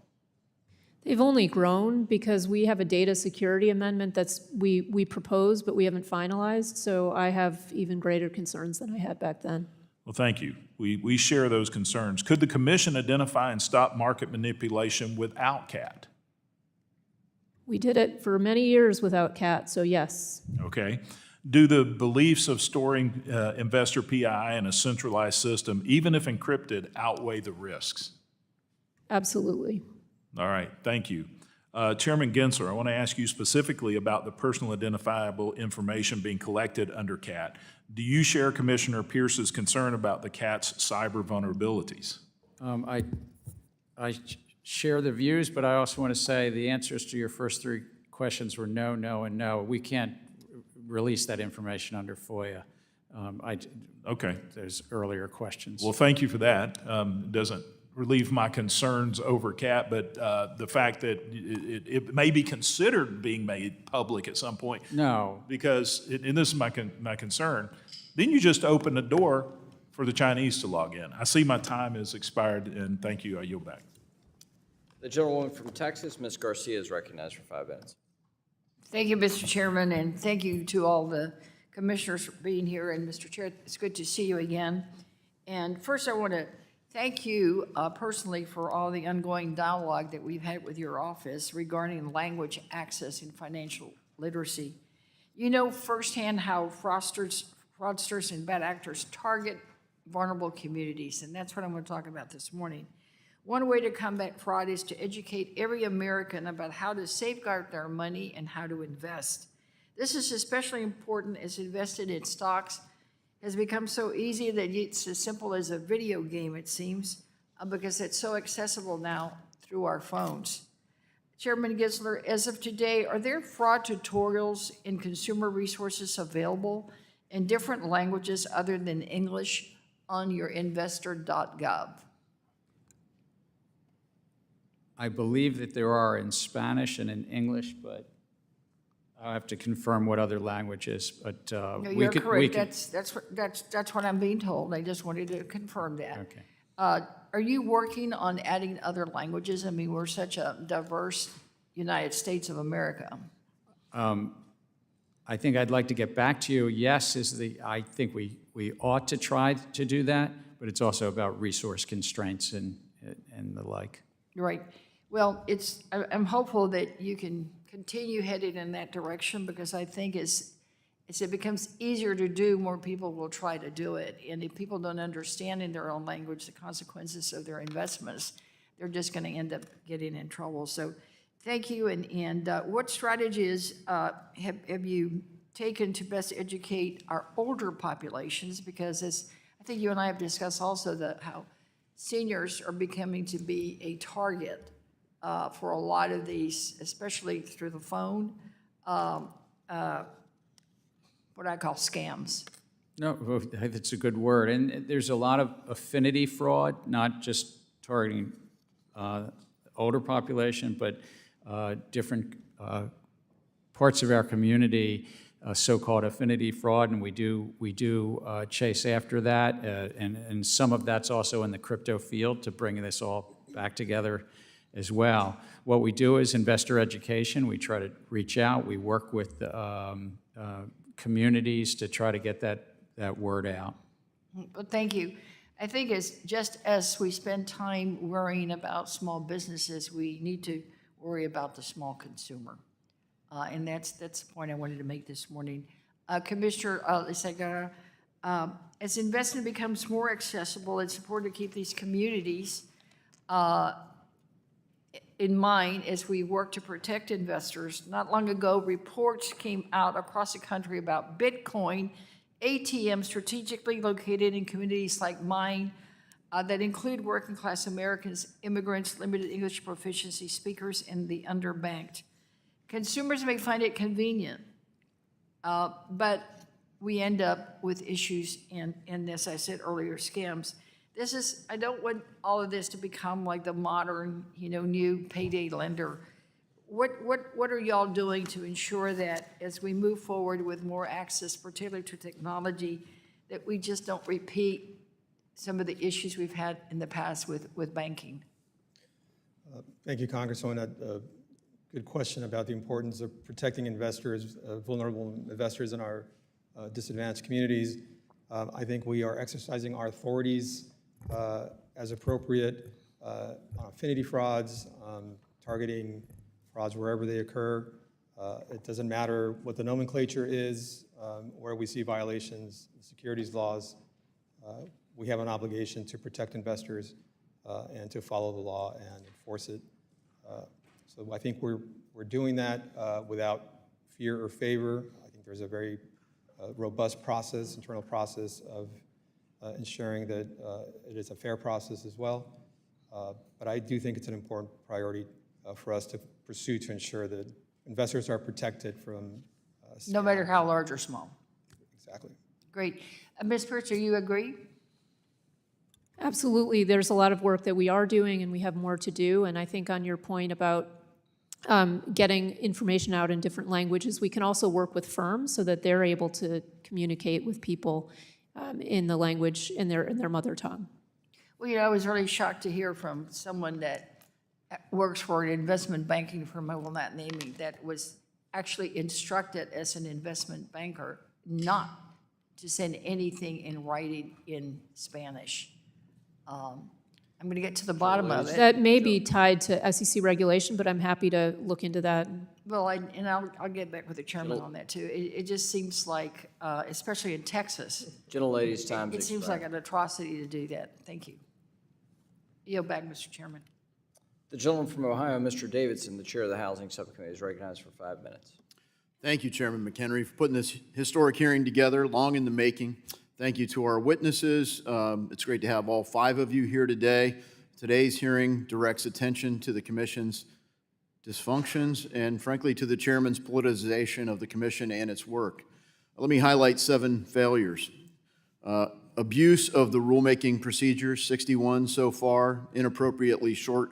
They've only grown because we have a data security amendment we proposed, but we haven't finalized. So I have even greater concerns than I had back then. Well, thank you. We share those concerns. Could the commission identify and stop market manipulation without CAT? We did it for many years without CAT, so yes. Okay. Do the beliefs of storing investor PII in a centralized system, even if encrypted, outweigh the risks? Absolutely. All right, thank you. Chairman Gensler, I want to ask you specifically about the personal identifiable information being collected under CAT. Do you share Commissioner Peirce's concern about the CAT's cyber vulnerabilities? I share the views, but I also want to say the answers to your first three questions were no, no, and no. We can't release that information under FOIA. Okay. There's earlier questions. Well, thank you for that. It doesn't relieve my concerns over CAT, but the fact that it may be considered being made public at some point. No. Because, and this is my concern, then you just open the door for the Chinese to log in. I see my time has expired, and thank you. I yield back. The gentlewoman from Texas, Ms. Garcia, is recognized for 5 minutes. Thank you, Mr. Chairman, and thank you to all the commissioners for being here. And Mr. Chair, it's good to see you again. And first, I want to thank you personally for all the ongoing dialogue that we've had with your office regarding language access and financial literacy. You know firsthand how fraudsters and bad actors target vulnerable communities, and that's what I'm going to talk about this morning. One way to combat fraud is to educate every American about how to safeguard their money and how to invest. This is especially important as invested in stocks has become so easy that it's as simple as a video game, it seems, because it's so accessible now through our phones. Chairman Gensler, as of today, are there fraud tutorials in consumer resources available in different languages other than English on your investor.gov? I believe that there are in Spanish and in English, but I'll have to confirm what other languages. But No, you're correct. That's what I'm being told. I just wanted to confirm that. Okay. Are you working on adding other languages? I mean, we're such a diverse United States of America. I think I'd like to get back to you. Yes, I think we ought to try to do that, but it's also about resource constraints and the like. Right. Well, I'm hopeful that you can continue headed in that direction, because I think as it becomes easier to do, more people will try to do it. And if people don't understand in their own language the consequences of their investments, they're just going to end up getting in trouble. So thank you. And what strategies have you taken to best educate our older populations? Because as I think you and I have discussed also how seniors are becoming to be a target for a lot of these, especially through the phone, what I call scams. No, that's a good word. And there's a lot of affinity fraud, not just targeting older population, but different parts of our community, so-called affinity fraud, and we do chase after that, and some of that's also in the crypto field to bring this all back together as well. What we do is investor education. We try to reach out. We work with communities to try to get that word out. Well, thank you. I think just as we spend time worrying about small businesses, we need to worry about the small consumer. And that's the point I wanted to make this morning. Commissioner Lizárraga, as investment becomes more accessible, it's important to keep these communities in mind as we work to protect investors. Not long ago, reports came out across the country about Bitcoin ATMs strategically located in communities like mine that include working class Americans, immigrants, limited English proficiency speakers, and the underbanked. Consumers may find it convenient, but we end up with issues and as I said earlier, scams. I don't want all of this to become like the modern, new payday lender. What are y'all doing to ensure that as we move forward with more access, particularly to technology, that we just don't repeat some of the issues we've had in the past with banking? Thank you, Congresswoman. A good question about the importance of protecting investors, vulnerable investors in our disadvantaged communities. I think we are exercising our authorities as appropriate on affinity frauds, targeting frauds wherever they occur. It doesn't matter what the nomenclature is, where we see violations, securities laws. We have an obligation to protect investors and to follow the law and enforce it. So I think we're doing that without fear or favor. I think there's a very robust process, internal process of ensuring that it is a fair process as well. But I do think it's an important priority for us to pursue to ensure that investors are protected from no matter how large or small. Exactly. Great. Ms. Peirce, do you agree? Absolutely. There's a lot of work that we are doing, and we have more to do. And I think on your point about getting information out in different languages, we can also work with firms so that they're able to communicate with people in the language, in their mother tongue. Well, I was really shocked to hear from someone that works for an investment banking firm, I will not name it, that was actually instructed as an investment banker not to send anything in writing in Spanish. I'm going to get to the bottom of it. That may be tied to SEC regulation, but I'm happy to look into that. Well, I'll get back with the chairman on that too. It just seems like, especially in Texas, Gentlelady's time it seems like an atrocity to do that. Thank you. Yield back, Mr. Chairman. The gentleman from Ohio, Mr. Davidson, the chair of the Housing Subcommittee, is recognized for 5 minutes. Thank you, Chairman McHenry, for putting this historic hearing together, long in the making. Thank you to our witnesses. It's great to have all 5 of you here today. Today's hearing directs attention to the Commission's dysfunctions and, frankly, to the Chairman's politicization of the Commission and its work. Let me highlight 7 failures. Abuse of the rulemaking procedures, 61 so far, inappropriately short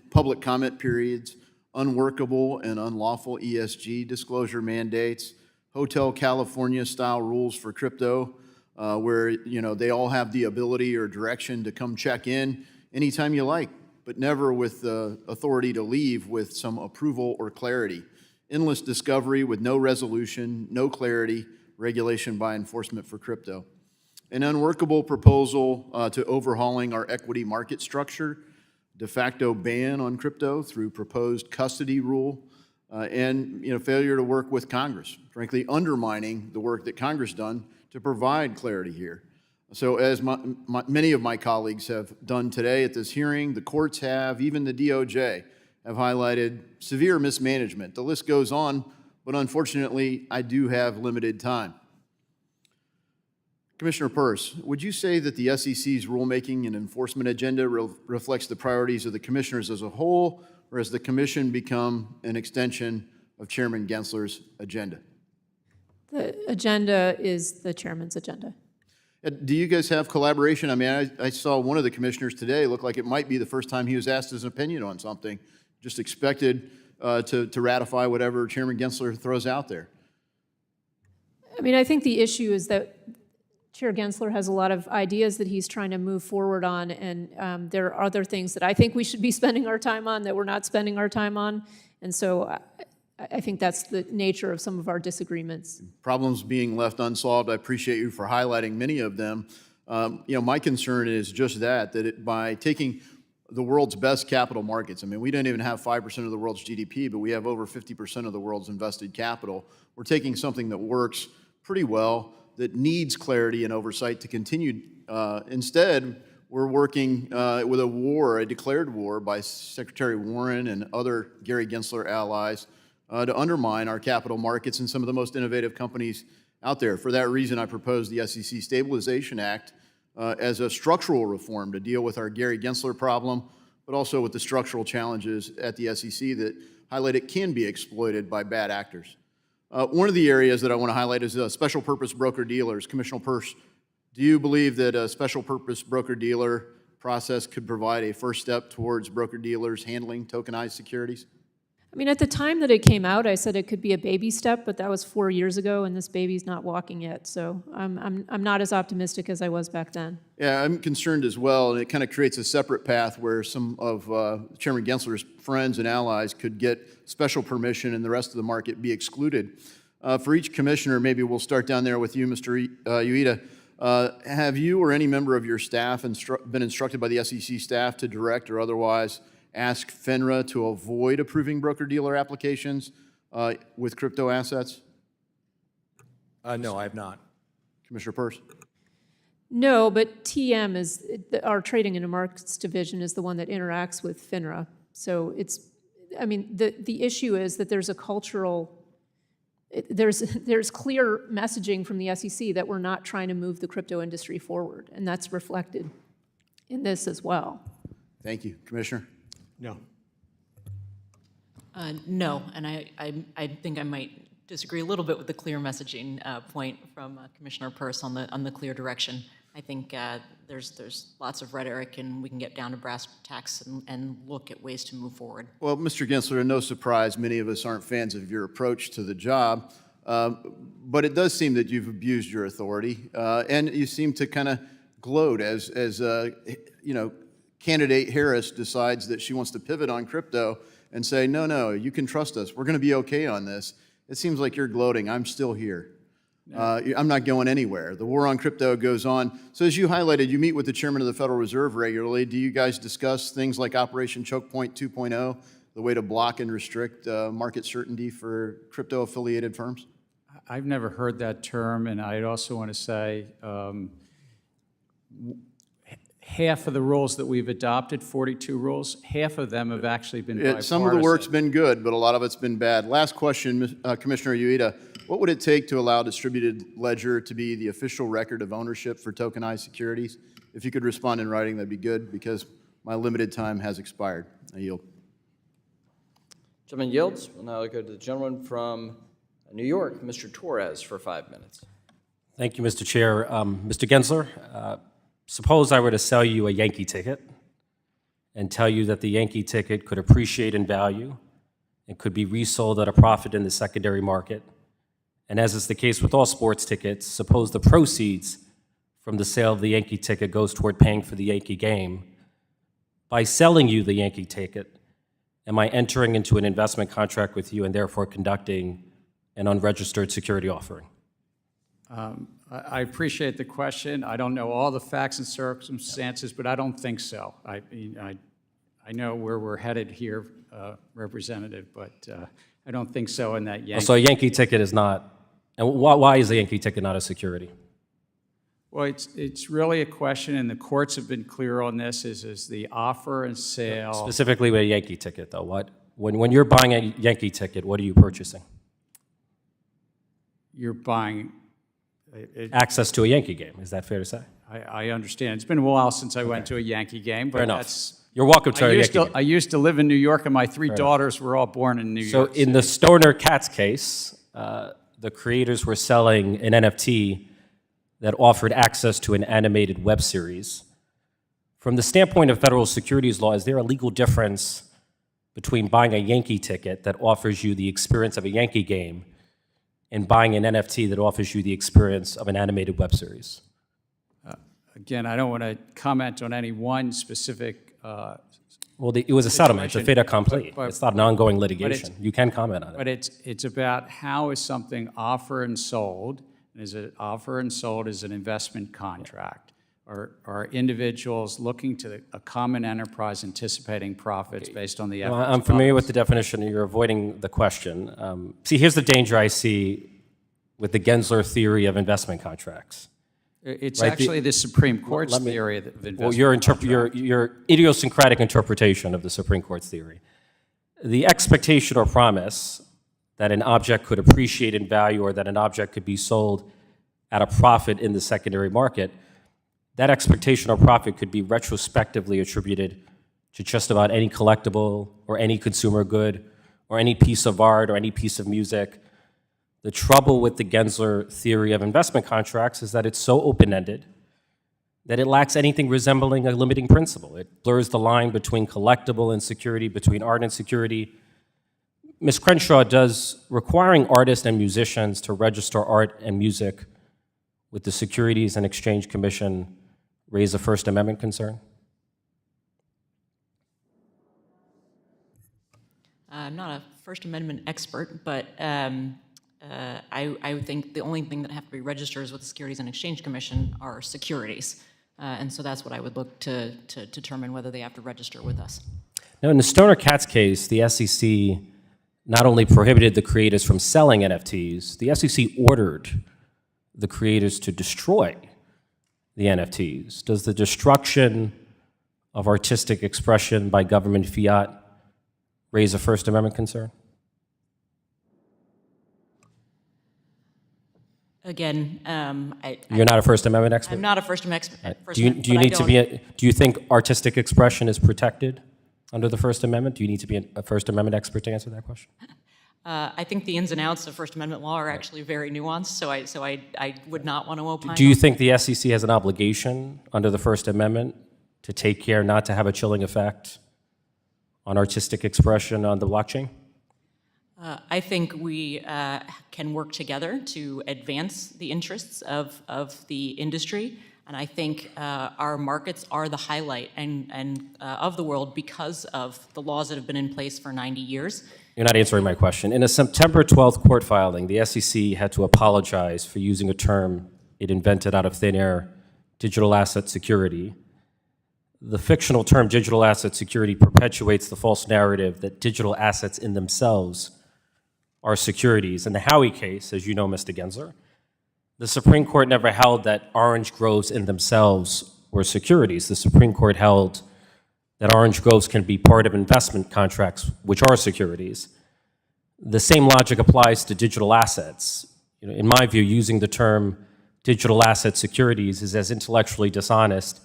public comment periods, unworkable and unlawful ESG disclosure mandates, Hotel California-style rules for crypto, where they all have the ability or direction to come check in anytime you like, but never with the authority to leave with some approval or clarity. endless discovery with no resolution, no clarity, regulation by enforcement for crypto. An unworkable proposal to overhauling our equity market structure, de facto ban on crypto through proposed custody rule, and failure to work with Congress, frankly undermining the work that Congress done to provide clarity here. So as many of my colleagues have done today at this hearing, the courts have, even the DOJ, have highlighted severe mismanagement. The list goes on, but unfortunately, I do have limited time. Commissioner Peirce, would you say that the SEC's rulemaking and enforcement agenda reflects the priorities of the commissioners as a whole, or has the commission become an extension of Chairman Gensler's agenda? The agenda is the chairman's agenda. Do you guys have collaboration? I mean, I saw one of the commissioners today look like it might be the first time he was asked his opinion on something, just expected to ratify whatever Chairman Gensler throws out there. I mean, I think the issue is that Chair Gensler has a lot of ideas that he's trying to move forward on, and there are other things that I think we should be spending our time on that we're not spending our time on. And so I think that's the nature of some of our disagreements. Problems being left unsolved. I appreciate you for highlighting many of them. My concern is just that by taking the world's best capital markets, I mean, we don't even have 5% of the world's GDP, but we have over 50% of the world's invested capital. We're taking something that works pretty well, that needs clarity and oversight to continue. Instead, we're working with a declared war by Secretary Warren and other Gary Gensler allies to undermine our capital markets and some of the most innovative companies out there. For that reason, I propose the SEC Stabilization Act as a structural reform to deal with our Gary Gensler problem, but also with the structural challenges at the SEC that highlight it can be exploited by bad actors. One of the areas that I want to highlight is special purpose broker-dealers. Commissioner Peirce, do you believe that a special purpose broker-dealer process could provide a first step towards broker-dealers handling tokenized securities? I mean, at the time that it came out, I said it could be a baby step, but that was 4 years ago, and this baby's not walking yet. So I'm not as optimistic as I was back then. Yeah, I'm concerned as well, and it kind of creates a separate path where some of Chairman Gensler's friends and allies could get special permission and the rest of the market be excluded. For each commissioner, maybe we'll start down there with you, Mr. Uyeda. Have you or any member of your staff been instructed by the SEC staff to direct or otherwise ask FINRA to avoid approving broker-dealer applications with crypto assets? No, I have not. Commissioner Peirce? No, but TM is, our Trading and Markets Division is the one that interacts with FINRA. So it's, I mean, the issue is that there's a cultural, there's clear messaging from the SEC that we're not trying to move the crypto industry forward, and that's reflected in this as well. Thank you. Commissioner? No. No, and I think I might disagree a little bit with the clear messaging point from Commissioner Peirce on the clear direction. I think there's lots of rhetoric, and we can get down to brass tacks and look at ways to move forward. Well, Mr. Gensler, no surprise, many of us aren't fans of your approach to the job, but it does seem that you've abused your authority, and you seem to kind of gloat as candidate Harris decides that she wants to pivot on crypto and say, no, you can trust us. We're going to be okay on this. It seems like you're gloating. I'm still here. I'm not going anywhere. The war on crypto goes on. So as you highlighted, you meet with the chairman of the Federal Reserve regularly. Do you guys discuss things like Operation Choke Point 2.0, the way to block and restrict market certainty for crypto-affiliated firms? I've never heard that term, and I'd also want to say half of the rules that we've adopted, 42 rules, half of them have actually been bipartisan. Some of the work's been good, but a lot of it's been bad. Last question, Commissioner Uyeda. What would it take to allow distributed ledger to be the official record of ownership for tokenized securities? If you could respond in writing, that'd be good, because my limited time has expired. I yield. Gentleman yields. We'll now go to the gentleman from New York, Mr. Torres, for 5 minutes. Thank you, Mr. Chair. Mr. Gensler, suppose I were to sell you a Yankee ticket and tell you that the Yankee ticket could appreciate in value and could be resold at a profit in the secondary market. And as is the case with all sports tickets, suppose the proceeds from the sale of the Yankee ticket goes toward paying for the Yankee game. By selling you the Yankee ticket am I entering into an investment contract with you and therefore conducting an unregistered security offering? I appreciate the question. I don't know all the facts and circumstances, but I don't think so. I know where we're headed here, Representative, but I don't think so in that Yankee. So a Yankee ticket is not, and why is a Yankee ticket not a security? Well, it's really a question, and the courts have been clear on this, is the offer and sale. Specifically with a Yankee ticket, though. When you're buying a Yankee ticket, what are you purchasing? You're buying access to a Yankee game. Is that fair to say? I understand. It's been a while since I went to a Yankee game, but Fair enough. that's... You're welcome to a Yankee game. I used to live in New York, and my three daughters were all born in New York. So in the Stoner Cats case, the creators were selling an NFT that offered access to an animated web series. From the standpoint of federal securities law, is there a legal difference between buying a Yankee ticket that offers you the experience of a Yankee game and buying an NFT that offers you the experience of an animated web series? Again, I don't want to comment on any one specific well, it was a settlement, it's a fait accompli. It's not an ongoing litigation. You can comment on it. But it's about how is something offered and sold, and is it offered and sold as an investment contract? Or are individuals looking to a common enterprise anticipating profits based on the efforts? Well, I'm familiar with the definition, and you're avoiding the question. See, here's the danger I see with the Gensler theory of investment contracts. It's right? Actually the Supreme Court's theory of investment Well, your idiosyncratic interpretation of the Supreme Court's theory. The expectation or promise that an object could appreciate in value or that an object could be sold at a profit in the secondary market, that expectation or profit could be retrospectively attributed to just about any collectible or any consumer good or any piece of art or any piece of music. The trouble with the Gensler theory of investment contracts is that it's so open-ended that it lacks anything resembling a limiting principle. It blurs the line between collectible and security, between art and security. Ms. Crenshaw, does requiring artists and musicians to register art and music with the Securities and Exchange Commission raise a First Amendment concern? I'm not a First Amendment expert, but I would think the only thing that have to be registered with the Securities and Exchange Commission are securities. And so that's what I would look to determine whether they have to register with us. Now, in the Stoner Cats case, the SEC not only prohibited the creators from selling NFTs, the SEC ordered the creators to destroy the NFTs. Does the destruction of artistic expression by government fiat raise a First Amendment concern? Again, You're not a First Amendment expert? I'm not a First Amendment expert. Do you think artistic expression is protected under the First Amendment? Do you need to be a First Amendment expert to answer that question? I think the ins and outs of First Amendment law are actually very nuanced, so I would not want to opine. Do you think the SEC has an obligation under the First Amendment to take care not to have a chilling effect on artistic expression on the blockchain? I think we can work together to advance the interests of the industry, and I think our markets are the highlight of the world because of the laws that have been in place for 90 years. You're not answering my question. In a September 12th court filing, the SEC had to apologize for using a term it invented out of thin air, digital asset security. The fictional term digital asset security perpetuates the false narrative that digital assets in themselves are securities. In the Howey case, as you know, Mr. Gensler, the Supreme Court never held that orange groves in themselves were securities. The Supreme Court held that orange groves can be part of investment contracts, which are securities. The same logic applies to digital assets. In my view, using the term digital asset securities is as intellectually dishonest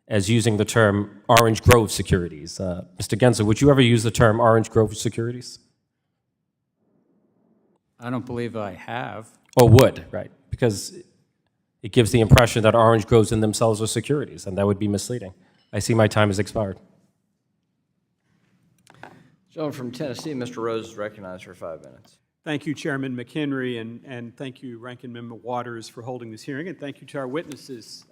as using the term orange grove securities. Mr. Gensler, would you ever use the term orange grove securities? I don't believe I have. Or would, right? Because it gives the impression that orange groves in themselves are securities, and that would be misleading. I see my time has expired. Gentleman from Tennessee, Mr. Rose, is recognized for 5 minutes. Thank you, Chairman McHenry, and thank you, Ranking Member Waters, for holding this hearing, and thank you to our witnesses.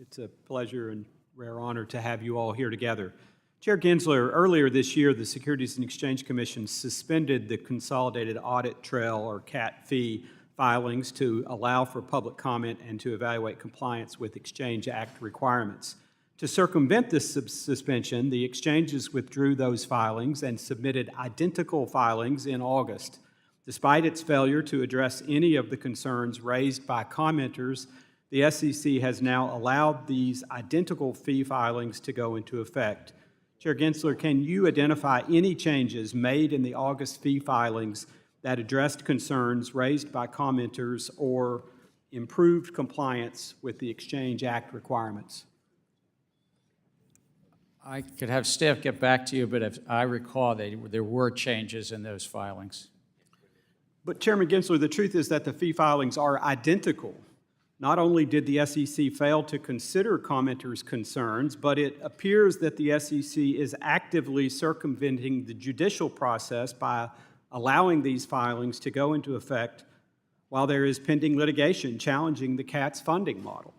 It's a pleasure and rare honor to have you all here together. Chair Gensler, earlier this year, the Securities and Exchange Commission suspended the Consolidated Audit Trail, or CAT fee, filings to allow for public comment and to evaluate compliance with Exchange Act requirements. To circumvent this suspension, the exchanges withdrew those filings and submitted identical filings in August. Despite its failure to address any of the concerns raised by commenters, the SEC has now allowed these identical fee filings to go into effect. Chair Gensler, can you identify any changes made in the August fee filings that addressed concerns raised by commenters or improved compliance with the Exchange Act requirements? I could have staff get back to you, but if I recall, there were changes in those filings. But Chairman Gensler, the truth is that the fee filings are identical. Not only did the SEC fail to consider commenters' concerns, but it appears that the SEC is actively circumventing the judicial process by allowing these filings to go into effect while there is pending litigation challenging the CAT's funding model.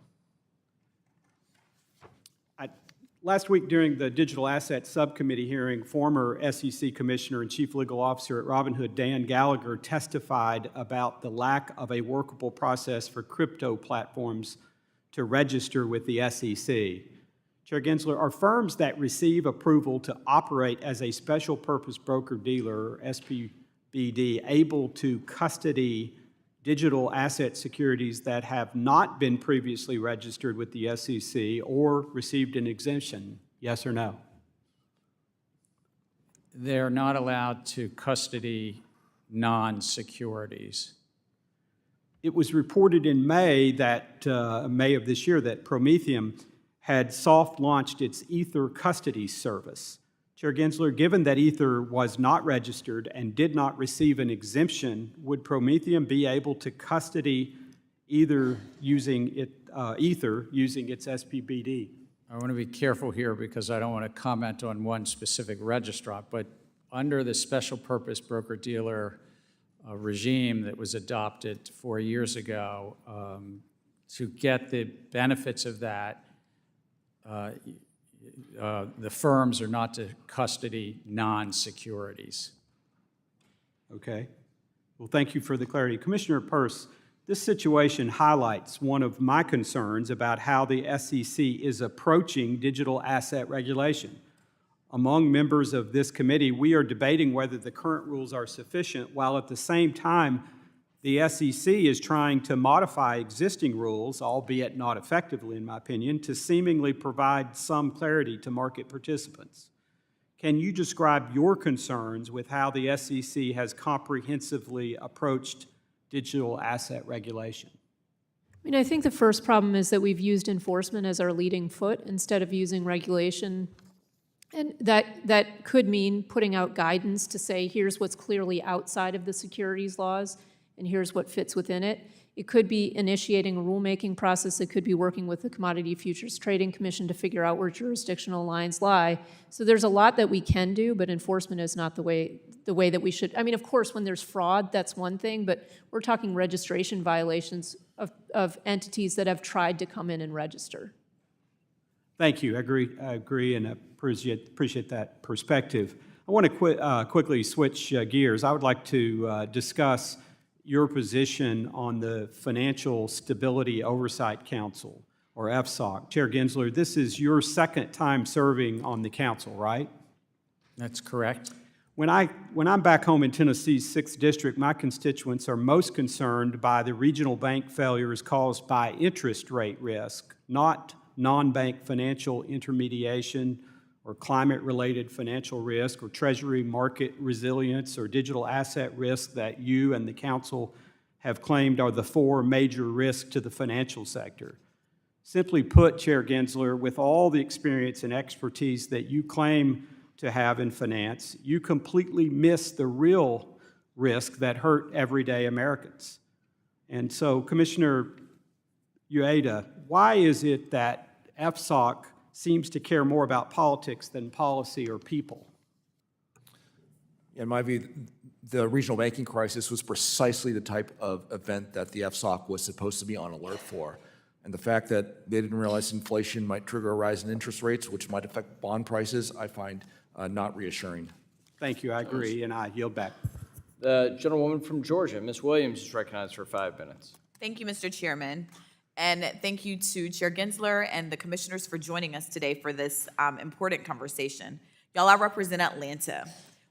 Last week during the Digital Assets Subcommittee hearing, former SEC Commissioner and Chief Legal Officer at Robinhood, Dan Gallagher, testified about the lack of a workable process for crypto platforms to register with the SEC. Chair Gensler, are firms that receive approval to operate as a special purpose broker-dealer, or SPBD, able to custody digital asset securities that have not been previously registered with the SEC or received an exemption? Yes or no? They're not allowed to custody non-securities. It was reported in May of this year that Prometheum had soft launched its Ether custody service. Chair Gensler, given that Ether was not registered and did not receive an exemption, would Prometheum be able to custody Ether using its SPBD? I want to be careful here because I don't want to comment on one specific registrant, but under the special purpose broker-dealer regime that was adopted 4 years ago, to get the benefits of that, the firms are not to custody non-securities. Okay. Well, thank you for the clarity. Commissioner Peirce, this situation highlights one of my concerns about how the SEC is approaching digital asset regulation. Among members of this committee, we are debating whether the current rules are sufficient, while at the same time, the SEC is trying to modify existing rules, albeit not effectively, in my opinion, to seemingly provide some clarity to market participants. Can you describe your concerns with how the SEC has comprehensively approached digital asset regulation? I think the first problem is that we've used enforcement as our leading foot instead of using regulation. And that could mean putting out guidance to say, here's what's clearly outside of the securities laws, and here's what fits within it. It could be initiating a rulemaking process. It could be working with the Commodity Futures Trading Commission to figure out where jurisdictional lines lie. So there's a lot that we can do, but enforcement is not the way that we should. Of course, when there's fraud, that's one thing, but we're talking registration violations of entities that have tried to come in and register. Thank you. I agree and appreciate that perspective. I want to quickly switch gears. I would like to discuss your position on the Financial Stability Oversight Council, or FSOC. Chair Gensler, this is your second time serving on the council, right? That's correct. When I'm back home in Tennessee's 6th District, my constituents are most concerned by the regional bank failures caused by interest rate risk, not non-bank financial intermediation or climate-related financial risk, or treasury market resilience, or digital asset risk that you and the council have claimed are the 4 major risks to the financial sector. Simply put, Chair Gensler, with all the experience and expertise that you claim to have in finance, you completely miss the real risk that hurt everyday Americans. And so, Commissioner Uyeda, why is it that FSOC seems to care more about politics than policy or people? In my view, the regional banking crisis was precisely the type of event that the FSOC was supposed to be on alert for. And the fact that they didn't realize inflation might trigger a rise in interest rates, which might affect bond prices, I find not reassuring. Thank you, I agree, and I yield back. The gentlewoman from Georgia, Ms. Williams, is recognized for 5 minutes. Thank you, Mr. Chairman. And thank you to Chair Gensler and the commissioners for joining us today for this important conversation. Y'all, I represent Atlanta,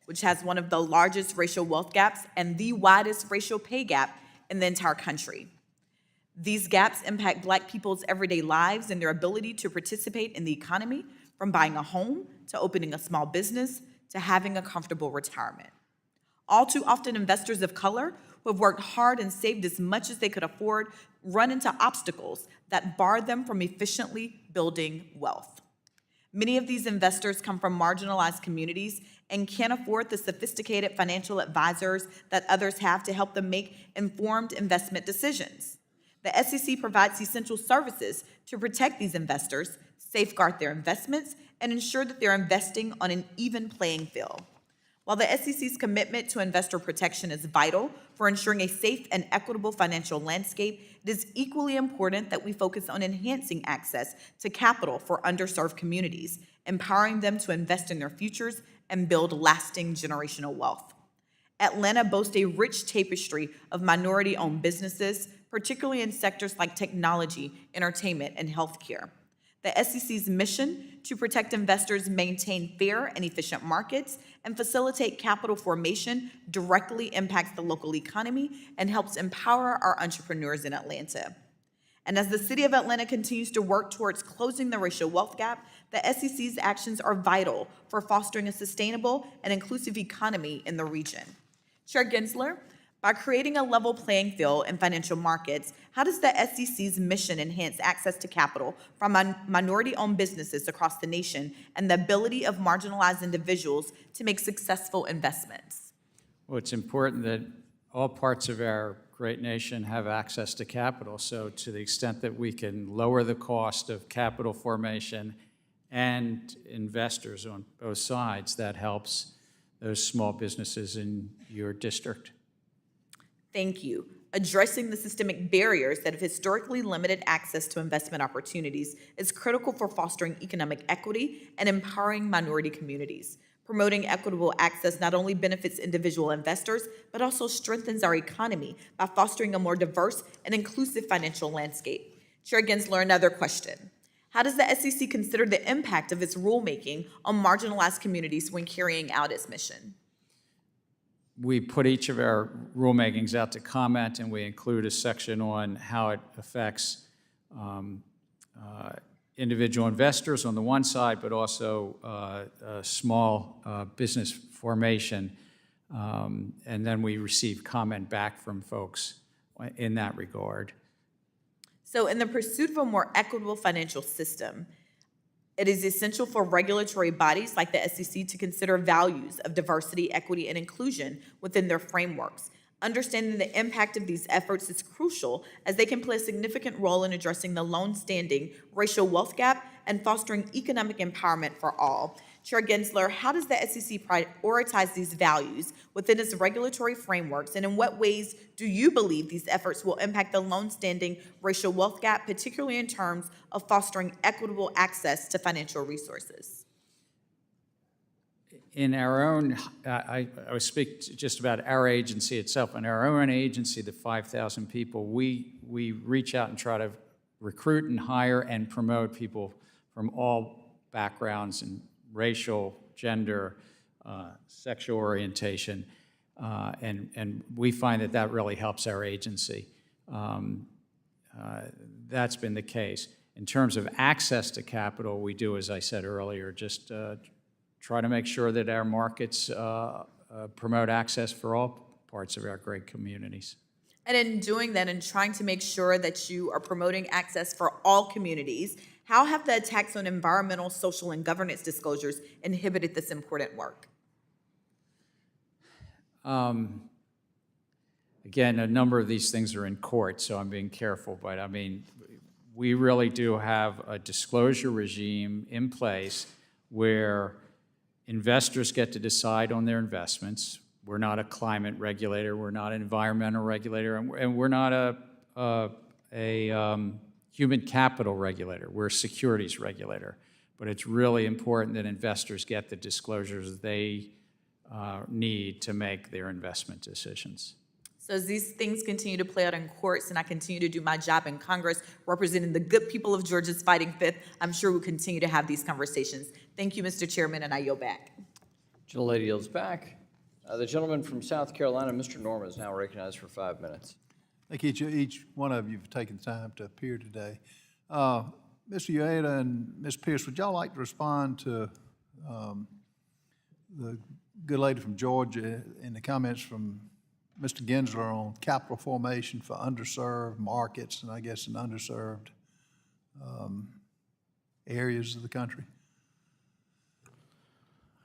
which has one of the largest racial wealth gaps and the widest racial pay gap in the entire country. These gaps impact Black people's everyday lives and their ability to participate in the economy, from buying a home to opening a small business to having a comfortable retirement. All too often, investors of color who have worked hard and saved as much as they could afford run into obstacles that bar them from efficiently building wealth. Many of these investors come from marginalized communities and can't afford the sophisticated financial advisors that others have to help them make informed investment decisions. The SEC provides essential services to protect these investors, safeguard their investments, and ensure that they're investing on an even playing field. While the SEC's commitment to investor protection is vital for ensuring a safe and equitable financial landscape, it is equally important that we focus on enhancing access to capital for underserved communities, empowering them to invest in their futures and build lasting generational wealth. Atlanta boasts a rich tapestry of minority-owned businesses, particularly in sectors like technology, entertainment, and healthcare. The SEC's mission to protect investors, maintain fair and efficient markets, and facilitate capital formation directly impacts the local economy and helps empower our entrepreneurs in Atlanta. And as the city of Atlanta continues to work towards closing the racial wealth gap, the SEC's actions are vital for fostering a sustainable and inclusive economy in the region. Chair Gensler, by creating a level playing field in financial markets, how does the SEC's mission enhance access to capital from minority-owned businesses across the nation and the ability of marginalized individuals to make successful investments? Well, it's important that all parts of our great nation have access to capital. So to the extent that we can lower the cost of capital formation and investors on both sides, that helps those small businesses in your district. Thank you. Addressing the systemic barriers that have historically limited access to investment opportunities is critical for fostering economic equity and empowering minority communities. Promoting equitable access not only benefits individual investors, but also strengthens our economy by fostering a more diverse and inclusive financial landscape. Chair Gensler, another question. How does the SEC consider the impact of its rulemaking on marginalized communities when carrying out its mission? We put each of our rulemakings out to comment, and we include a section on how it affects individual investors on the one side, but also small business formation. And then we receive comment back from folks in that regard. So in the pursuit of a more equitable financial system, it is essential for regulatory bodies like the SEC to consider values of diversity, equity, and inclusion within their frameworks. Understanding the impact of these efforts is crucial, as they can play a significant role in addressing the long-standing racial wealth gap and fostering economic empowerment for all. Chair Gensler, how does the SEC prioritize these values within its regulatory frameworks, and in what ways do you believe these efforts will impact the long-standing racial wealth gap, particularly in terms of fostering equitable access to financial resources? In our own, I would speak just about our agency itself. In our own agency, the 5,000 people, we reach out and try to recruit and hire and promote people from all backgrounds and racial, gender, sexual orientation, and we find that that really helps our agency. That's been the case. In terms of access to capital, we do, as I said earlier, just try to make sure that our markets promote access for all parts of our great communities. And in doing that and trying to make sure that you are promoting access for all communities, how have the attacks on environmental, social, and governance disclosures inhibited this important work? Again, a number of these things are in court, so I'm being careful, but I mean, we really do have a disclosure regime in place where investors get to decide on their investments. We're not a climate regulator, we're not an environmental regulator, and we're not a human capital regulator. We're a securities regulator. But it's really important that investors get the disclosures they need to make their investment decisions. So as these things continue to play out in courts and I continue to do my job in Congress representing the good people of Georgia's fighting fifth, I'm sure we'll continue to have these conversations. Thank you, Mr. Chairman, and I yield back. Gentlelady yields back. The gentleman from South Carolina, Mr. Norman, is now recognized for 5 minutes. Thank each one of you for taking the time to appear today. Mr. Uyeda and Ms. Peirce, would y'all like to respond to the good lady from Georgia and the comments from Mr. Gensler on capital formation for underserved markets and I guess in underserved areas of the country?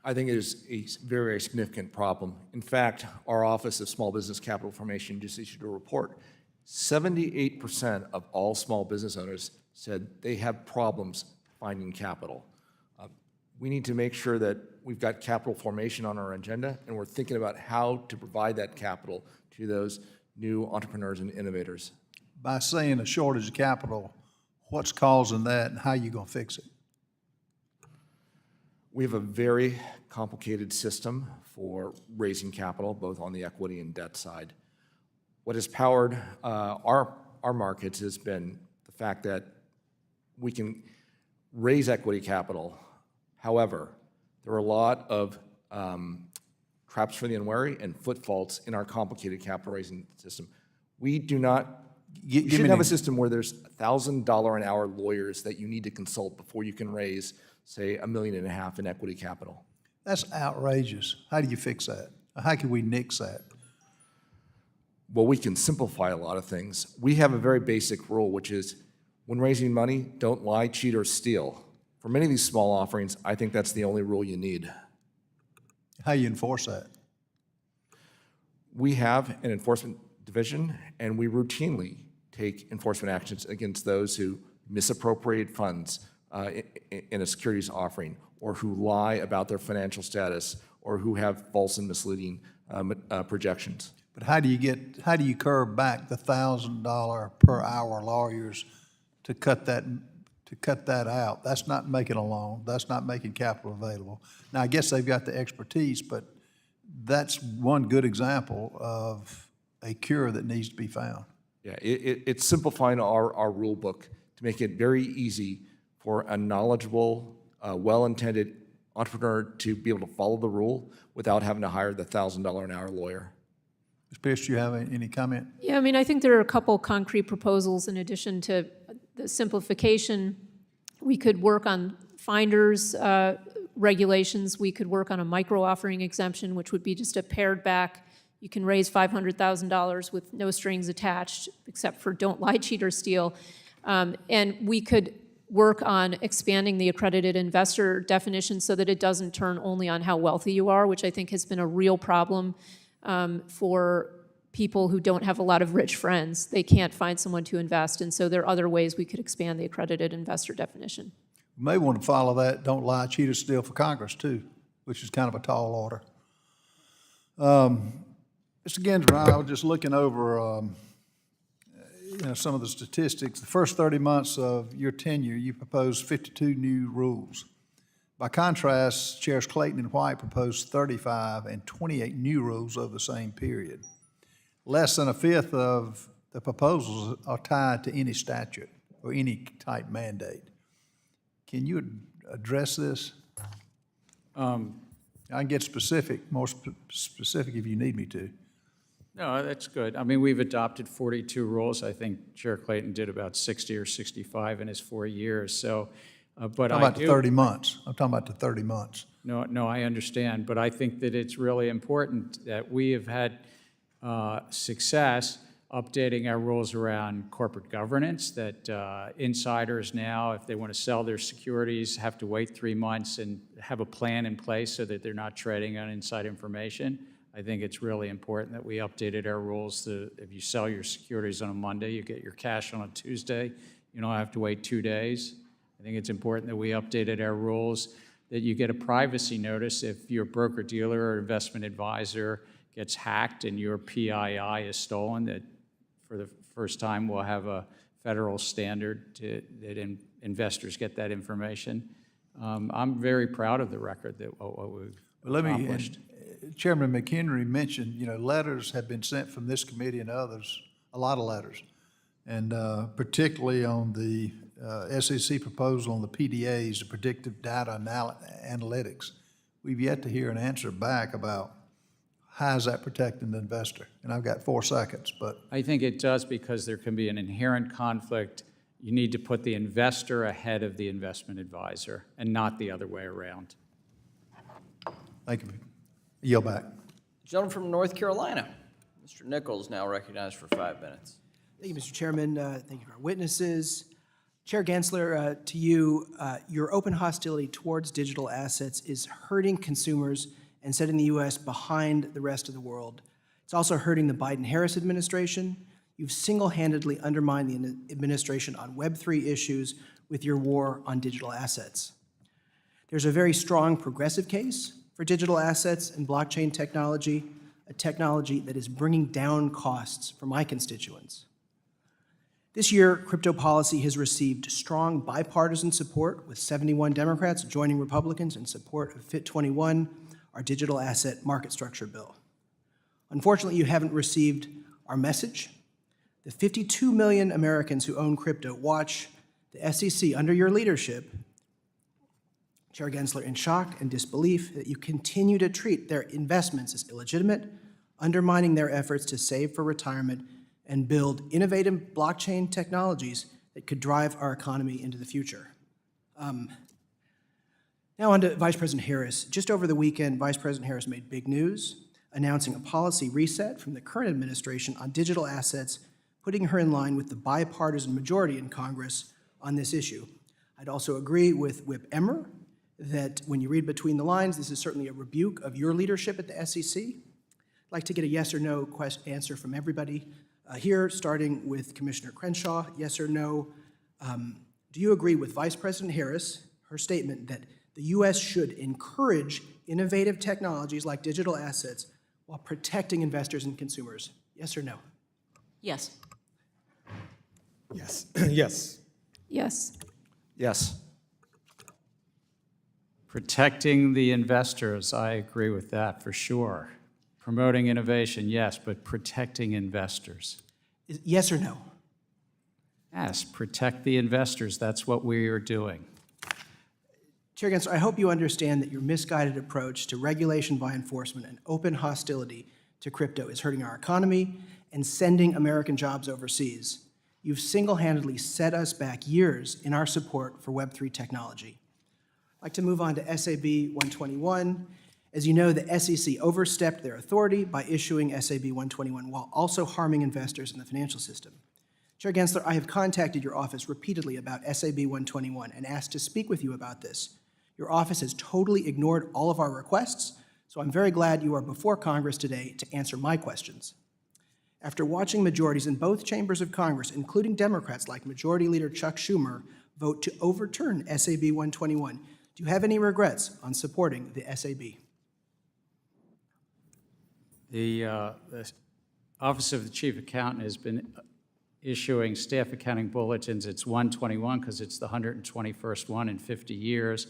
I think it is a very, very significant problem. In fact, our Office of Small Business Capital Formation just issued a report. 78% of all small business owners said they have problems finding capital. We need to make sure that we've got capital formation on our agenda, and we're thinking about how to provide that capital to those new entrepreneurs and innovators. By saying a shortage of capital, what's causing that and how are you going to fix it? We have a very complicated system for raising capital, both on the equity and debt side. What has powered our markets has been the fact that we can raise equity capital. However, there are a lot of traps for the unwary and footfalls in our complicated capital raising system. We do not, you should have a system where there's $1,000 an hour lawyers that you need to consult before you can raise, say, $1.5 million in equity capital. That's outrageous. How do you fix that? How can we nix that? Well, we can simplify a lot of things. We have a very basic rule, which is when raising money, don't lie, cheat, or steal. For many of these small offerings, I think that's the only rule you need. How do you enforce that? We have an enforcement division, and we routinely take enforcement actions against those who misappropriate funds in a securities offering, or who lie about their financial status, or who have false and misleading projections. But how do you curb back the $1,000 per hour lawyers to cut that out? That's not making a loan. That's not making capital available. Now, I guess they've got the expertise, but that's one good example of a cure that needs to be found. Yeah, it's simplifying our rule book to make it very easy for a knowledgeable, well-intended entrepreneur to be able to follow the rule without having to hire the $1,000 an hour lawyer. Ms. Peirce, do you have any comment? Yeah, I mean, I think there are a couple concrete proposals in addition to the simplification. We could work on finders regulations. We could work on a micro offering exemption, which would be just a pared back. You can raise $500,000 with no strings attached, except for don't lie, cheat, or steal. And we could work on expanding the accredited investor definition so that it doesn't turn only on how wealthy you are, which I think has been a real problem for people who don't have a lot of rich friends. They can't find someone to invest, and so there are other ways we could expand the accredited investor definition. You may want to follow that, don't lie, cheat, or steal for Congress too, which is kind of a tall order. Mr. Gensler, I was just looking over some of the statistics. The first 30 months of your tenure, you proposed 52 new rules. By contrast, Chairs Clayton and White proposed 35 and 28 new rules over the same period. Less than a fifth of the proposals are tied to any statute or any type mandate. Can you address this? I can get specific, more specific if you need me to. No, that's good. I mean, we've adopted 42 rules. I think Chair Clayton did about 60 or 65 in his 4 years. So, but I'm talking about the 30 months. I'm talking about the 30 months. No, I understand. But I think that it's really important that we have had success updating our rules around corporate governance, that insiders now, if they want to sell their securities, have to wait 3 months and have a plan in place so that they're not trading on inside information. I think it's really important that we updated our rules to, if you sell your securities on a Monday, you get your cash on a Tuesday. You don't have to wait 2 days. I think it's important that we updated our rules, that you get a privacy notice if your broker-dealer or investment advisor gets hacked and your PII is stolen, that for the first time we'll have a federal standard that investors get that information. I'm very proud of the record that what we've accomplished. Chairman McHenry mentioned, letters have been sent from this committee and others, a lot of letters, and particularly on the SEC proposal on the PDAs, the predictive data analytics. We've yet to hear an answer back about how is that protecting the investor? And I've got 4 seconds, but. I think it does because there can be an inherent conflict. You need to put the investor ahead of the investment advisor and not the other way around. Thank you. Yield back. Gentleman from North Carolina, Mr. Nichols, now recognized for 5 minutes. Thank you, Mr. Chairman. Thank you to our witnesses. Chair Gensler, to you, your open hostility towards digital assets is hurting consumers and setting the U.S. behind the rest of the world. It's also hurting the Biden-Harris administration. You've single-handedly undermined the administration on Web3 issues with your war on digital assets. There's a very strong progressive case for digital assets and blockchain technology, a technology that is bringing down costs for my constituents. This year, crypto policy has received strong bipartisan support, with 71 Democrats joining Republicans in support of FIT 21, our digital asset market structure bill. Unfortunately, you haven't received our message. The 52 million Americans who own crypto watch the SEC under your leadership, Chair Gensler, in shock and disbelief that you continue to treat their investments as illegitimate, undermining their efforts to save for retirement and build innovative blockchain technologies that could drive our economy into the future. Now on to Vice President Harris. Just over the weekend, Vice President Harris made big news, announcing a policy reset from the current administration on digital assets, putting her in line with the bipartisan majority in Congress on this issue. I'd also agree with Whip Emmer that when you read between the lines, this is certainly a rebuke of your leadership at the SEC. I'd like to get a yes or no answer from everybody here, starting with Commissioner Crenshaw. Yes or no? Do you agree with Vice President Harris, her statement that the U.S. should encourage innovative technologies like digital assets while protecting investors and consumers? Yes or no? Yes. Yes. Yes. Yes. Yes. Protecting the investors, I agree with that for sure. Promoting innovation, yes, but protecting investors. Yes or no? Yes, protect the investors. That's what we are doing. Chair Gensler, I hope you understand that your misguided approach to regulation by enforcement and open hostility to crypto is hurting our economy and sending American jobs overseas. You've single-handedly set us back years in our support for Web3 technology. I'd like to move on to SAB 121. As you know, the SEC overstepped their authority by issuing SAB 121 while also harming investors in the financial system. Chair Gensler, I have contacted your office repeatedly about SAB 121 and asked to speak with you about this. Your office has totally ignored all of our requests, so I'm very glad you are before Congress today to answer my questions. After watching majorities in both chambers of Congress, including Democrats like Majority Leader Chuck Schumer, vote to overturn SAB 121, do you have any regrets on supporting the SAB? The Office of the Chief Accountant has been issuing staff accounting bulletins. It's 121 because it's the 121st one in 50 years.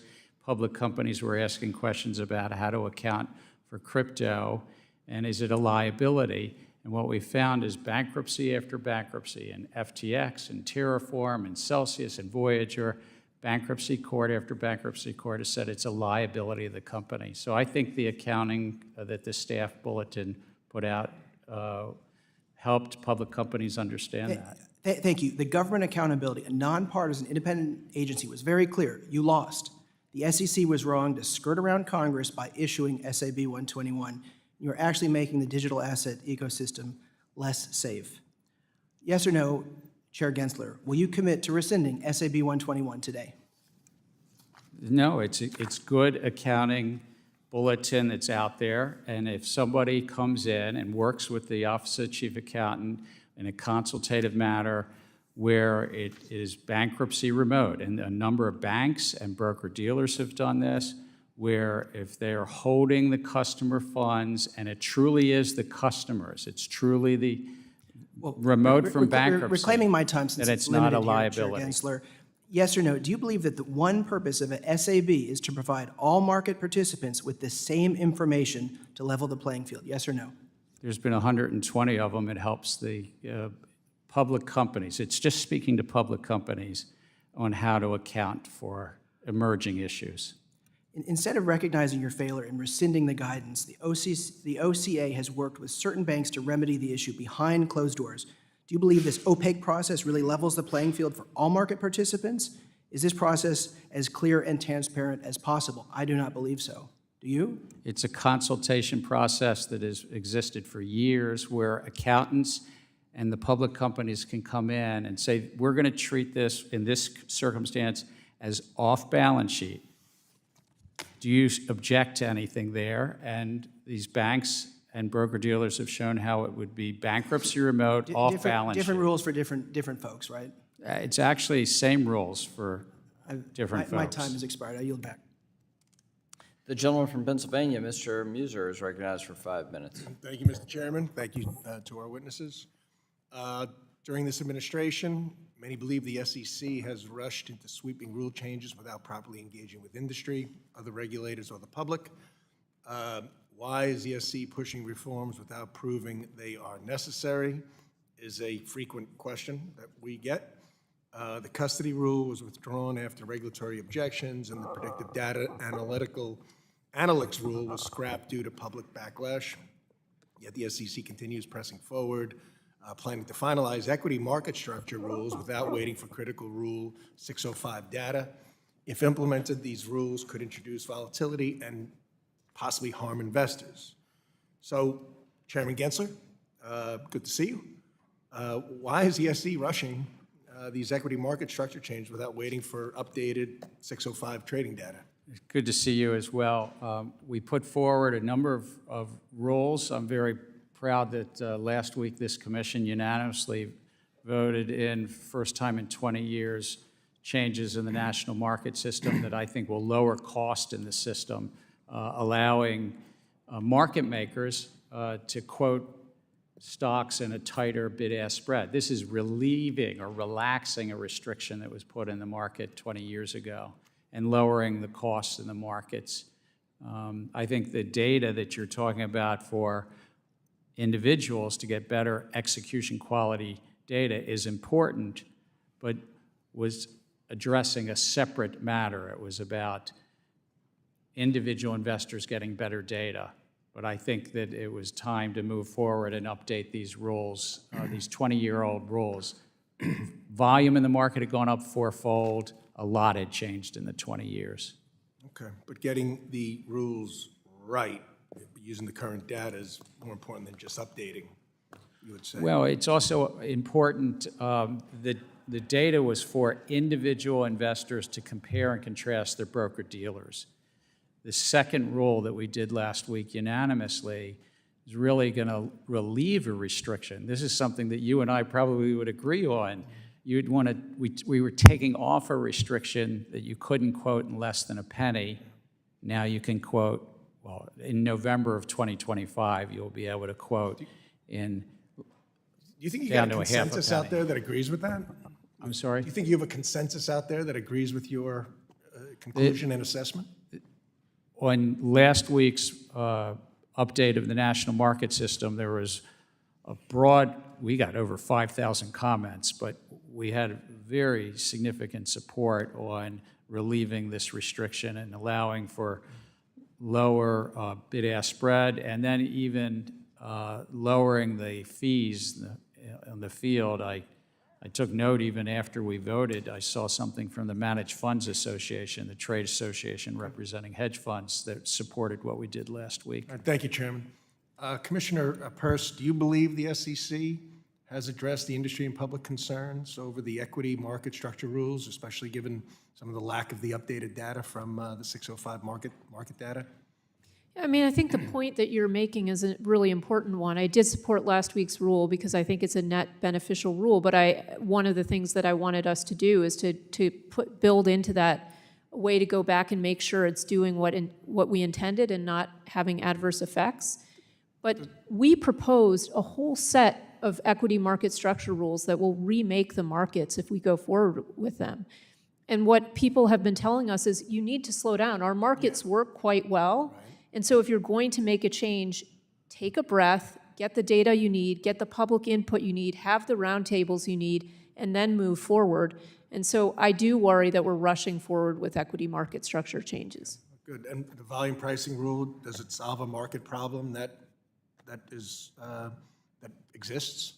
Public companies were asking questions about how to account for crypto and is it a liability? And what we found is bankruptcy after bankruptcy, and FTX and Terraform and Celsius and Voyager, bankruptcy court after bankruptcy court has said it's a liability of the company. So I think the accounting that the staff bulletin put out helped public companies understand that. Thank you. The Government Accountability, a nonpartisan independent agency, was very clear. You lost. The SEC was wrong to skirt around Congress by issuing SAB 121. You're actually making the digital asset ecosystem less safe. Yes or no, Chair Gensler, will you commit to rescinding SAB 121 today? No, it's good accounting bulletin that's out there, and if somebody comes in and works with the Office of the Chief Accountant in a consultative matter where it is bankruptcy remote, and a number of banks and broker-dealers have done this, where if they're holding the customer funds and it truly is the customers, it's truly the remote from bankruptcy. Reclaiming my time since that it's it's not a limited here, Chair liability. Gensler. Yes or no, do you believe that the one purpose of a SAB is to provide all market participants with the same information to level the playing field? Yes or no? There's been 120 of them. It helps the public companies. It's just speaking to public companies on how to account for emerging issues. Instead of recognizing your failure and rescinding the guidance, the OCA has worked with certain banks to remedy the issue behind closed doors. Do you believe this opaque process really levels the playing field for all market participants? Is this process as clear and transparent as possible? I do not believe so. Do you? It's a consultation process that has existed for years where accountants and the public companies can come in and say, we're going to treat this in this circumstance as off-balance sheet. Do you object to anything there? And these banks and broker-dealers have shown how it would be bankruptcy remote, off-balance sheet. Different rules for different folks, right? It's actually same rules for different folks. My time has expired. I yield back. The gentleman from Pennsylvania, Mr. Muser, is recognized for 5 minutes. Thank you, Mr. Chairman. Thank you to our witnesses. During this administration, many believe the SEC has rushed into sweeping rule changes without properly engaging with industry, other regulators, or the public. Why is the SEC pushing reforms without proving they are necessary is a frequent question that we get. The custody rule was withdrawn after regulatory objections, and the predictive data analytics rule was scrapped due to public backlash. Yet the SEC continues pressing forward, planning to finalize equity market structure rules without waiting for critical Rule 605 data. If implemented, these rules could introduce volatility and possibly harm investors. So, Chairman Gensler, good to see you. Why is the SEC rushing these equity market structure changes without waiting for updated 605 trading data? Good to see you as well. We put forward a number of rules. I'm very proud that last week this commission unanimously voted in, first time in 20 years, changes in the national market system that I think will lower cost in the system, allowing market makers to quote stocks in a tighter bid-ask spread. This is relieving or relaxing a restriction that was put in the market 20 years ago and lowering the costs in the markets. I think the data that you're talking about for individuals to get better execution quality data is important, but was addressing a separate matter. It was about individual investors getting better data. But I think that it was time to move forward and update these rules, these 20-year-old rules. Volume in the market had gone up fourfold. A lot had changed in the 20 years. Okay, but getting the rules right, using the current data is more important than just updating, you would say? Well, it's also important that the data was for individual investors to compare and contrast their broker-dealers. The second rule that we did last week unanimously is really going to relieve a restriction. This is something that you and I probably would agree on. You'd want to, we were taking off a restriction that you couldn't quote in less than a penny. Now you can quote, well, in November of 2025, you'll be able to quote in Do you think you down got a to a half a consensus out penny. there that agrees with that? I'm sorry? Do you think you have a consensus out there that agrees with your conclusion and assessment? On last week's update of the national market system, there was a broad, we got over 5,000 comments, but we had very significant support on relieving this restriction and allowing for lower bid-ask spread, and then even lowering the fees in the field. I took note even after we voted. I saw something from the Managed Funds Association, the trade association representing hedge funds, that supported what we did last week. All right, thank you, Chairman. Commissioner Peirce, do you believe the SEC has addressed the industry and public concerns over the equity market structure rules, especially given some of the lack of the updated data from the 605 market data? I mean, I think the point that you're making is a really important one. I did support last week's rule because I think it's a net beneficial rule, but one of the things that I wanted us to do is to build into that a way to go back and make sure it's doing what we intended and not having adverse effects. But we proposed a whole set of equity market structure rules that will remake the markets if we go forward with them. And what people have been telling us is you need to slow down. Our markets work quite well. And so if you're going to make a change, take a breath, get the data you need, get the public input you need, have the roundtables you need, and then move forward. And so I do worry that we're rushing forward with equity market structure changes. Good. And the volume pricing rule, does it solve a market problem that exists?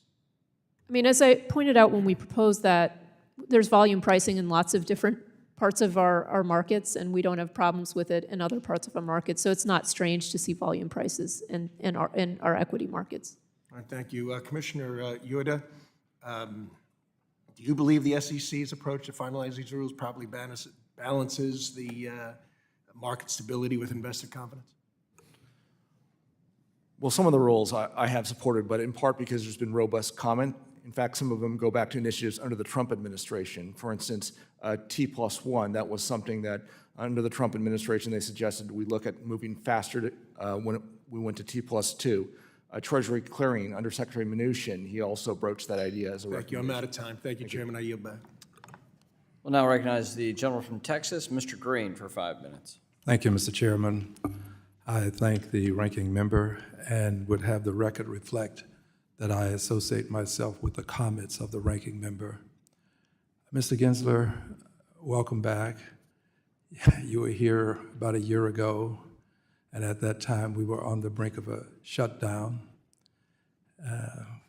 I mean, as I pointed out when we proposed that, there's volume pricing in lots of different parts of our markets, and we don't have problems with it in other parts of our markets. So it's not strange to see volume prices in our equity markets. All right, thank you. Commissioner Uyeda, do you believe the SEC's approach to finalize these rules properly balances the market stability with investor confidence? Well, some of the rules I have supported, but in part because there's been robust comment. In fact, some of them go back to initiatives under the Trump administration. For instance, T+1, that was something that under the Trump administration they suggested we look at moving faster when we went to T+2. Treasury clearing under Secretary Mnuchin, he also broached that idea as a recommendation. Thank you. I'm out of time. Thank you, Chairman. I yield back. We'll now recognize the gentleman from Texas, Mr. Green, for 5 minutes. Thank you, Mr. Chairman. I thank the ranking member and would have the record reflect that I associate myself with the comments of the ranking member. Mr. Gensler, welcome back. You were here about a year ago, and at that time we were on the brink of a shutdown.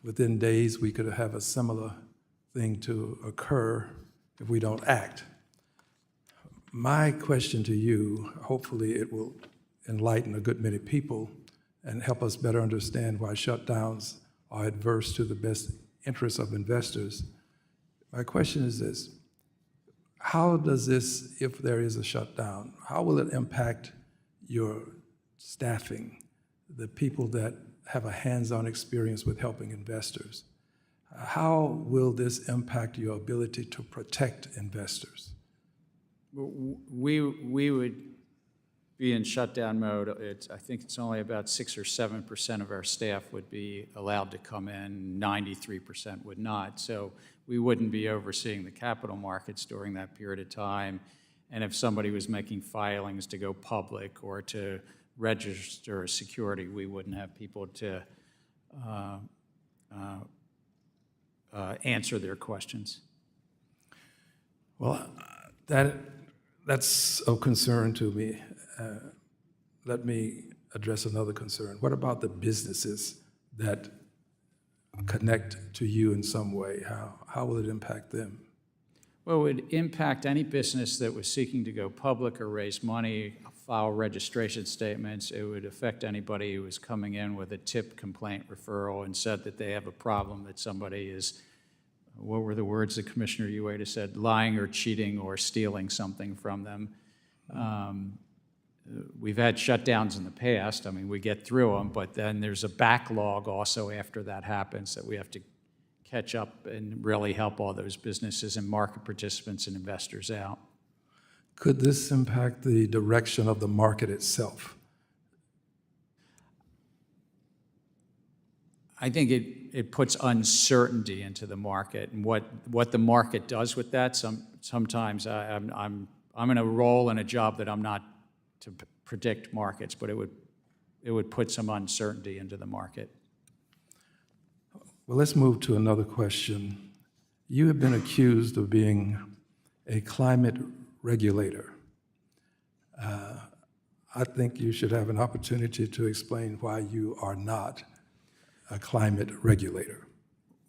Within days, we could have a similar thing to occur if we don't act. My question to you, hopefully it will enlighten a good many people and help us better understand why shutdowns are adverse to the best interests of investors. My question is this: how does this, if there is a shutdown, how will it impact your staffing, the people that have a hands-on experience with helping investors? How will this impact your ability to protect investors? We would be in shutdown mode. I think it's only about 6 or 7% of our staff would be allowed to come in, 93% would not. So we wouldn't be overseeing the capital markets during that period of time. And if somebody was making filings to go public or to register a security, we wouldn't have people to answer their questions. Well, that's of concern to me. Let me address another concern. What about the businesses that connect to you in some way? How will it impact them? Well, it would impact any business that was seeking to go public or raise money, file registration statements. It would affect anybody who was coming in with a tip complaint referral and said that they have a problem, that somebody is, what were the words that Commissioner Uyeda said, lying or cheating or stealing something from them. We've had shutdowns in the past. I mean, we get through them, but then there's a backlog also after that happens that we have to catch up and really help all those businesses and market participants and investors out. Could this impact the direction of the market itself? I think it puts uncertainty into the market, and what the market does with that. Sometimes I'm in a role in a job that I'm not to predict markets, but it would put some uncertainty into the market. Well, let's move to another question. You have been accused of being a climate regulator. I think you should have an opportunity to explain why you are not a climate regulator.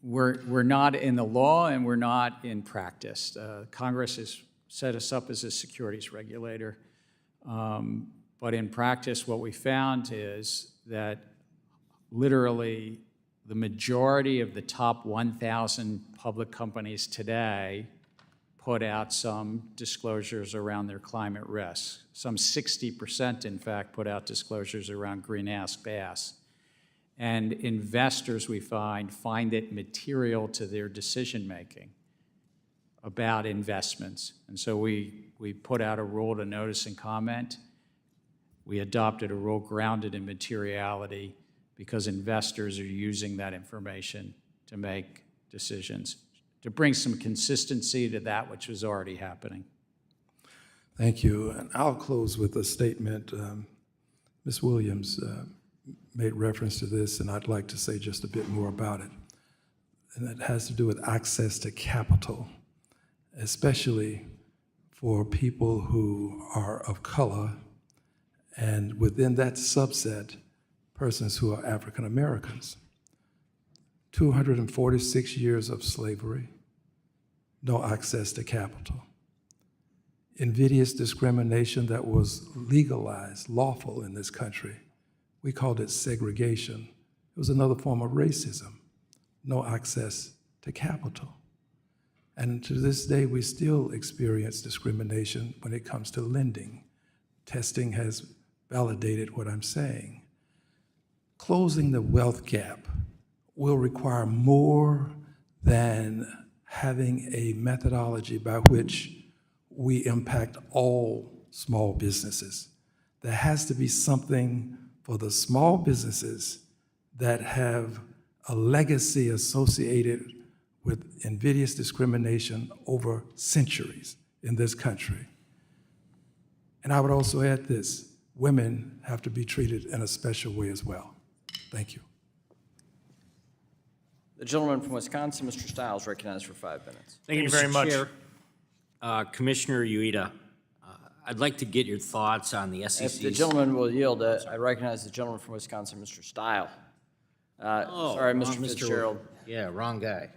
We're not in the law and we're not in practice. Congress has set us up as a securities regulator. But in practice, what we found is that literally the majority of the top 1,000 public companies today put out some disclosures around their climate risks. Some 60%, in fact, put out disclosures around greenhouse gas. And investors, we find it material to their decision-making about investments. And so we put out a rule to notice and comment. We adopted a rule grounded in materiality because investors are using that information to make decisions, to bring some consistency to that which was already happening. Thank you. And I'll close with a statement. Ms. Williams made reference to this, and I'd like to say just a bit more about it. And that has to do with access to capital, especially for people who are of color, and within that subset, persons who are African Americans. 246 years of slavery, no access to capital. Invidious discrimination that was legalized, lawful in this country. We called it segregation. It was another form of racism. No access to capital. And to this day, we still experience discrimination when it comes to lending. Testing has validated what I'm saying. Closing the wealth gap will require more than having a methodology by which we impact all small businesses. There has to be something for the small businesses that have a legacy associated with invidious discrimination over centuries in this country. And I would also add this, women have to be treated in a special way as well. Thank you. The gentleman from Wisconsin, Mr. Stiles, recognized for 5 minutes. Thank you very much. Commissioner Uyeda, I'd like to get your thoughts on the SEC's... If the gentleman will yield, I recognize the gentleman from Wisconsin, Mr. Stiles. Sorry, Mr. Fitzgerald. Yeah, wrong guy.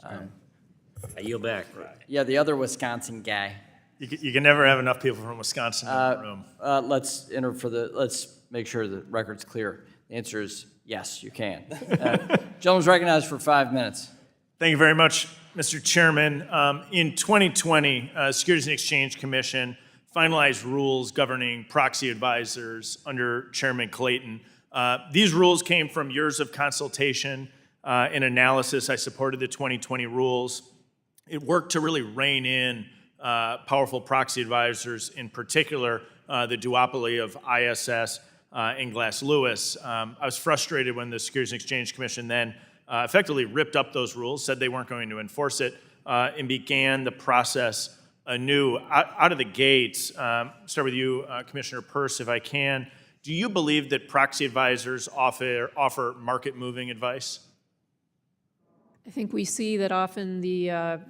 I yield back. Yeah, the other Wisconsin guy. You can never have enough people from Wisconsin in the room. Let's make sure the record's clear. The answer is yes, you can. Gentleman's recognized for 5 minutes. Thank you very much, Mr. Chairman. In 2020, Securities and Exchange Commission finalized rules governing proxy advisors under Chairman Clayton. These rules came from years of consultation and analysis. I supported the 2020 rules. It worked to really rein in powerful proxy advisors, in particular the duopoly of ISS and Glass Lewis. I was frustrated when the Securities and Exchange Commission then effectively ripped up those rules, said they weren't going to enforce it, and began the process anew. Out of the gates, start with you, Commissioner Peirce, if I can. Do you believe that proxy advisors offer market-moving advice? I think we see that often the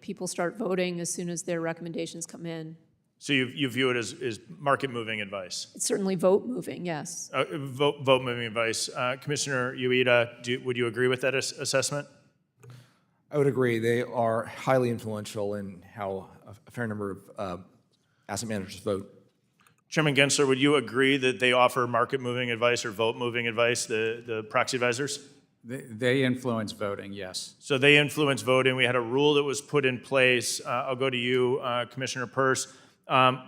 people start voting as soon as their recommendations come in. So you view it as market-moving advice? It's certainly vote-moving, yes. Vote-moving advice. Commissioner Uyeda, would you agree with that assessment? I would agree. They are highly influential in how a fair number of asset managers vote. Chairman Gensler, would you agree that they offer market-moving advice or vote-moving advice, the proxy advisors? They influence voting, yes. So they influence voting. We had a rule that was put in place. I'll go to you, Commissioner Peirce.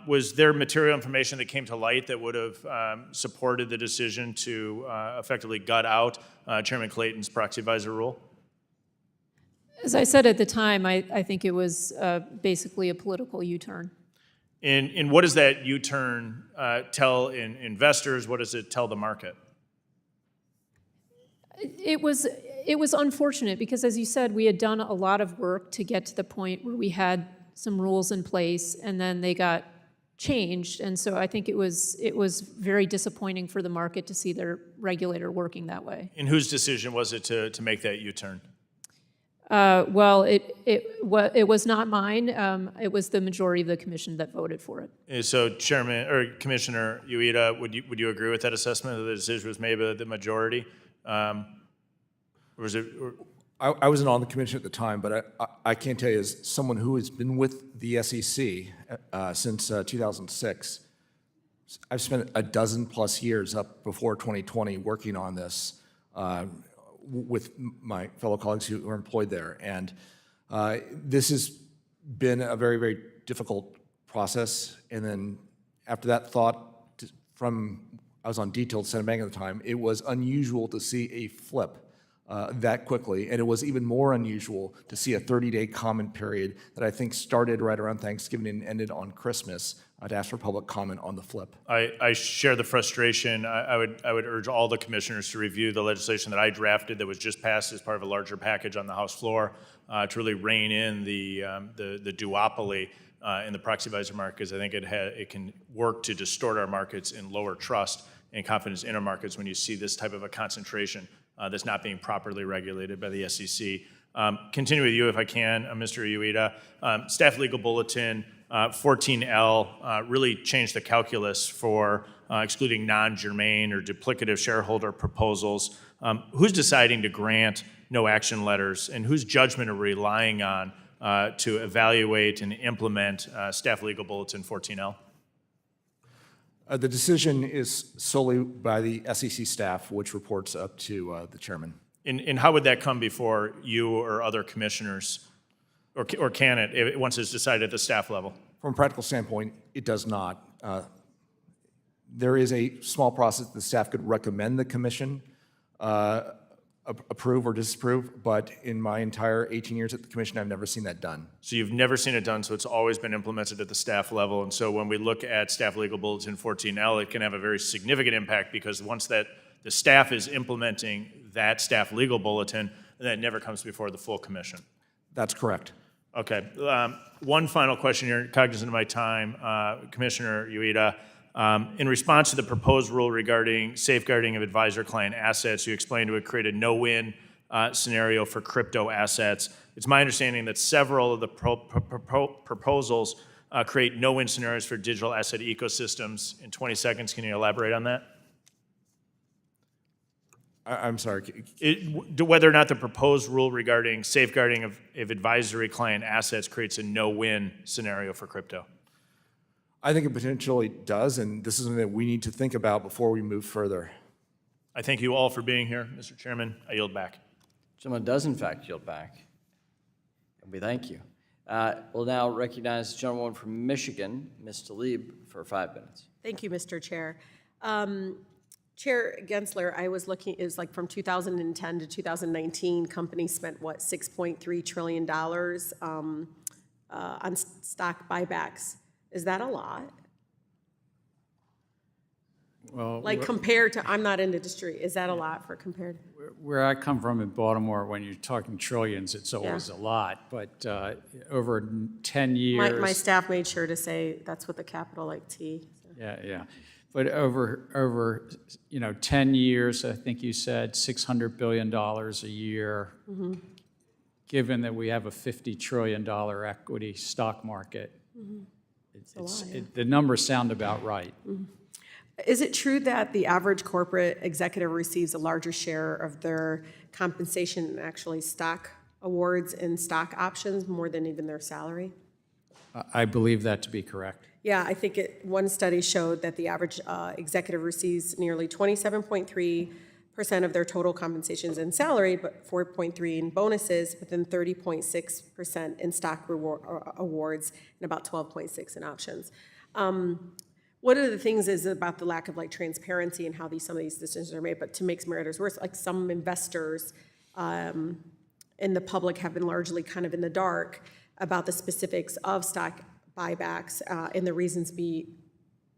Was there material information that came to light that would have supported the decision to effectively gut out Chairman Clayton's proxy advisor rule? As I said at the time, I think it was basically a political U-turn. And what does that U-turn tell investors? What does it tell the market? It was unfortunate because, as you said, we had done a lot of work to get to the point where we had some rules in place, and then they got changed. And so I think it was very disappointing for the market to see their regulator working that way. And whose decision was it to make that U-turn? Well, it was not mine. It was the majority of the commission that voted for it. So, Chairman or Commissioner Uyeda, would you agree with that assessment that the decision was made by the majority? Or was it? I wasn't on the commission at the time, but I can tell you, as someone who has been with the SEC since 2006, I've spent a dozen plus years up before 2020 working on this with my fellow colleagues who are employed there. And this has been a very, very difficult process. And then after that thought, I was on detailed Senate Bank at the time, it was unusual to see a flip that quickly. And it was even more unusual to see a 30-day comment period that I think started right around Thanksgiving and ended on Christmas to ask for public comment on the flip. I share the frustration. I would urge all the commissioners to review the legislation that I drafted that was just passed as part of a larger package on the House floor to really rein in the duopoly in the proxy advisor market, because I think it can work to distort our markets and lower trust and confidence in our markets when you see this type of a concentration that's not being properly regulated by the SEC. Continue with you if I can, Mr. Uyeda. Staff Legal Bulletin 14L really changed the calculus for excluding non-germane or duplicative shareholder proposals. Who's deciding to grant no action letters, and whose judgment are we relying on to evaluate and implement Staff Legal Bulletin 14L? The decision is solely by the SEC staff, which reports up to the chairman. And how would that come before you or other commissioners, or can it, once it's decided at the staff level? From a practical standpoint, it does not. There is a small process the staff could recommend the commission approve or disapprove, but in my entire 18 years at the commission, I've never seen that done. So you've never seen it done, so it's always been implemented at the staff level. And so when we look at Staff Legal Bulletin 14L, it can have a very significant impact, because once that the staff is implementing that staff legal bulletin, and that never comes before the full commission. That's correct. Okay. One final question here, cognizant of my time, Commissioner Uyeda. In response to the proposed rule regarding safeguarding of advisor-client assets, you explained it would create a no-win scenario for crypto assets. It's my understanding that several of the proposals create no-win scenarios for digital asset ecosystems. In 20 seconds, can you elaborate on that? I'm sorry. Whether or not the proposed rule regarding safeguarding of advisory client assets creates a no-win scenario for crypto. I think it potentially does, and this is something that we need to think about before we move further. I thank you all for being here, Mr. Chairman. I yield back. Gentleman does in fact yield back. And we thank you. We'll now recognize the gentlewoman from Michigan, Ms. Tlaib, for 5 minutes. Thank you, Mr. Chair. Chair Gensler, I was looking, it was like from 2010 to 2019, companies spent, what, $6.3 trillion on stock buybacks. Is that a lot? Well, like compared to, I'm not in the industry, is that a lot for compared? where I come from in Baltimore, when you're talking trillions, it's always a lot. But over 10 years... My staff made sure to say that's with a capital like T. So. Yeah. But over 10 years, I think you said $600 billion a year, given that we have a $50 trillion equity stock market. The numbers sound about right. Is it true that the average corporate executive receives a larger share of their compensation in actually stock awards and stock options more than even their salary? I believe that to be correct. Yeah, I think one study showed that the average executive receives nearly 27.3% of their total compensations in salary, but 4.3% in bonuses, but then 30.6% in stock awards, and about 12.6% in options. One of the things is about the lack of transparency and how some of these decisions are made, but to make matters worse, some investors in the public have been largely kind of in the dark about the specifics of stock buybacks and the reasons be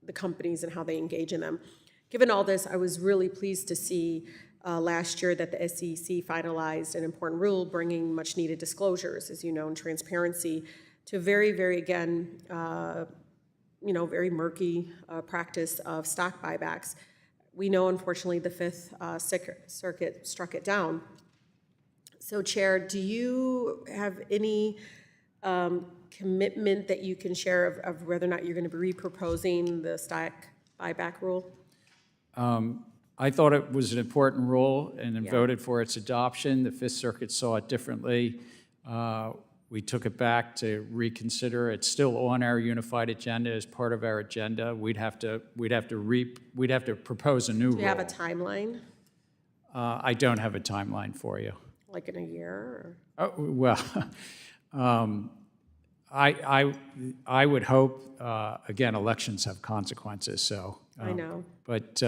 the companies and how they engage in them. Given all this, I was really pleased to see last year that the SEC finalized an important rule bringing much needed disclosures, as you know, and transparency to very, very, again, very murky practice of stock buybacks. We know, unfortunately, the Fifth Circuit struck it down. So, Chair, do you have any commitment that you can share of whether or not you're going to be re-proposing the stock buyback rule? I thought it was an important rule and voted for its adoption. The Fifth Circuit saw it differently. We took it back to reconsider. It's still on our unified agenda as part of our agenda. We'd have to propose a new rule. Do you have a timeline? I don't have a timeline for you. Like in a year? Or? Oh, well, I would hope. Again, elections have consequences, so. I know. But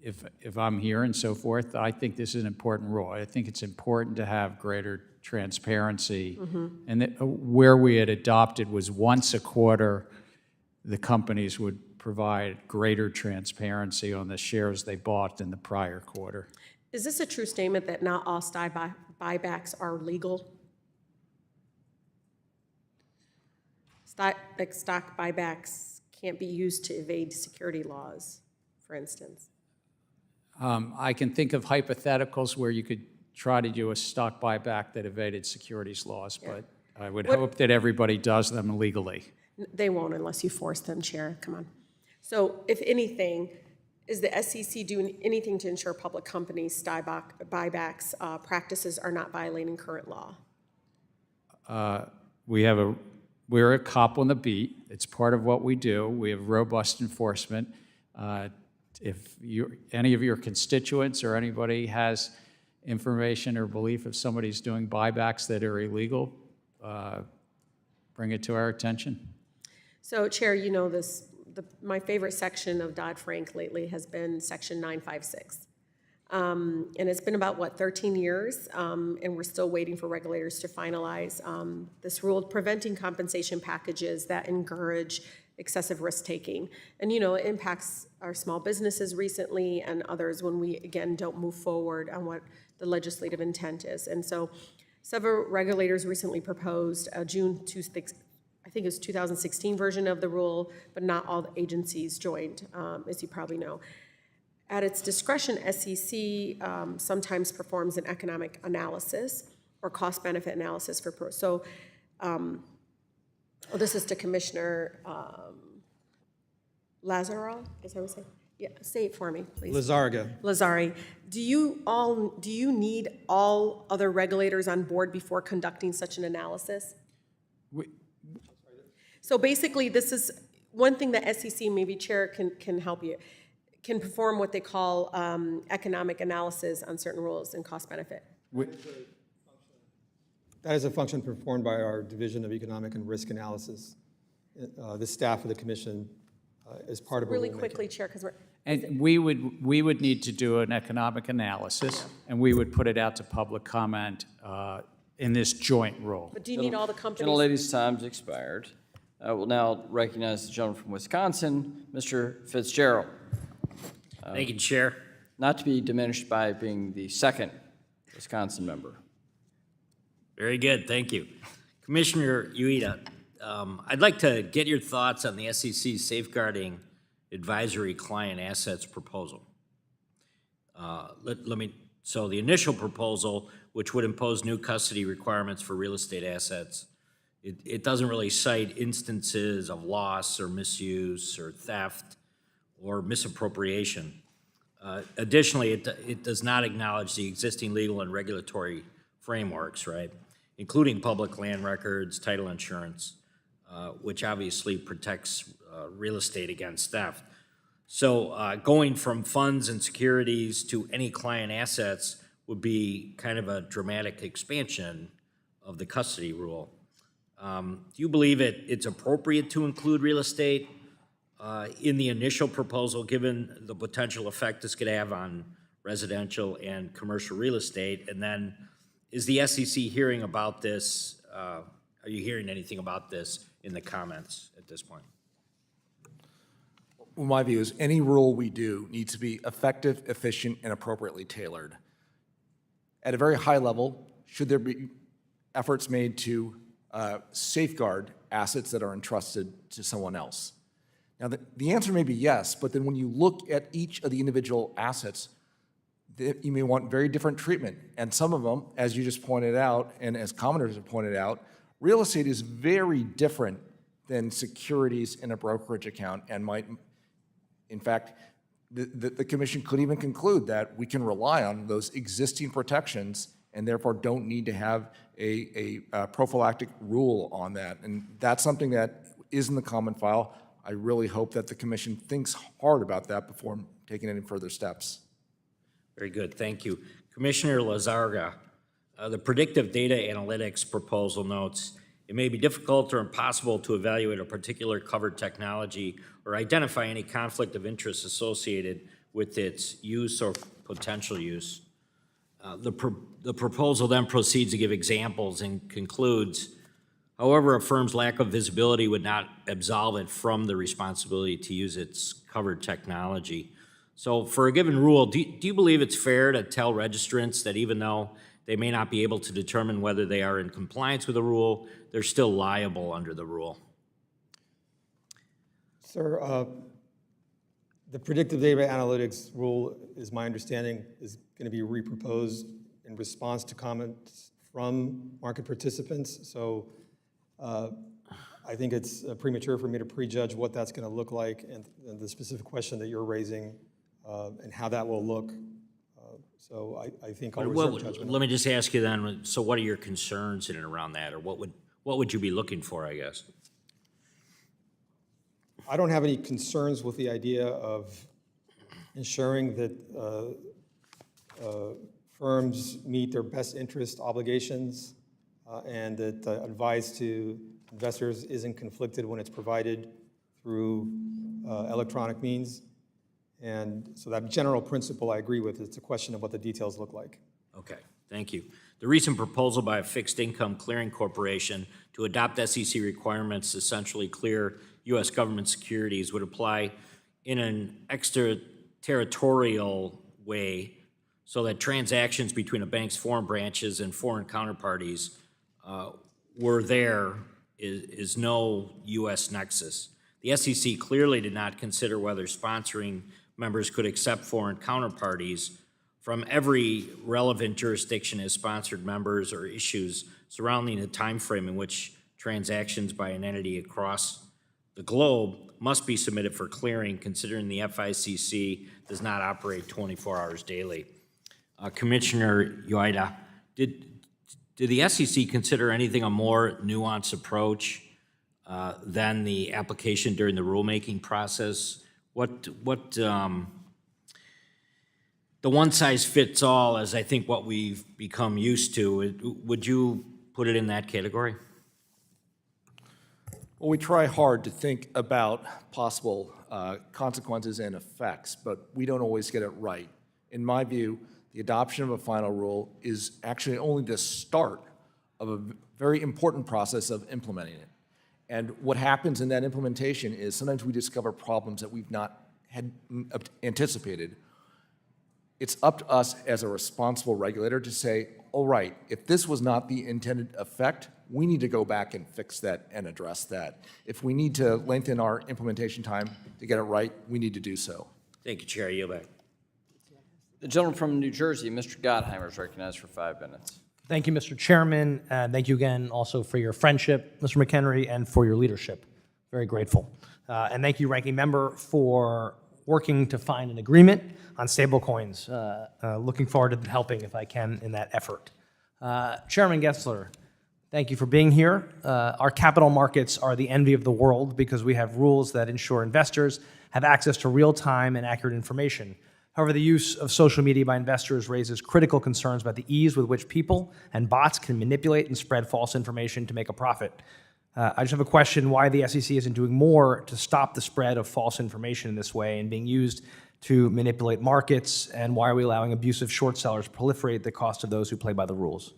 if I'm here and so forth, I think this is an important rule. I think it's important to have greater transparency, and that where we had adopted was once a quarter the companies would provide greater transparency on the shares they bought in the prior quarter. Is this a true statement that not all stock buybacks are legal? Stock buybacks can't be used to evade security laws, for instance. I can think of hypotheticals where you could try to do a stock buyback that evaded securities laws, but I would hope that everybody does them legally. They won't unless you force them, Chair. Come on. So if anything, is the SEC doing anything to ensure public companies' stock buybacks practices are not violating current law? We're a cop on the beat. It's part of what we do. We have robust enforcement. If any of your constituents or anybody has information or belief if somebody's doing buybacks that are illegal, bring it to our attention. So, Chair, you know this. My favorite section of Dodd-Frank lately has been Section 956. And it's been about, 13 years, and we're still waiting for regulators to finalize this rule preventing compensation packages that encourage excessive risk-taking. And, it impacts our small businesses recently and others when we, again, don't move forward on what the legislative intent is. And so several regulators recently proposed a I think it was 2016 version of the rule, but not all the agencies joined, as you probably know. At its discretion, SEC sometimes performs an economic analysis or cost-benefit analysis for So, this is to Commissioner Lizárraga, is that what I'm saying? Yeah, say it for me, please. Lizárraga. Do you need all other regulators on board before conducting such an analysis? So basically, this is one thing that SEC, maybe Chair can help you, can perform what they call economic analysis on certain rules and cost benefit. That is a function performed by our Division of Economic and Risk Analysis. The staff of the Commission is part of Really quickly, Chair, because we're... And we would need to do an economic analysis, and we would put it out to public comment in this joint rule. But do you need all the companies? Gentlelady's time's expired. I will now recognize the gentleman from Wisconsin, Mr. Fitzgerald. Thank you, Chair. Not to be diminished by being the second Wisconsin member. Very good, thank you. Commissioner Uyeda, I'd like to get your thoughts on the SEC's safeguarding advisory client assets proposal. So the initial proposal, which would impose new custody requirements for real estate assets, it doesn't really cite instances of loss or misuse or theft or misappropriation. Additionally, it does not acknowledge the existing legal and regulatory frameworks, right? Including public land records, title insurance, which obviously protects real estate against theft. So going from funds and securities to any client assets would be kind of a dramatic expansion of the custody rule. Do you believe it's appropriate to include real estate in the initial proposal, given the potential effect this could have on residential and commercial real estate? And then is the SEC hearing about this? Are you hearing anything about this in the comments at this point? Well, my view is any rule we do needs to be effective, efficient, and appropriately tailored. At a very high level, should there be efforts made to safeguard assets that are entrusted to someone else? Now, the answer may be yes, but then when you look at each of the individual assets, you may want very different treatment. And some of them, as you just pointed out, and as commenters have pointed out, real estate is very different than securities in a brokerage account and might, in fact, the Commission could even conclude that we can rely on those existing protections and therefore don't need to have a prophylactic rule on that. And that's something that is in the comment file. I really hope that the Commission thinks hard about that before taking any further steps. Very good, thank you. Commissioner Lizárraga, the predictive data analytics proposal notes, it may be difficult or impossible to evaluate a particular covered technology or identify any conflict of interest associated with its use or potential use. The proposal then proceeds to give examples and concludes, However, a firm's lack of visibility would not absolve it from the responsibility to use its covered technology. So for a given rule, do you believe it's fair to tell registrants that even though they may not be able to determine whether they are in compliance with a rule, they're still liable under the rule? Sir, the predictive data analytics rule, is my understanding, is going to be reproposed in response to comments from market participants. So I think it's premature for me to prejudge what that's going to look like and the specific question that you're raising and how that will look. So I think I'll reserve judgment. Let me just ask you then, so what are your concerns in and around that, or what would you be looking for, I guess? I don't have any concerns with the idea of ensuring that firms meet their best interest obligations and that advice to investors isn't conflicted when it's provided through electronic means. And so that general principle I agree with. It's a question of what the details look like. Okay, thank you. The recent proposal by a fixed income clearing corporation to adopt SEC requirements to essentially clear U.S. government securities would apply in an extraterritorial way so that transactions between a bank's foreign branches and foreign counterparties were there is no U.S. nexus. The SEC clearly did not consider whether sponsoring members could accept foreign counterparties from every relevant jurisdiction as sponsored members or issues surrounding the time frame in which transactions by an entity across the globe must be submitted for clearing, considering the FICC does not operate 24 hours daily. Commissioner Uyeda, did the SEC consider anything a more nuanced approach than the application during the rulemaking process? The one-size-fits-all is, I think, what we've become used to. Would you put it in that category? Well, we try hard to think about possible consequences and effects, but we don't always get it right. In my view, the adoption of a final rule is actually only the start of a very important process of implementing it. And what happens in that implementation is sometimes we discover problems that we've not had anticipated. It's up to us as a responsible regulator to say, all right, if this was not the intended effect, we need to go back and fix that and address that. If we need to lengthen our implementation time to get it right, we need to do so. Thank you, Chair. Yield back. The gentleman from New Jersey, Mr. Gottheimer, is recognized for 5 minutes. Thank you, Mr. Chairman, and thank you again also for your friendship, Mr. McHenry, and for your leadership. Very grateful. And thank you, Ranking Member, for working to find an agreement on stablecoins. Looking forward to helping, if I can, in that effort. Chairman Gensler, thank you for being here. Our capital markets are the envy of the world because we have rules that ensure investors have access to real-time and accurate information. However, the use of social media by investors raises critical concerns about the ease with which people and bots can manipulate and spread false information to make a profit. I just have a question why the SEC isn't doing more to stop the spread of false information in this way and being used to manipulate markets, and why are we allowing abusive short sellers proliferate at the cost of those who play by the rules?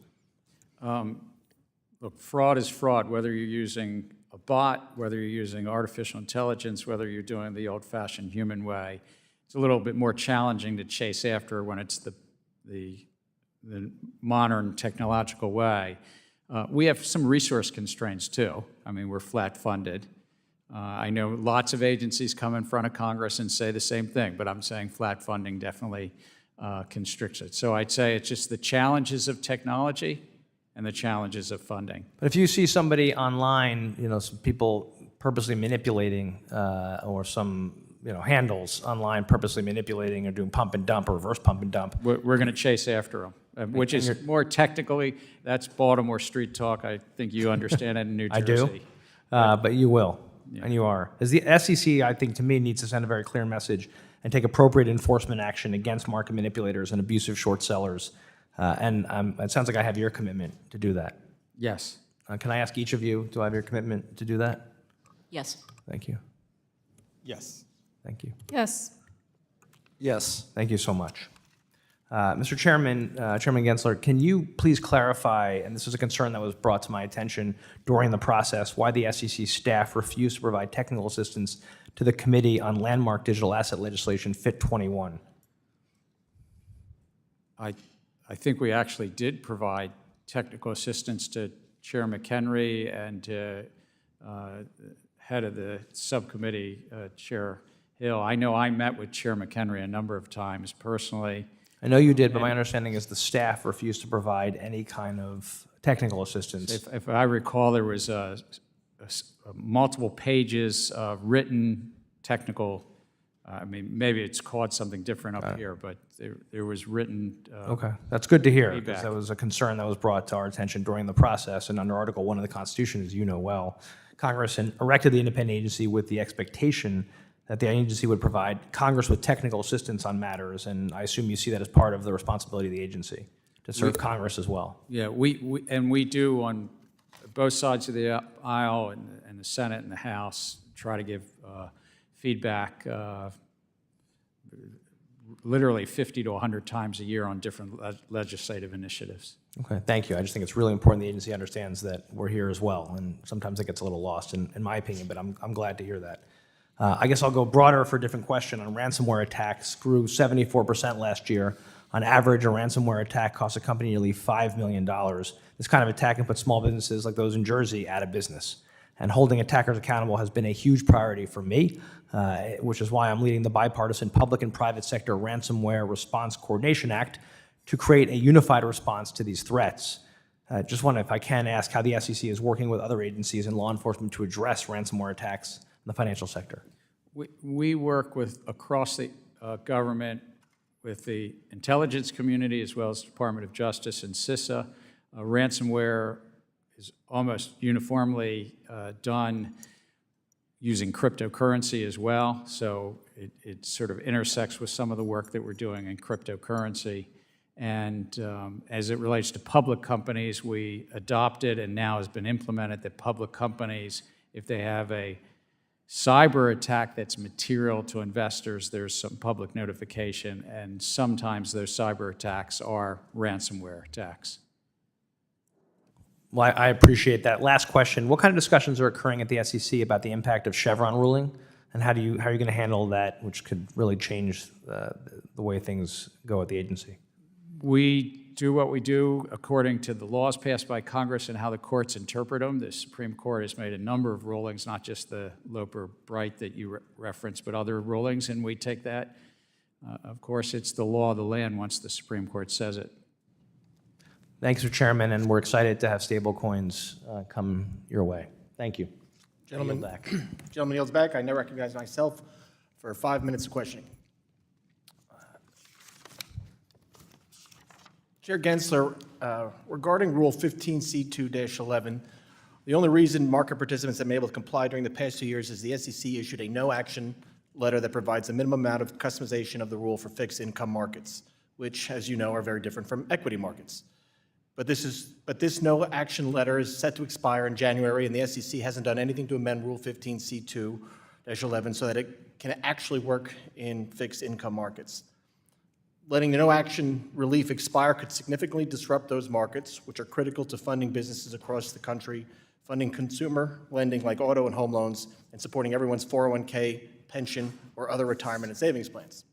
Look, fraud is fraud, whether you're using a bot, whether you're using artificial intelligence, whether you're doing the old-fashioned human way. It's a little bit more challenging to chase after when it's the modern technological way. We have some resource constraints too. I mean, we're flat funded. I know lots of agencies come in front of Congress and say the same thing, but I'm saying flat funding definitely constricts it. So I'd say it's just the challenges of technology and the challenges of funding. But if you see somebody online, some people purposely manipulating or some handles online purposely manipulating or doing pump and dump or reverse pump and dump. We're going to chase after them, which is more technically, that's Baltimore street talk. I think you understand it in New Jersey. I do, but you will, and you are. As the SEC, I think, to me, needs to send a very clear message and take appropriate enforcement action against market manipulators and abusive short sellers. And it sounds like I have your commitment to do that. Yes. Can I ask each of you, do I have your commitment to do that? Yes. Thank you. Yes. Thank you. Yes. Yes. Thank you so much. Mr. Chairman, Chairman Gensler, can you please clarify, and this is a concern that was brought to my attention during the process, why the SEC staff refused to provide technical assistance to the Committee on Landmark Digital Asset Legislation, FIT 21? I think we actually did provide technical assistance to Chair McHenry and to head of the subcommittee, Chair Hill. I know I met with Chair McHenry a number of times personally. I know you did, but my understanding is the staff refused to provide any kind of technical assistance. If I recall, there was multiple pages of written technical, I mean, maybe it's called something different up here, but there was written Okay, that's good to hear, because feedback. that was a concern that was brought to our attention during the process, and under Article 1 of the Constitution, as you know well, Congress erected the independent agency with the expectation that the agency would provide Congress with technical assistance on matters, and I assume you see that as part of the responsibility of the agency, to serve Congress as well. Yeah, we do on both sides of the aisle, and the Senate and the House, try to give feedback literally 50 to 100 times a year on different legislative initiatives. Okay, thank you. I just think it's really important the agency understands that we're here as well, and sometimes it gets a little lost, in my opinion, but I'm glad to hear that. I guess I'll go broader for a different question on ransomware attacks. Grew 74% last year. On average, a ransomware attack costs a company nearly $5 million. This kind of attack can put small businesses like those in Jersey out of business. And holding attackers accountable has been a huge priority for me, which is why I'm leading the bipartisan Public and Private Sector Ransomware Response Coordination Act to create a unified response to these threats. Just wonder if I can ask how the SEC is working with other agencies and law enforcement to address ransomware attacks in the financial sector. We work with across the government with the intelligence community as well as the Department of Justice and CISA. Ransomware is almost uniformly done using cryptocurrency as well, so it sort of intersects with some of the work that we're doing in cryptocurrency. And as it relates to public companies, we adopted and now has been implemented that public companies, if they have a cyber attack that's material to investors, there's some public notification, and sometimes those cyber attacks are ransomware attacks. Well, I appreciate that. Last question. What kind of discussions are occurring at the SEC about the impact of Chevron ruling, and how are you going to handle that, which could really change the way things go at the agency? We do what we do according to the laws passed by Congress and how the courts interpret them. The Supreme Court has made a number of rulings, not just the Loper-Bright that you referenced, but other rulings, and we take that. Of course, it's the law of the land once the Supreme Court says it. Thanks, Mr. Chairman, and we're excited to have stablecoins come your way. Thank you. Gentleman, back. Gentleman yields back. I now recognize myself for 5 minutes of questioning. Chair Gensler, regarding Rule 15C2-11, the only reason market participants have been able to comply during the past 2 years is the SEC issued a no-action letter that provides a minimum amount of customization of the rule for fixed income markets, which, as you know, are very different from equity markets. But this no-action letter is set to expire in January, and the SEC hasn't done anything to amend Rule 15C2-11 so that it can actually work in fixed income markets. Letting the no-action relief expire could significantly disrupt those markets, which are critical to funding businesses across the country, funding consumer lending like auto and home loans, and supporting everyone's 401k, pension, or other retirement and savings plans.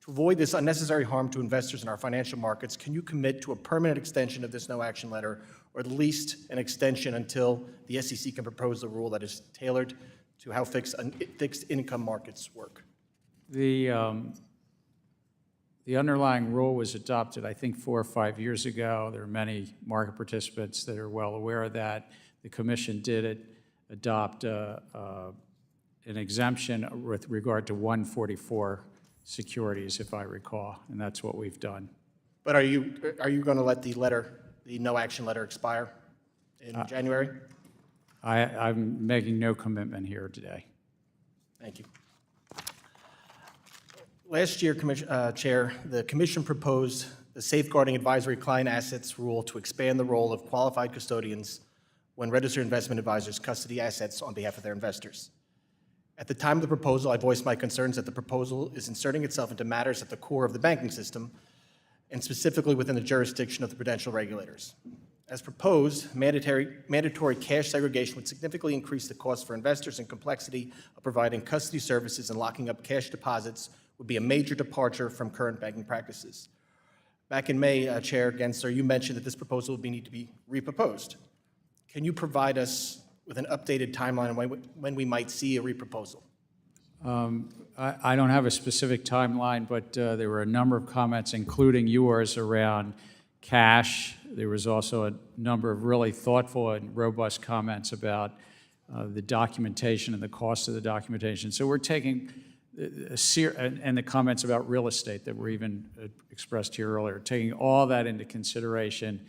To avoid this unnecessary harm to investors in our financial markets, can you commit to a permanent extension of this no-action letter, or at least an extension until the SEC can propose a rule that is tailored to how fixed income markets work? The underlying rule was adopted, I think, 4 or 5 years ago. There are many market participants that are well aware of that. The Commission did adopt an exemption with regard to 144 securities, if I recall, and that's what we've done. But are you going to let the no-action letter expire in January? I'm making no commitment here today. Thank you. Last year, Chair, the Commission proposed the Safeguarding Advisory Client Assets rule to expand the role of qualified custodians when registered investment advisors custody assets on behalf of their investors. At the time of the proposal, I voiced my concerns that the proposal is inserting itself into matters at the core of the banking system and specifically within the jurisdiction of the prudential regulators. As proposed, mandatory cash segregation would significantly increase the cost for investors, and complexity of providing custody services and locking up cash deposits would be a major departure from current banking practices. Back in May, Chair Gensler, you mentioned that this proposal would need to be reproposed. Can you provide us with an updated timeline on when we might see a reproposal? I don't have a specific timeline, but there were a number of comments, including yours, around cash. There was also a number of really thoughtful and robust comments about the documentation and the cost of the documentation. So we're taking and the comments about real estate that were even expressed here earlier, taking all that into consideration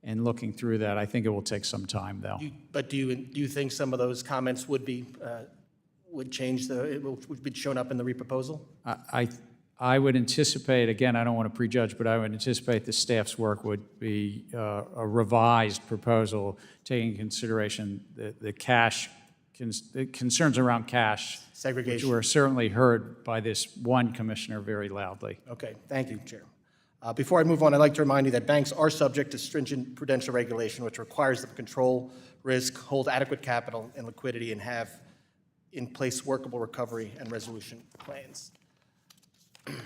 and looking through that. I think it will take some time, though. But do you think some of those comments would be would change would be shown up in the reproposal? I would anticipate, again, I don't want to prejudge, but I would anticipate the staff's work would be a revised proposal taking into consideration the cash, the concerns around cash segregation, which were certainly heard by this one commissioner very loudly. Okay, thank you, Chair. Before I move on, I'd like to remind you that banks are subject to stringent prudential regulation, which requires them to control risk, hold adequate capital and liquidity, and have in place workable recovery and resolution plans. I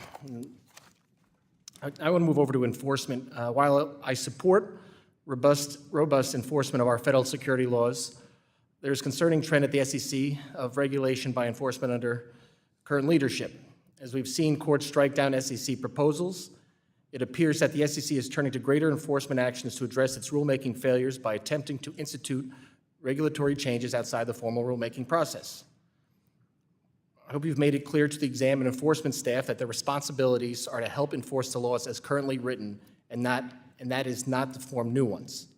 want to move over to enforcement. While I support robust enforcement of our federal security laws, there's concerning trend at the SEC of regulation by enforcement under current leadership. As we've seen courts strike down SEC proposals, it appears that the SEC is turning to greater enforcement actions to address its rulemaking failures by attempting to institute regulatory changes outside the formal rulemaking process. I hope you've made it clear to the exam and enforcement staff that their responsibilities are to help enforce the laws as currently written, and that is not to form new ones.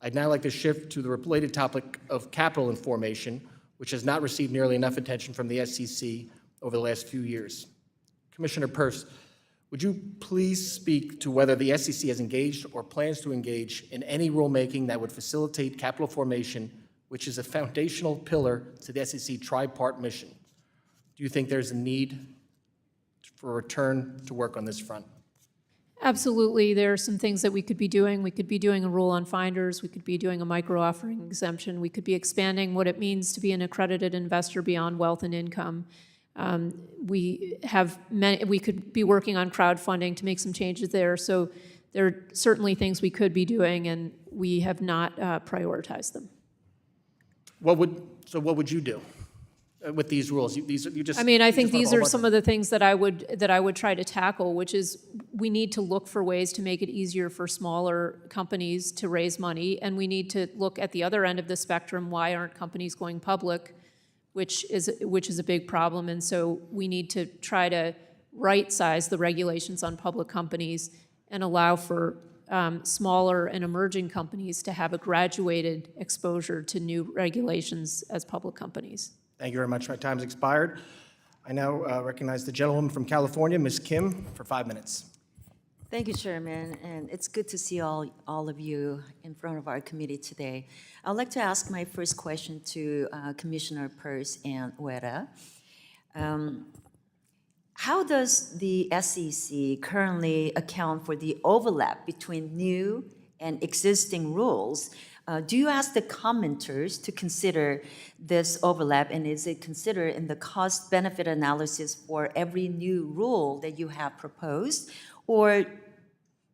I'd now like to shift to the related topic of capital information, which has not received nearly enough attention from the SEC over the last few years. Commissioner Peirce, would you please speak to whether the SEC has engaged or plans to engage in any rulemaking that would facilitate capital formation, which is a foundational pillar to the SEC tripart mission? Do you think there's a need for a return to work on this front? Absolutely. There are some things that we could be doing. We could be doing a rule on finders. We could be doing a micro offering exemption. We could be expanding what it means to be an accredited investor beyond wealth and income. We could be working on crowdfunding to make some changes there. So there are certainly things we could be doing, and we have not prioritized them. What would you do with these rules? I mean, I think these are some of the things that I would try to tackle, which is we need to look for ways to make it easier for smaller companies to raise money, and we need to look at the other end of the spectrum. Why aren't companies going public, which is a big problem? And so we need to try to right-size the regulations on public companies and allow for smaller and emerging companies to have a graduated exposure to new regulations as public companies. Thank you very much. My time's expired. I now recognize the gentlewoman from California, Ms. Kim, for 5 minutes. Thank you, Chairman, and it's good to see all of you in front of our committee today. I'd like to ask my first question to Commissioner Peirce and Uyeda. How does the SEC currently account for the overlap between new and existing rules? Do you ask the commenters to consider this overlap, and is it considered in the cost-benefit analysis for every new rule that you have proposed? Or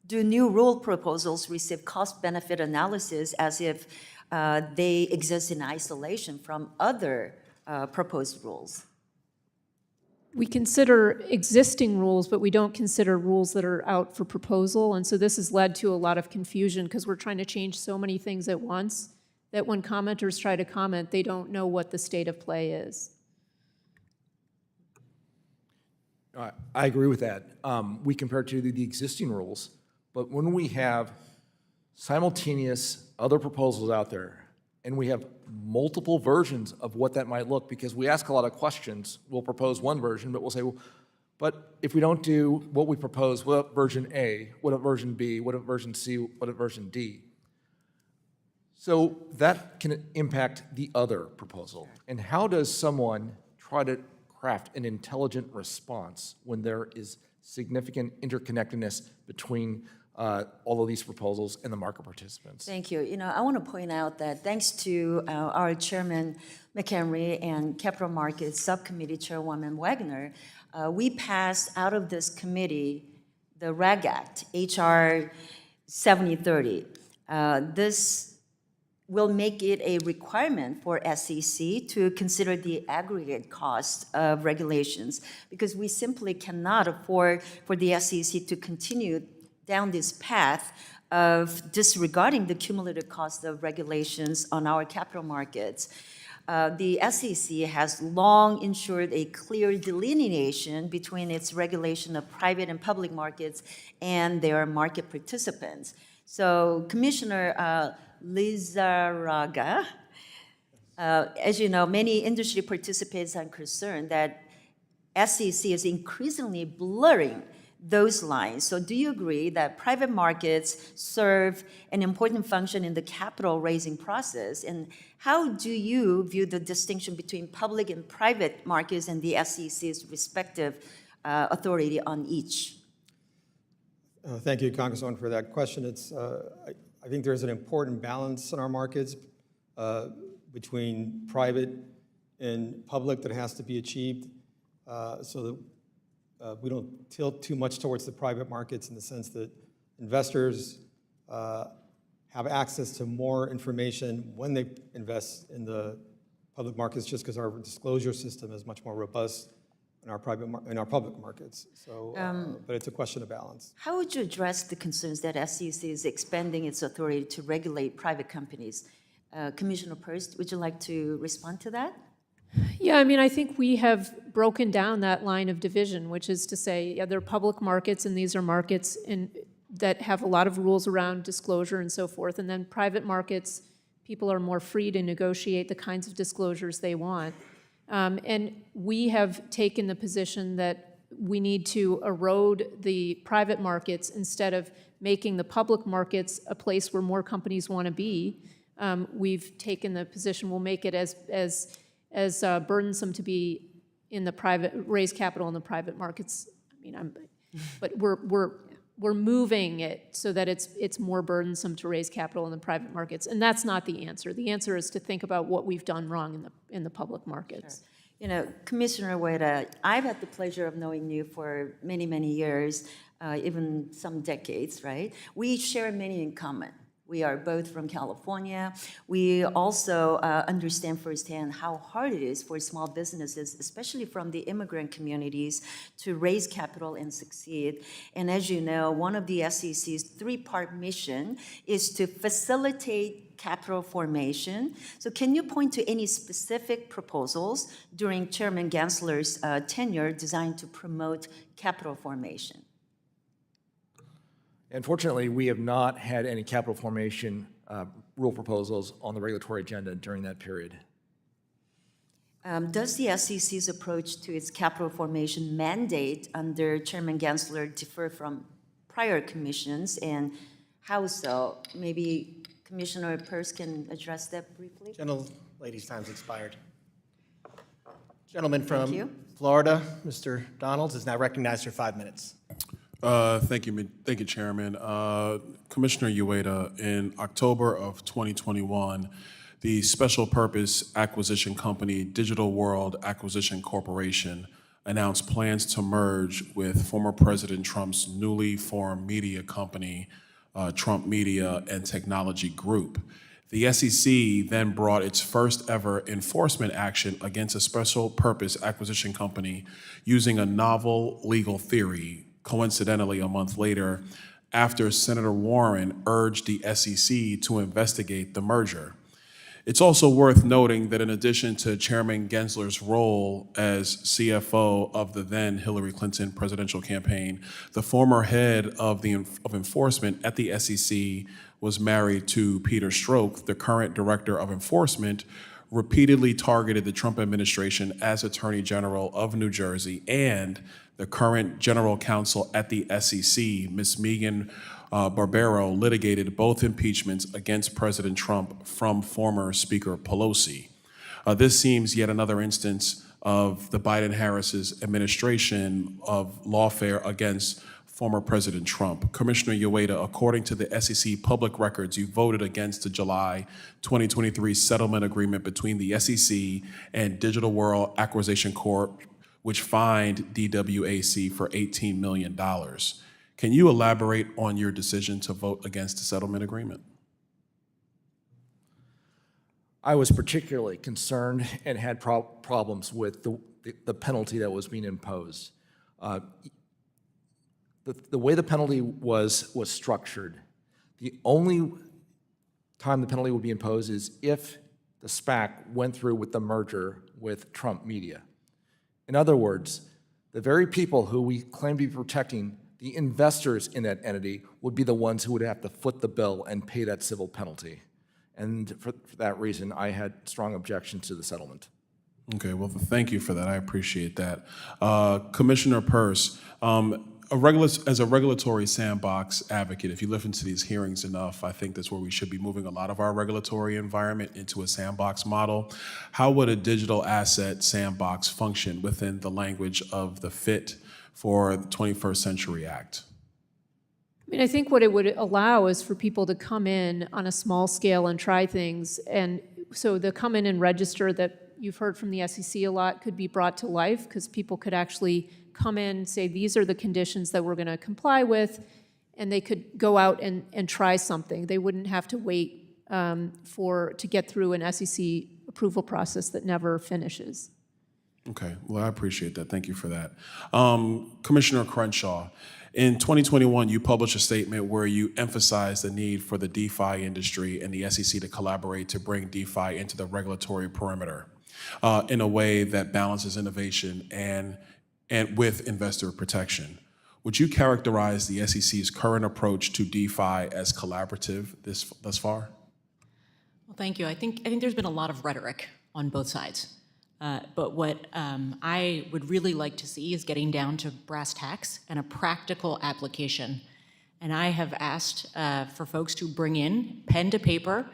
do new rule proposals receive cost-benefit analysis as if they exist in isolation from other proposed rules? We consider existing rules, but we don't consider rules that are out for proposal. And so this has led to a lot of confusion because we're trying to change so many things at once that when commenters try to comment, they don't know what the state of play is. I agree with that. We compare it to the existing rules, but when we have simultaneous other proposals out there, and we have multiple versions of what that might look, because we ask a lot of questions. We'll propose one version, but we'll say, well, but if we don't do what we propose, what about version A? What about version B? What about version C? What about version D? So that can impact the other proposal. And how does someone try to craft an intelligent response when there is significant interconnectedness between all of these proposals and the market participants. Thank you. You know, I want to point out that thanks to our Chairman McHenry and Capital Markets Subcommittee Chairwoman Wagner, we passed out of this committee the REG Act, HR 7030. This will make it a requirement for SEC to consider the aggregate cost of regulations, because we simply cannot afford for the SEC to continue down this path of disregarding the cumulative cost of regulations on our capital markets. The SEC has long ensured a clear delineation between its regulation of private and public markets and their market participants. So Commissioner Lizárraga, as you know, many industry participants are concerned that SEC is increasingly blurring those lines. So do you agree that private markets serve an important function in the capital raising process? And how do you view the distinction between public and private markets and the SEC's respective authority on each? Thank you, Congresswoman, for that question. I think there's an important balance in our markets between private and public that has to be achieved so that we don't tilt too much towards the private markets in the sense that investors have access to more information when they invest in the public markets, just because our disclosure system is much more robust in our public markets. So, but it's a question of balance. How would you address the concerns that SEC is expanding its authority to regulate private companies? Commissioner Peirce, would you like to respond to that? Yeah, I mean, I think we have broken down that line of division, which is to say, yeah, there are public markets, and these are markets that have a lot of rules around disclosure and so forth. And then private markets, people are more free to negotiate the kinds of disclosures they want. And we have taken the position that we need to erode the private markets instead of making the public markets a place where more companies want to be. We've taken the position we'll make it as burdensome to be in the private, raise capital in the private markets. I mean, but we're moving it so that it's more burdensome to raise capital in the private markets, and that's not the answer. The answer is to think about what we've done wrong in the public markets. Sure. You know, Commissioner Uyeda, I've had the pleasure of knowing you for many, many years, even some decades, right? We share many in common. We are both from California. We also understand firsthand how hard it is for small businesses, especially from the immigrant communities, to raise capital and succeed. And as you know, one of the SEC's three-part mission is to facilitate capital formation. So can you point to any specific proposals during Chairman Gensler's tenure designed to promote capital formation? Unfortunately, we have not had any capital formation rule proposals on the regulatory agenda during that period. Does the SEC's approach to its capital formation mandate under Chairman Gensler differ from prior commissions, and how so? Maybe Commissioner Peirce can address that briefly. Lady's time's expired. Gentleman from Florida, Mr. Donalds, is now recognized for 5 minutes. Thank you, Chairman. Commissioner Uyeda, in October of 2021, the special purpose acquisition company Digital World Acquisition Corporation announced plans to merge with former President Trump's newly formed media company, Trump Media and Technology Group. The SEC then brought its first ever enforcement action against a special purpose acquisition company using a novel legal theory, coincidentally a month later, after Senator Warren urged the SEC to investigate the merger. It's also worth noting that in addition to Chairman Gensler's role as CFO of the then Hillary Clinton presidential campaign, the former head of enforcement at the SEC was married to Peter Strzok, the current director of enforcement, repeatedly targeted the Trump administration as Attorney General of New Jersey, and the current general counsel at the SEC, Ms. Megan Barbero, litigated both impeachments against President Trump from former Speaker Pelosi. This seems yet another instance of the Biden-Harris's administration of lawfare against former President Trump. Commissioner Uyeda, according to the SEC public records, you voted against the July 2023 settlement agreement between the SEC and Digital World Acquisition Corp., which fined DWAC for $18 million. Can you elaborate on your decision to vote against the settlement agreement? I was particularly concerned and had problems with the penalty that was being imposed. The way the penalty was structured, the only time the penalty would be imposed is if the SPAC went through with the merger with Trump Media. In other words, the very people who we claim to be protecting, the investors in that entity, would be the ones who would have to foot the bill and pay that civil penalty. And for that reason, I had strong objections to the settlement. Okay, well, thank you for that. I appreciate that. Commissioner Peirce, as a regulatory sandbox advocate, if you listen to these hearings enough, I think that's where we should be moving a lot of our regulatory environment into a sandbox model. How would a digital asset sandbox function within the language of the FIT for the 21st Century Act? I mean, I think what it would allow is for people to come in on a small scale and try things. And so the come in and register that you've heard from the SEC a lot could be brought to life because people could actually come in, say, these are the conditions that we're going to comply with, and they could go out and try something. They wouldn't have to wait to get through an SEC approval process that never finishes. Okay, well, I appreciate that. Thank you for that. Commissioner Crenshaw, in 2021, you published a statement where you emphasized the need for the DeFi industry and the SEC to collaborate to bring DeFi into the regulatory perimeter in a way that balances innovation and with investor protection. Would you characterize the SEC's current approach to DeFi as collaborative thus far? Well, thank you. I think there's been a lot of rhetoric on both sides. But what I would really like to see is getting down to brass tacks and a practical application. And I have asked for folks to bring in pen to paper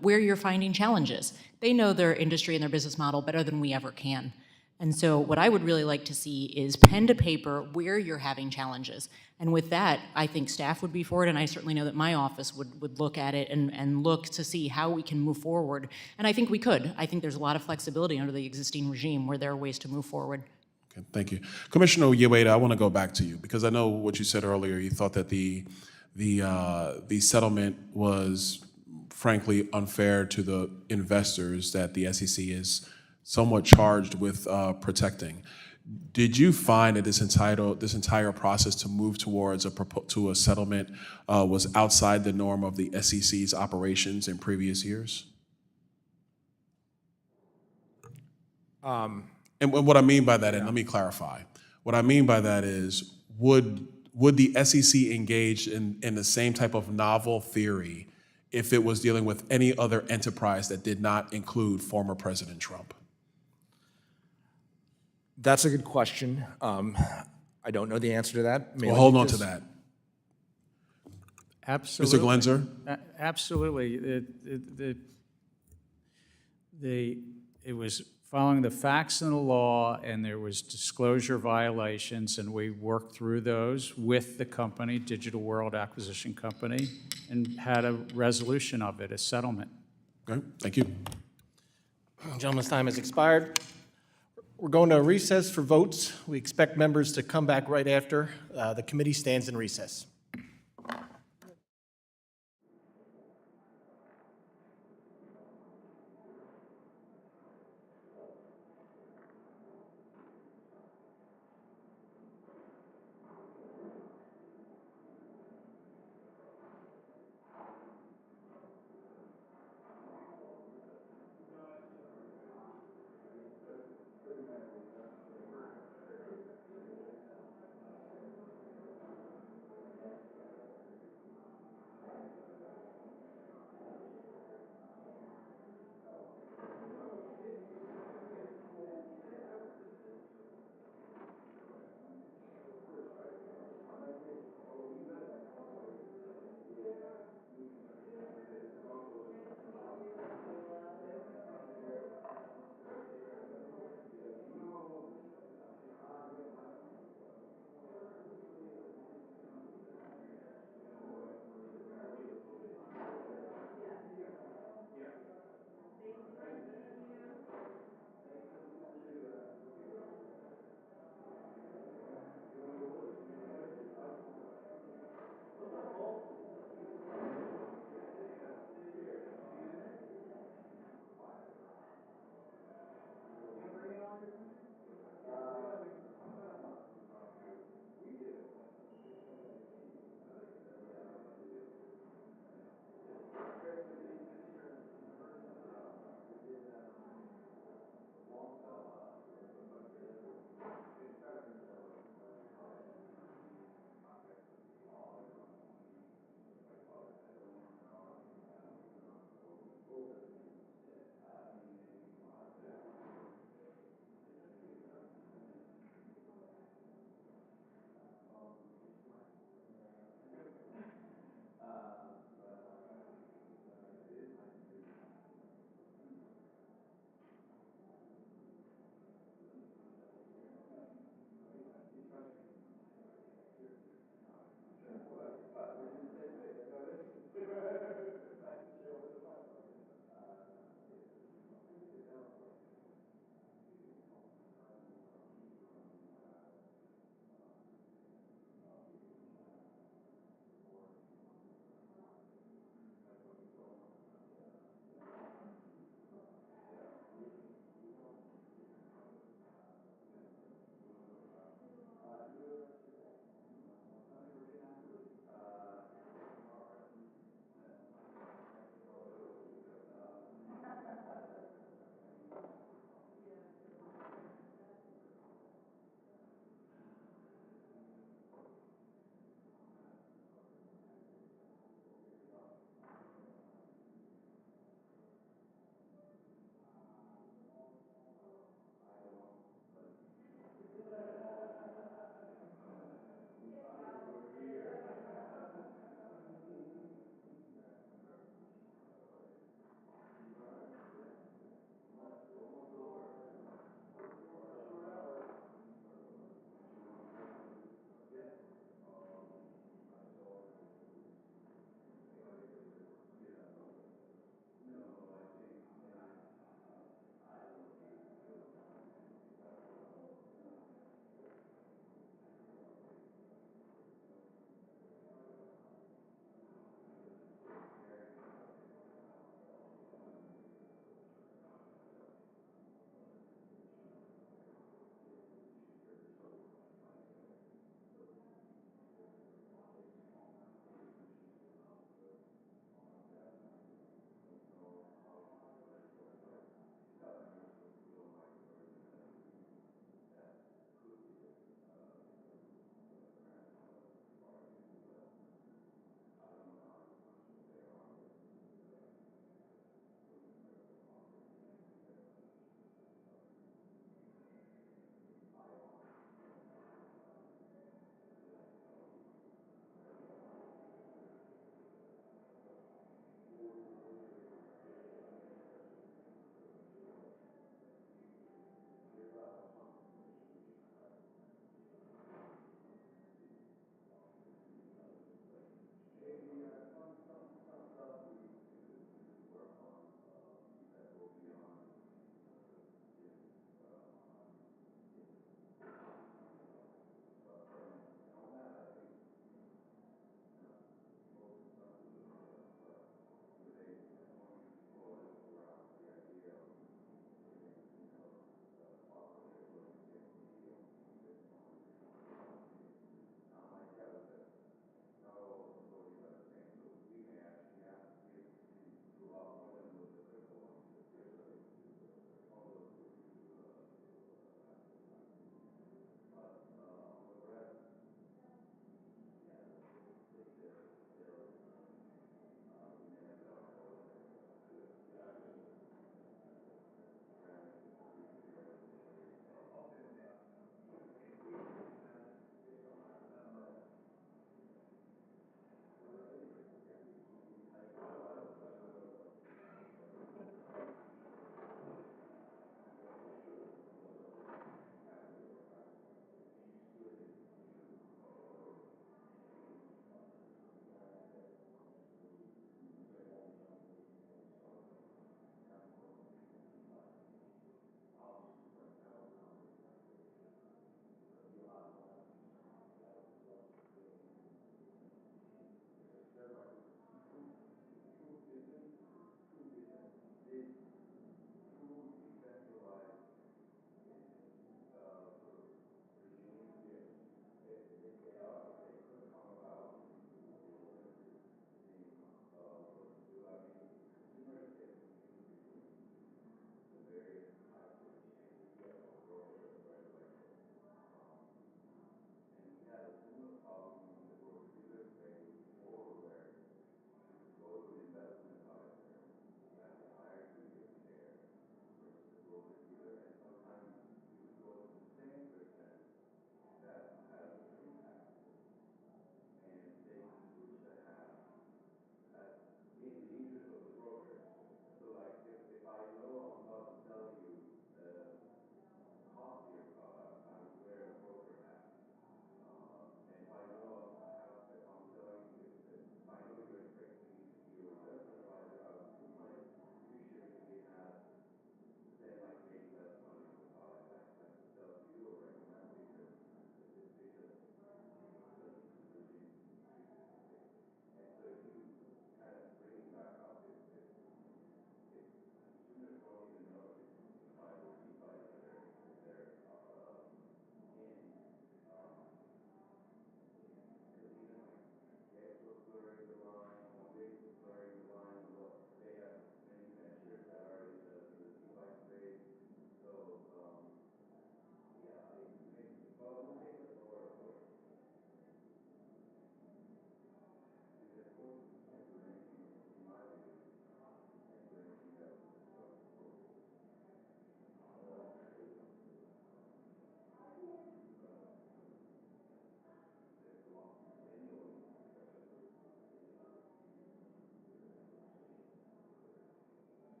where you're finding challenges. They know their industry and their business model better than we ever can. And so what I would really like to see is pen to paper where you're having challenges. And with that, I think staff would be for it, and I certainly know that my office would look at it and look to see how we can move forward. And I think we could. I think there's a lot of flexibility under the existing regime where there are ways to move forward. Okay, thank you. Commissioner Uyeda, I want to go back to you because I know what you said earlier. You thought that the settlement was frankly unfair to the investors that the SEC is somewhat charged with protecting. Did you find that this entire process to move towards a settlement was outside the norm of the SEC's operations in previous years? And what I mean by that, and let me clarify, what I mean by that is, would the SEC engage in the same type of novel theory if it was dealing with any other enterprise that did not include former President Trump? That's a good question. I don't know the answer to that. Well, hold on to that. Absolutely. Mr. Gensler? Absolutely. It was following the facts and the law, and there was disclosure violations, and we worked through those with the company, Digital World Acquisition Company, and had a resolution of it, a settlement. Okay, thank you. Gentleman's time has expired. We're going to a recess for votes. We expect members to come back right after. The committee stands in recess.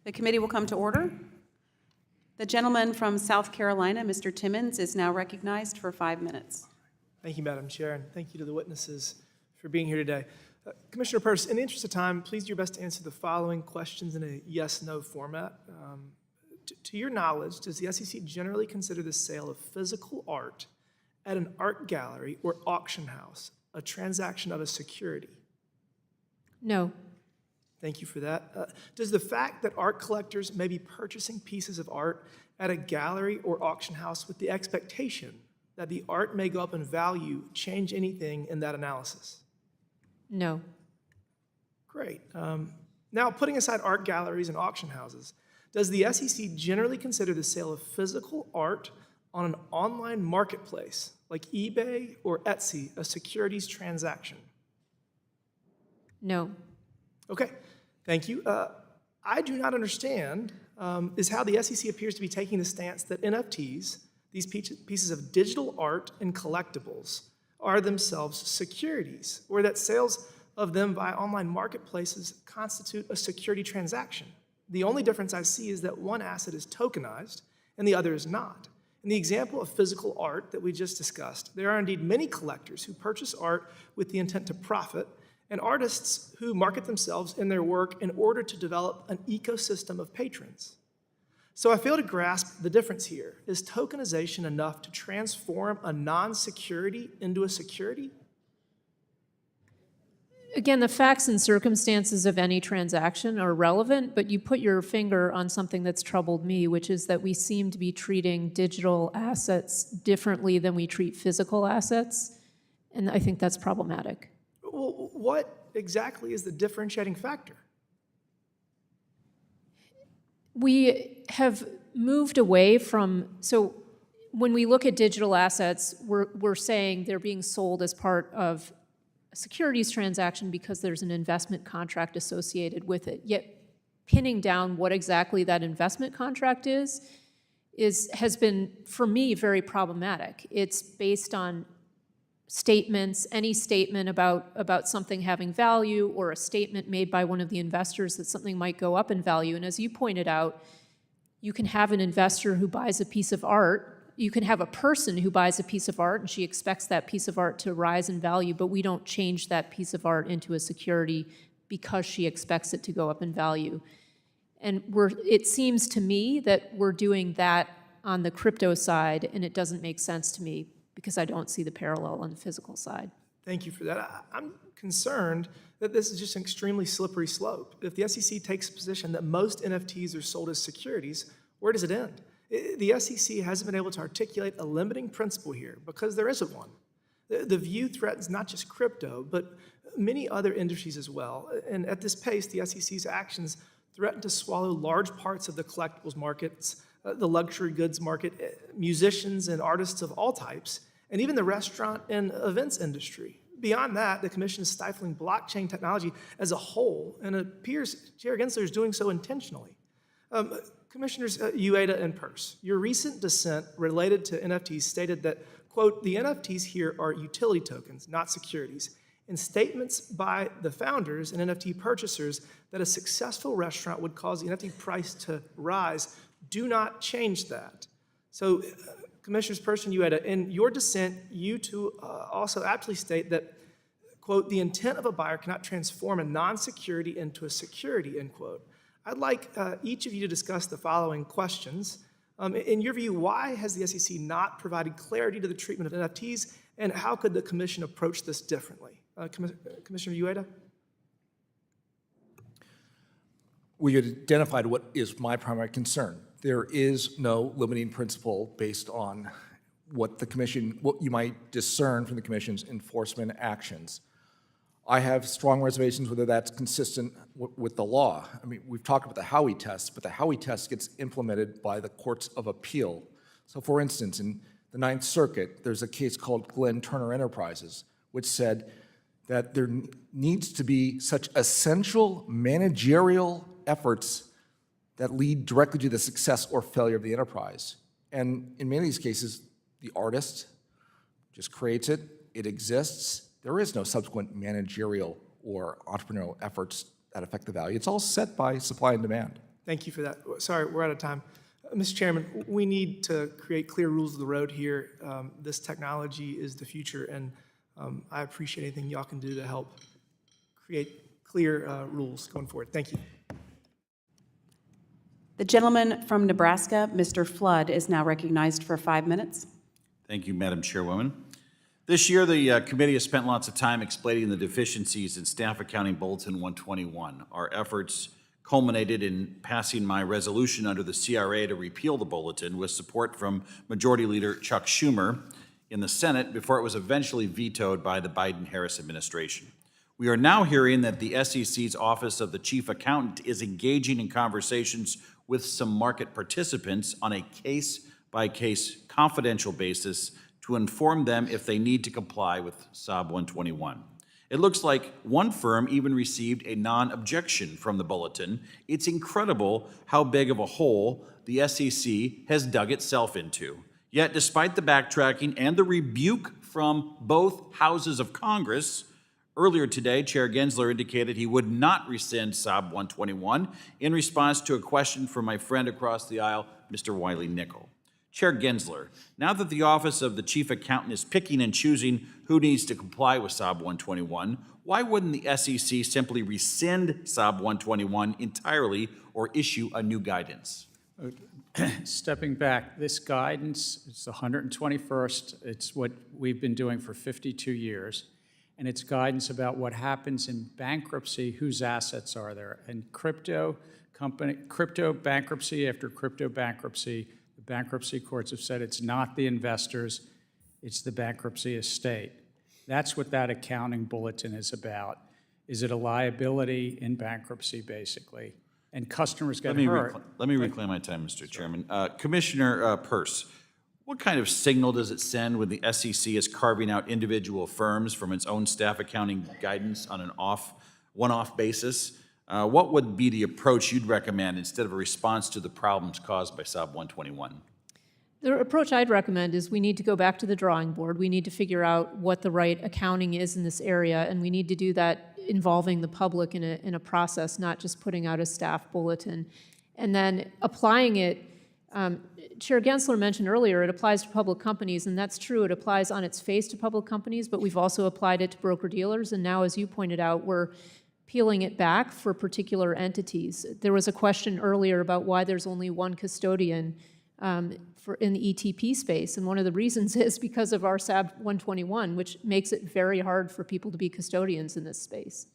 The committee will come to order. The gentleman from South Carolina, Mr. Timmons, is now recognized for 5 minutes. Thank you, Madam Chair, and thank you to the witnesses for being here today. Commissioner Peirce, in the interest of time, please do your best to answer the following questions in a yes/no format. To your knowledge, does the SEC generally consider the sale of physical art at an art gallery or auction house a transaction of a security? No. Thank you for that. Does the fact that art collectors may be purchasing pieces of art at a gallery or auction house with the expectation that the art may go up in value change anything in that analysis? No. Great. Now, putting aside art galleries and auction houses, does the SEC generally consider the sale of physical art on an online marketplace like eBay or Etsy a securities transaction? No. Okay, thank you. I do not understand is how the SEC appears to be taking the stance that NFTs, these pieces of digital art and collectibles, are themselves securities, or that sales of them via online marketplaces constitute a security transaction. The only difference I see is that one asset is tokenized and the other is not. In the example of physical art that we just discussed, there are indeed many collectors who purchase art with the intent to profit, and artists who market themselves and their work in order to develop an ecosystem of patrons. So I fail to grasp the difference here. Is tokenization enough to transform a non-security into a security? Again, the facts and circumstances of any transaction are relevant, but you put your finger on something that's troubled me, which is that we seem to be treating digital assets differently than we treat physical assets, and I think that's problematic. Well, what exactly is the differentiating factor? We have moved away from, so when we look at digital assets, we're saying they're being sold as part of a securities transaction because there's an investment contract associated with it. Yet pinning down what exactly that investment contract has been, for me, very problematic. It's based on statements, any statement about something having value, or a statement made by one of the investors that something might go up in value. And as you pointed out, you can have an investor who buys a piece of art. You can have a person who buys a piece of art and she expects that piece of art to rise in value, but we don't change that piece of art into a security because she expects it to go up in value. And it seems to me that we're doing that on the crypto side, and it doesn't make sense to me because I don't see the parallel on the physical side. Thank you for that. I'm concerned that this is just an extremely slippery slope. If the SEC takes a position that most NFTs are sold as securities, where does it end? The SEC hasn't been able to articulate a limiting principle here because there isn't one. The view threatens not just crypto, but many other industries as well. And at this pace, the SEC's actions threaten to swallow large parts of the collectibles markets, the luxury goods market, musicians and artists of all types, and even the restaurant and events industry. Beyond that, the Commission is stifling blockchain technology as a whole, and it appears Chair Gensler is doing so intentionally. Commissioners Uyeda and Peirce, your recent dissent related to NFTs stated that, quote, the NFTs here are utility tokens, not securities, and statements by the founders and NFT purchasers that a successful restaurant would cause the NFT price to rise do not change that. So, Commissioners Peirce and Uyeda, in your dissent, you two also aptly state that, quote, the intent of a buyer cannot transform a non-security into a security, end quote. I'd like each of you to discuss the following questions. In your view, why has the SEC not provided clarity to the treatment of NFTs, and how could the Commission approach this differently? Commissioner Uyeda? We identified what is my primary concern. There is no limiting principle based on what you might discern from the Commission's enforcement actions. I have strong reservations whether that's consistent with the law. I mean, we've talked about the Howey test, but the Howey test gets implemented by the courts of appeal. So for instance, in the Ninth Circuit, there's a case called Glenn Turner Enterprises, which said that there needs to be such essential managerial efforts that lead directly to the success or failure of the enterprise. And in many of these cases, the artist just creates it, it exists, there is no subsequent managerial or entrepreneurial efforts that affect the value. It's all set by supply and demand. Thank you for that. Sorry, we're out of time. Mr. Chairman, we need to create clear rules of the road here. This technology is the future, and I appreciate anything y'all can do to help create clear rules going forward. Thank you. The gentleman from Nebraska, Mr. Flood, is now recognized for 5 minutes. Thank you, Madam Chairwoman. This year, the committee has spent lots of time explaining the deficiencies in Staff Accounting Bulletin 121. Our efforts culminated in passing my resolution under the CRA to repeal the bulletin with support from Majority Leader Chuck Schumer in the Senate before it was eventually vetoed by the Biden-Harris administration. We are now hearing that the SEC's Office of the Chief Accountant is engaging in conversations with some market participants on a case-by-case confidential basis to inform them if they need to comply with SOB 121. It looks like one firm even received a non-objection from the bulletin. It's incredible how big of a hole the SEC has dug itself into. Yet, despite the backtracking and the rebuke from both houses of Congress, earlier today, Chair Gensler indicated he would not rescind SOB 121 in response to a question from my friend across the aisle, Mr. Wiley Nickel. Chair Gensler, now that the Office of the Chief Accountant is picking and choosing who needs to comply with SOB 121, why wouldn't the SEC simply rescind SOB 121 entirely or issue a new guidance? Stepping back, this guidance, it's the 121st. It's what we've been doing for 52 years. And it's guidance about what happens in bankruptcy, whose assets are there. And crypto bankruptcy after crypto bankruptcy, the bankruptcy courts have said it's not the investors, it's the bankruptcy estate. That's what that accounting bulletin is about. Is it a liability in bankruptcy, basically? And customers get hurt. Let me reclaim my time, Mr. Chairman. Commissioner Peirce, what kind of signal does it send when the SEC is carving out individual firms from its own staff accounting guidance on an one-off basis? What would be the approach you'd recommend instead of a response to the problems caused by SOB 121? The approach I'd recommend is we need to go back to the drawing board. We need to figure out what the right accounting is in this area, and we need to do that involving the public in a process, not just putting out a staff bulletin. And then applying it, Chair Gensler mentioned earlier, it applies to public companies, and that's true. It applies on its face to public companies, but we've also applied it to broker-dealers, and now, as you pointed out, we're peeling it back for particular entities. There was a question earlier about why there's only one custodian in the ETP space, and one of the reasons is because of our SAB 121, which makes it very hard for people to be custodians in this space.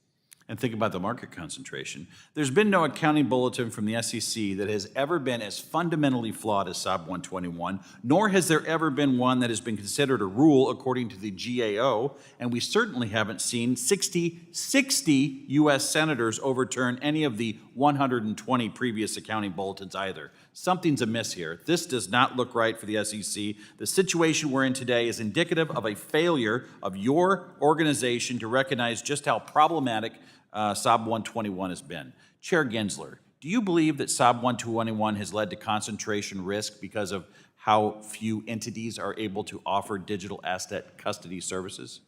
And think about the market concentration. There's been no accounting bulletin from the SEC that has ever been as fundamentally flawed as SOB 121, nor has there ever been one that has been considered a rule according to the GAO, and we certainly haven't seen 60 U.S. senators overturn any of the 120 previous accounting bulletins either. Something's amiss here. This does not look right for the SEC. The situation we're in today is indicative of a failure of your organization to recognize just how problematic SOB 121 has been. Chair Gensler, do you believe that SOB 121 has led to concentration risk because of how few entities are able to offer digital asset custody services?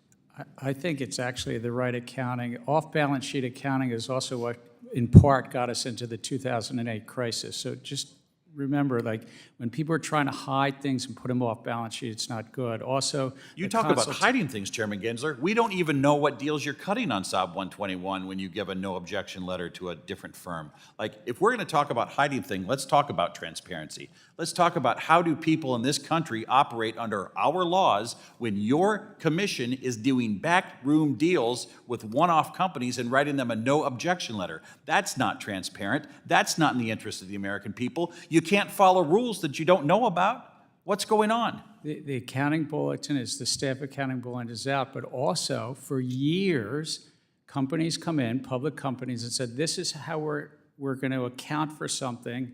I think it's actually the right accounting. Off-balance sheet accounting is also what, in part, got us into the 2008 crisis. So just remember, like, when people are trying to hide things and put them off balance sheet, it's not good. Also, you talk about hiding things, Chairman Gensler. We don't even know what deals you're cutting on SOB 121 when you give a no objection letter to a different firm. Like, if we're going to talk about hiding things, let's talk about transparency. Let's talk about how do people in this country operate under our laws when your commission is doing backroom deals with one-off companies and writing them a no objection letter. That's not transparent. That's not in the interest of the American people. You can't follow rules that you don't know about. What's going on? The accounting bulletin is, the staff accounting bulletin is out, but also for years, companies come in, public companies, and said, this is how we're going to account for something.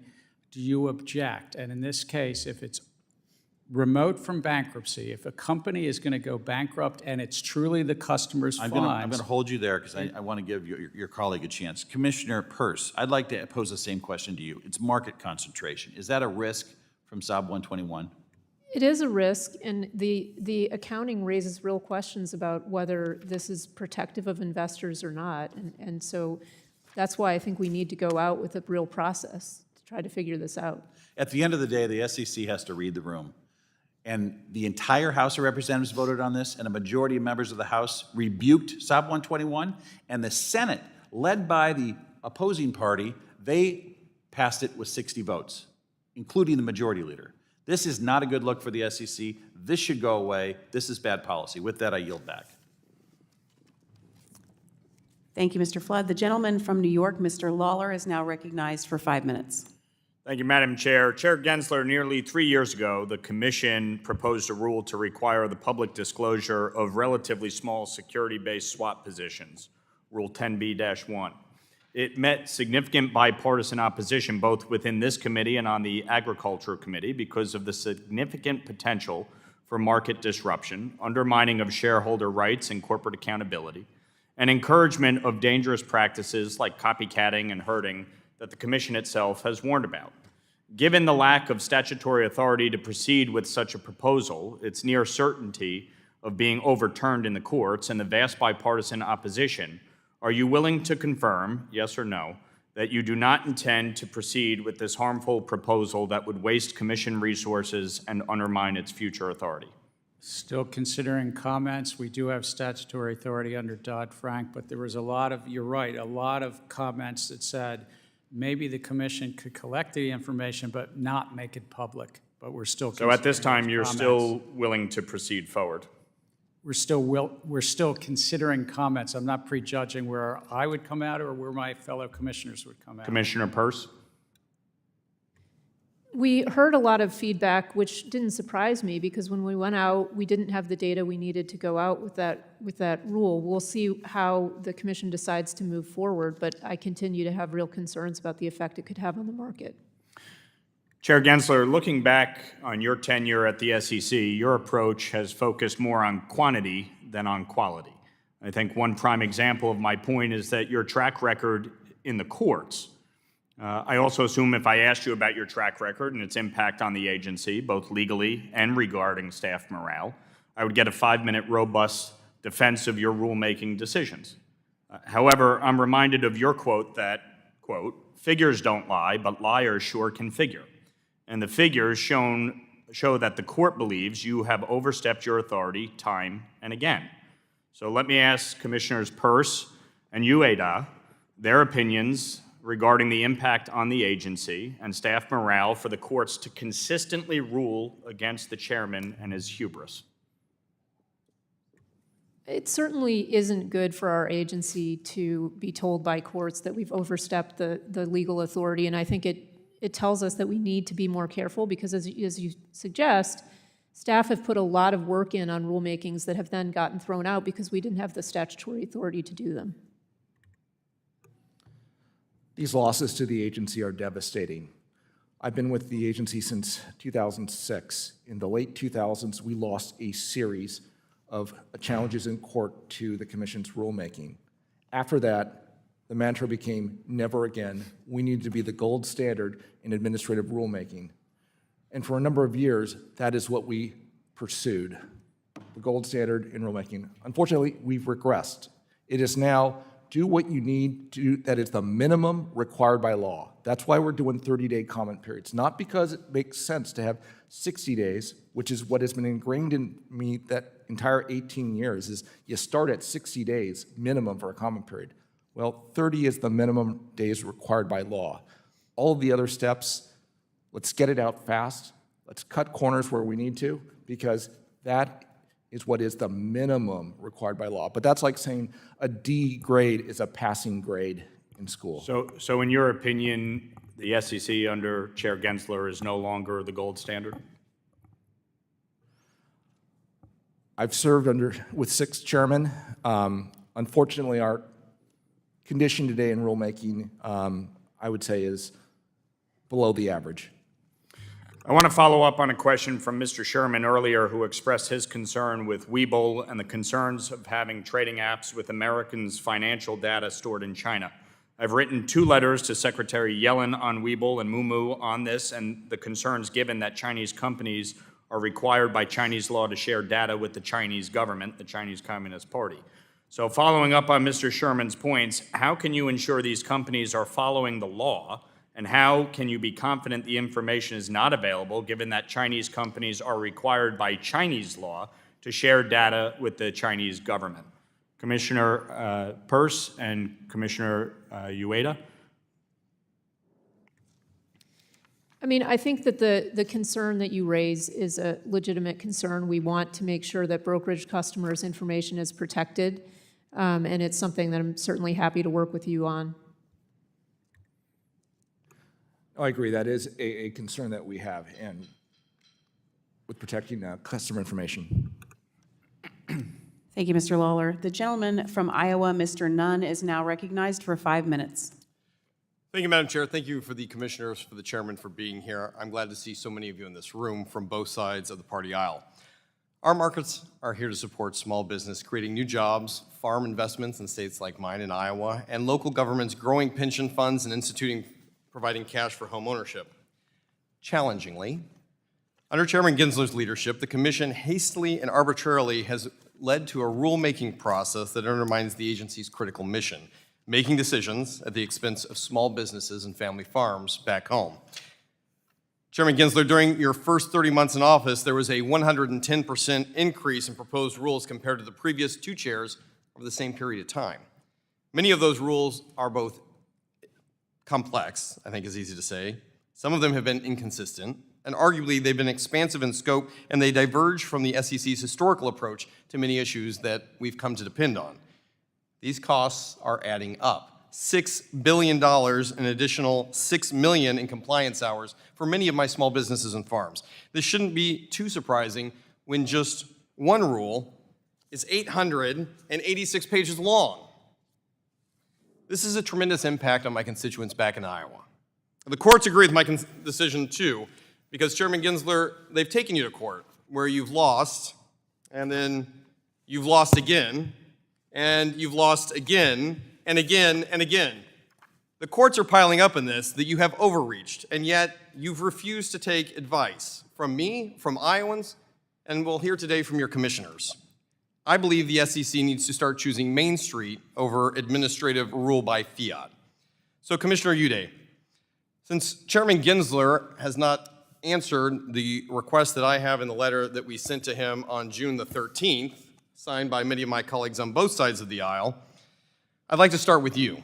Do you object? And in this case, if it's remote from bankruptcy, if a company is going to go bankrupt and it's truly the customer's funds. I'm going to hold you there because I want to give your colleague a chance. Commissioner Peirce, I'd like to pose the same question to you. It's market concentration. Is that a risk from SOB 121? It is a risk, and the accounting raises real questions about whether this is protective of investors or not. And so That's why I think we need to go out with a real process to try to figure this out. At the end of the day, the SEC has to read the room. And the entire House of Representatives voted on this, and a majority of members of the House rebuked SOB 121, and the Senate, led by the opposing party, they passed it with 60 votes, including the majority leader. This is not a good look for the SEC. This should go away. This is bad policy. With that, I yield back. Thank you, Mr. Flood. The gentleman from New York, Mr. Lawler, is now recognized for 5 minutes. Thank you, Madam Chair. Chair Gensler, nearly 3 years ago, the Commission proposed a rule to require the public disclosure of relatively small security-based swap positions, Rule 10b-1. It met significant bipartisan opposition both within this committee and on the Agriculture Committee because of the significant potential for market disruption, undermining of shareholder rights and corporate accountability, and encouragement of dangerous practices like copycatting and herding that the Commission itself has warned about. Given the lack of statutory authority to proceed with such a proposal, its near certainty of being overturned in the courts, and the vast bipartisan opposition, are you willing to confirm, yes or no, that you do not intend to proceed with this harmful proposal that would waste Commission resources and undermine its future authority? Still considering comments. We do have statutory authority under Dodd-Frank, but there was a lot of, you're right, a lot of comments that said maybe the Commission could collect the information but not make it public. But we're still So at this time, considering you're those still comments. willing to proceed forward? We're still considering comments. I'm not prejudging where I would come out or where my fellow commissioners would come out. Commissioner Peirce? We heard a lot of feedback, which didn't surprise me, because when we went out, we didn't have the data we needed to go out with that rule. We'll see how the Commission decides to move forward, but I continue to have real concerns about the effect it could have on the market. Chair Gensler, looking back on your tenure at the SEC, your approach has focused more on quantity than on quality. I think one prime example of my point is that your track record in the courts. I also assume if I asked you about your track record and its impact on the agency, both legally and regarding staff morale, I would get a 5-minute robust defense of your rulemaking decisions. However, I'm reminded of your quote that, quote, "Figures don't lie, but liars sure can figure." And the figures show that the court believes you have overstepped your authority time and again. So let me ask Commissioners Peirce and Uyeda their opinions regarding the impact on the agency and staff morale for the courts to consistently rule against the chairman and his hubris. It certainly isn't good for our agency to be told by courts that we've overstepped the legal authority, and I think it tells us that we need to be more careful because, as you suggest, staff have put a lot of work in on rulemakings that have then gotten thrown out because we didn't have the statutory authority to do them. These losses to the agency are devastating. I've been with the agency since 2006. In the late 2000s, we lost a series of challenges in court to the Commission's rulemaking. After that, the mantra became never again. We need to be the gold standard in administrative rulemaking. And for a number of years, that is what we pursued, the gold standard in rulemaking. Unfortunately, we've regressed. It is now do what you need to do, that is the minimum required by law. That's why we're doing 30-day comment periods, not because it makes sense to have 60 days, which is what has been ingrained in me that entire 18 years, is you start at 60 days minimum for a comment period. Well, 30 is the minimum days required by law. All of the other steps, let's get it out fast. Let's cut corners where we need to, because that is what is the minimum required by law. But that's like saying a D grade is a passing grade in school. So in your opinion, the SEC under Chair Gensler is no longer the gold standard? I've served with 6 chairmen. Unfortunately, our condition today in rulemaking, I would say, is below the average. I want to follow up on a question from Mr. Sherman earlier, who expressed his concern with Webull and the concerns of having trading apps with Americans' financial data stored in China. I've written 2 letters to Secretary Yellen on Webull and Mumu on this, and the concerns given that Chinese companies are required by Chinese law to share data with the Chinese government, the Chinese Communist Party. So following up on Mr. Sherman's points, how can you ensure these companies are following the law? And how can you be confident the information is not available, given that Chinese companies are required by Chinese law to share data with the Chinese government? Commissioner Peirce and Commissioner Uyeda. I mean, I think that the concern that you raise is a legitimate concern. We want to make sure that brokerage customers' information is protected, and it's something that I'm certainly happy to work with you on. I agree. That is a concern that we have, and with protecting customer information. Thank you, Mr. Lawler. The gentleman from Iowa, Mr. Nunn, is now recognized for 5 minutes. Thank you, Madam Chair. Thank you for the commissioners, for the chairman for being here. I'm glad to see so many of you in this room from both sides of the party aisle. Our markets are here to support small business, creating new jobs, farm investments in states like mine in Iowa, and local governments growing pension funds and providing cash for home ownership. Challengingly, under Chairman Gensler's leadership, the Commission hastily and arbitrarily has led to a rulemaking process that undermines the agency's critical mission, making decisions at the expense of small businesses and family farms back home. Chairman Gensler, during your first 30 months in office, there was a 110% increase in proposed rules compared to the previous 2 chairs over the same period of time. Many of those rules are both complex, I think is easy to say. Some of them have been inconsistent, and arguably they've been expansive in scope, and they diverge from the SEC's historical approach to many issues that we've come to depend on. These costs are adding up. $6 billion, an additional $6 million in compliance hours for many of my small businesses and farms. This shouldn't be too surprising when just one rule is 886 pages long. This is a tremendous impact on my constituents back in Iowa. The courts agree with my decision too, because Chairman Gensler, they've taken you to court where you've lost, and then you've lost again, and you've lost again, and again, and again. The courts are piling up in this that you have overreached, and yet you've refused to take advice from me, from Iowans, and we'll hear today from your commissioners. I believe the SEC needs to start choosing Main Street over administrative rule by fiat. So Commissioner Uyeda, since Chairman Gensler has not answered the request that I have in the letter that we sent to him on June the 13th, signed by many of my colleagues on both sides of the aisle, I'd like to start with you.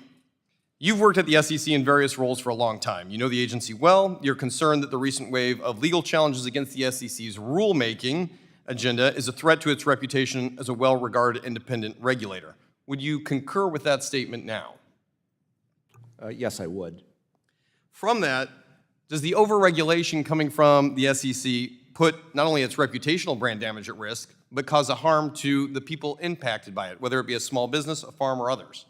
You've worked at the SEC in various roles for a long time. You know the agency well. You're concerned that the recent wave of legal challenges against the SEC's rulemaking agenda is a threat to its reputation as a well-regarded independent regulator. Would you concur with that statement now? Yes, I would. From that, does the overregulation coming from the SEC put not only its reputational brand damage at risk, but cause a harm to the people impacted by it, whether it be a small business, a farm, or others?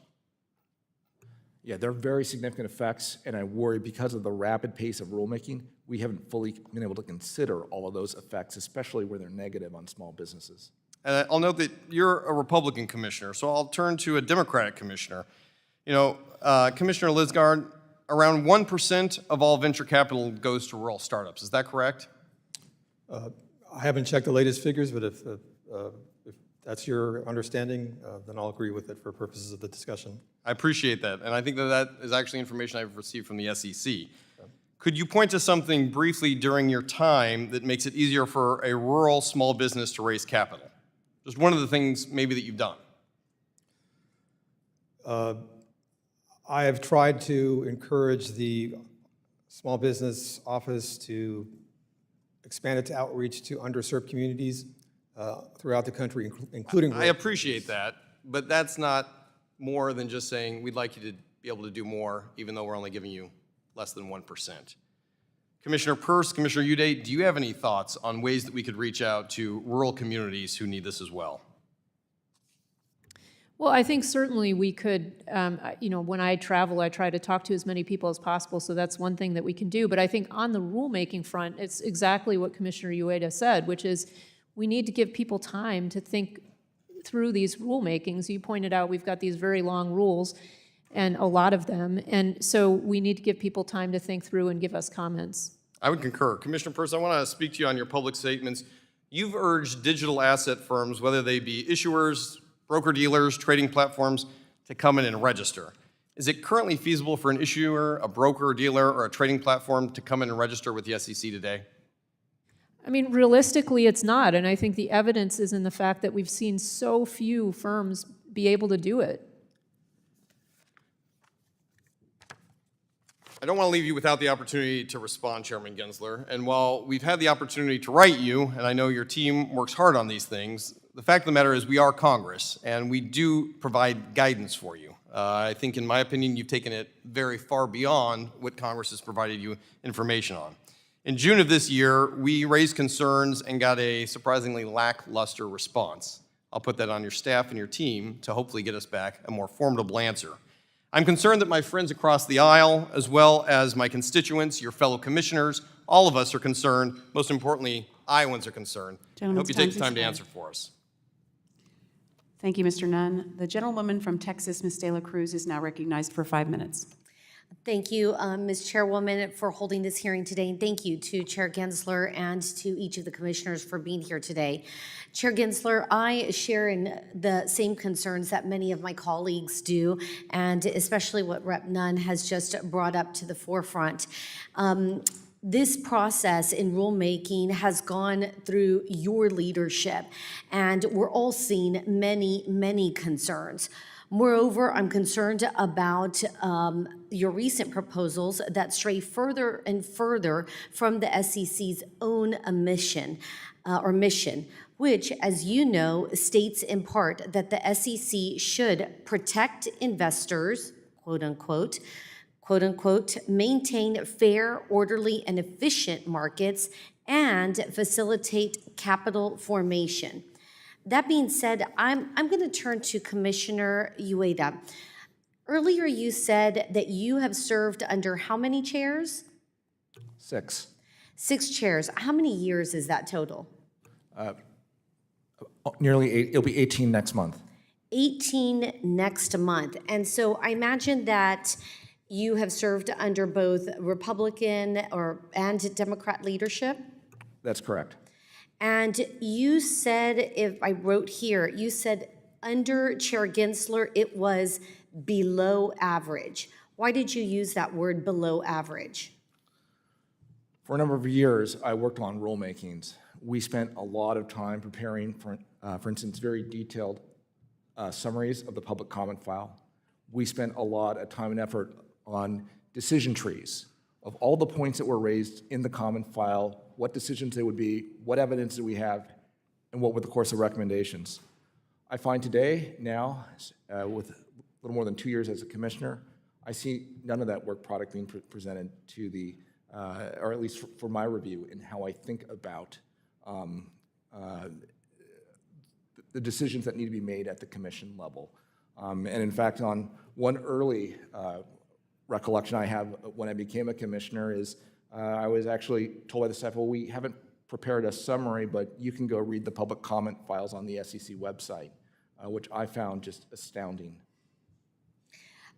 Yeah, there are very significant effects, and I worry because of the rapid pace of rulemaking, we haven't fully been able to consider all of those effects, especially where they're negative on small businesses. And I'll note that you're a Republican commissioner, so I'll turn to a Democratic commissioner. You know, Commissioner Lizárraga, around 1% of all venture capital goes to rural startups. Is that correct? I haven't checked the latest figures, but if that's your understanding, then I'll agree with it for purposes of the discussion. I appreciate that, and I think that that is actually information I've received from the SEC. Could you point to something briefly during your time that makes it easier for a rural small business to raise capital? Just one of the things maybe that you've done. I have tried to encourage the Small Business Office to expand its outreach to underserved communities throughout the country, including rural. I appreciate that, but that's not more than just saying we'd like you to be able to do more, even though we're only giving you less than 1%. Commissioner Peirce, Commissioner Uyeda, do you have any thoughts on ways that we could reach out to rural communities who need this as well? Well, I think certainly we could, you know, when I travel, I try to talk to as many people as possible, so that's one thing that we can do. But I think on the rulemaking front, it's exactly what Commissioner Uyeda said, which is we need to give people time to think through these rulemakings. You pointed out we've got these very long rules, and a lot of them, and so we need to give people time to think through and give us comments. I would concur. Commissioner Peirce, I want to speak to you on your public statements. You've urged digital asset firms, whether they be issuers, broker-dealers, trading platforms to come in and register. Is it currently feasible for an issuer, a broker, dealer, or a trading platform to come in and register with the SEC today? I mean, realistically, it's not, and I think the evidence is in the fact that we've seen so few firms be able to do it. I don't want to leave you without the opportunity to respond, Chairman Gensler. And while we've had the opportunity to write you, and I know your team works hard on these things, the fact of the matter is we are Congress, and we do provide guidance for you. I think, in my opinion, you've taken it very far beyond what Congress has provided you information on. In June of this year, we raised concerns and got a surprisingly lackluster response. I'll put that on your staff and your team to hopefully get us back a more formidable answer. I'm concerned that my friends across the aisle, as well as my constituents, your fellow commissioners, all of us are concerned. Most importantly, Iowans are concerned. I hope you take the time to answer for us. Thank you, Mr. Nunn. The gentlewoman from Texas, Ms. De La Cruz, is now recognized for 5 minutes. Thank you, Ms. Chairwoman, for holding this hearing today, and thank you to Chair Gensler and to each of the commissioners for being here today. Chair Gensler, I share in the same concerns that many of my colleagues do, and especially what Rep. Nunn has just brought up to the forefront. This process in rulemaking has gone through your leadership, and we're all seeing many, many concerns. Moreover, I'm concerned about your recent proposals that stray further and further from the SEC's own mission, which, as you know, states in part that the SEC should protect investors, quote unquote, maintain fair, orderly, and efficient markets, and facilitate capital formation. That being said, I'm going to turn to Commissioner Uyeda. Earlier you said that you have served under how many chairs? 6. 6 chairs. How many years is that total? Nearly 8. It'll be 18 next month. 18 next month. And so I imagine that you have served under both Republican and Democrat leadership? That's correct. And you said, if I wrote here, you said under Chair Gensler, it was below average. Why did you use that word below average? For a number of years, I worked on rulemakings. We spent a lot of time preparing, for instance, very detailed summaries of the public comment file. We spent a lot of time and effort on decision trees of all the points that were raised in the comment file, what decisions they would be, what evidence do we have, and what were the course of recommendations. I find today, now, with a little more than 2 years as a commissioner, I see none of that work product being presented to the, or at least for my review in how I think about the decisions that need to be made at the commission level. And in fact, on one early recollection I have when I became a commissioner is I was actually told by the staff, well, we haven't prepared a summary, but you can go read the public comment files on the SEC website, which I found just astounding.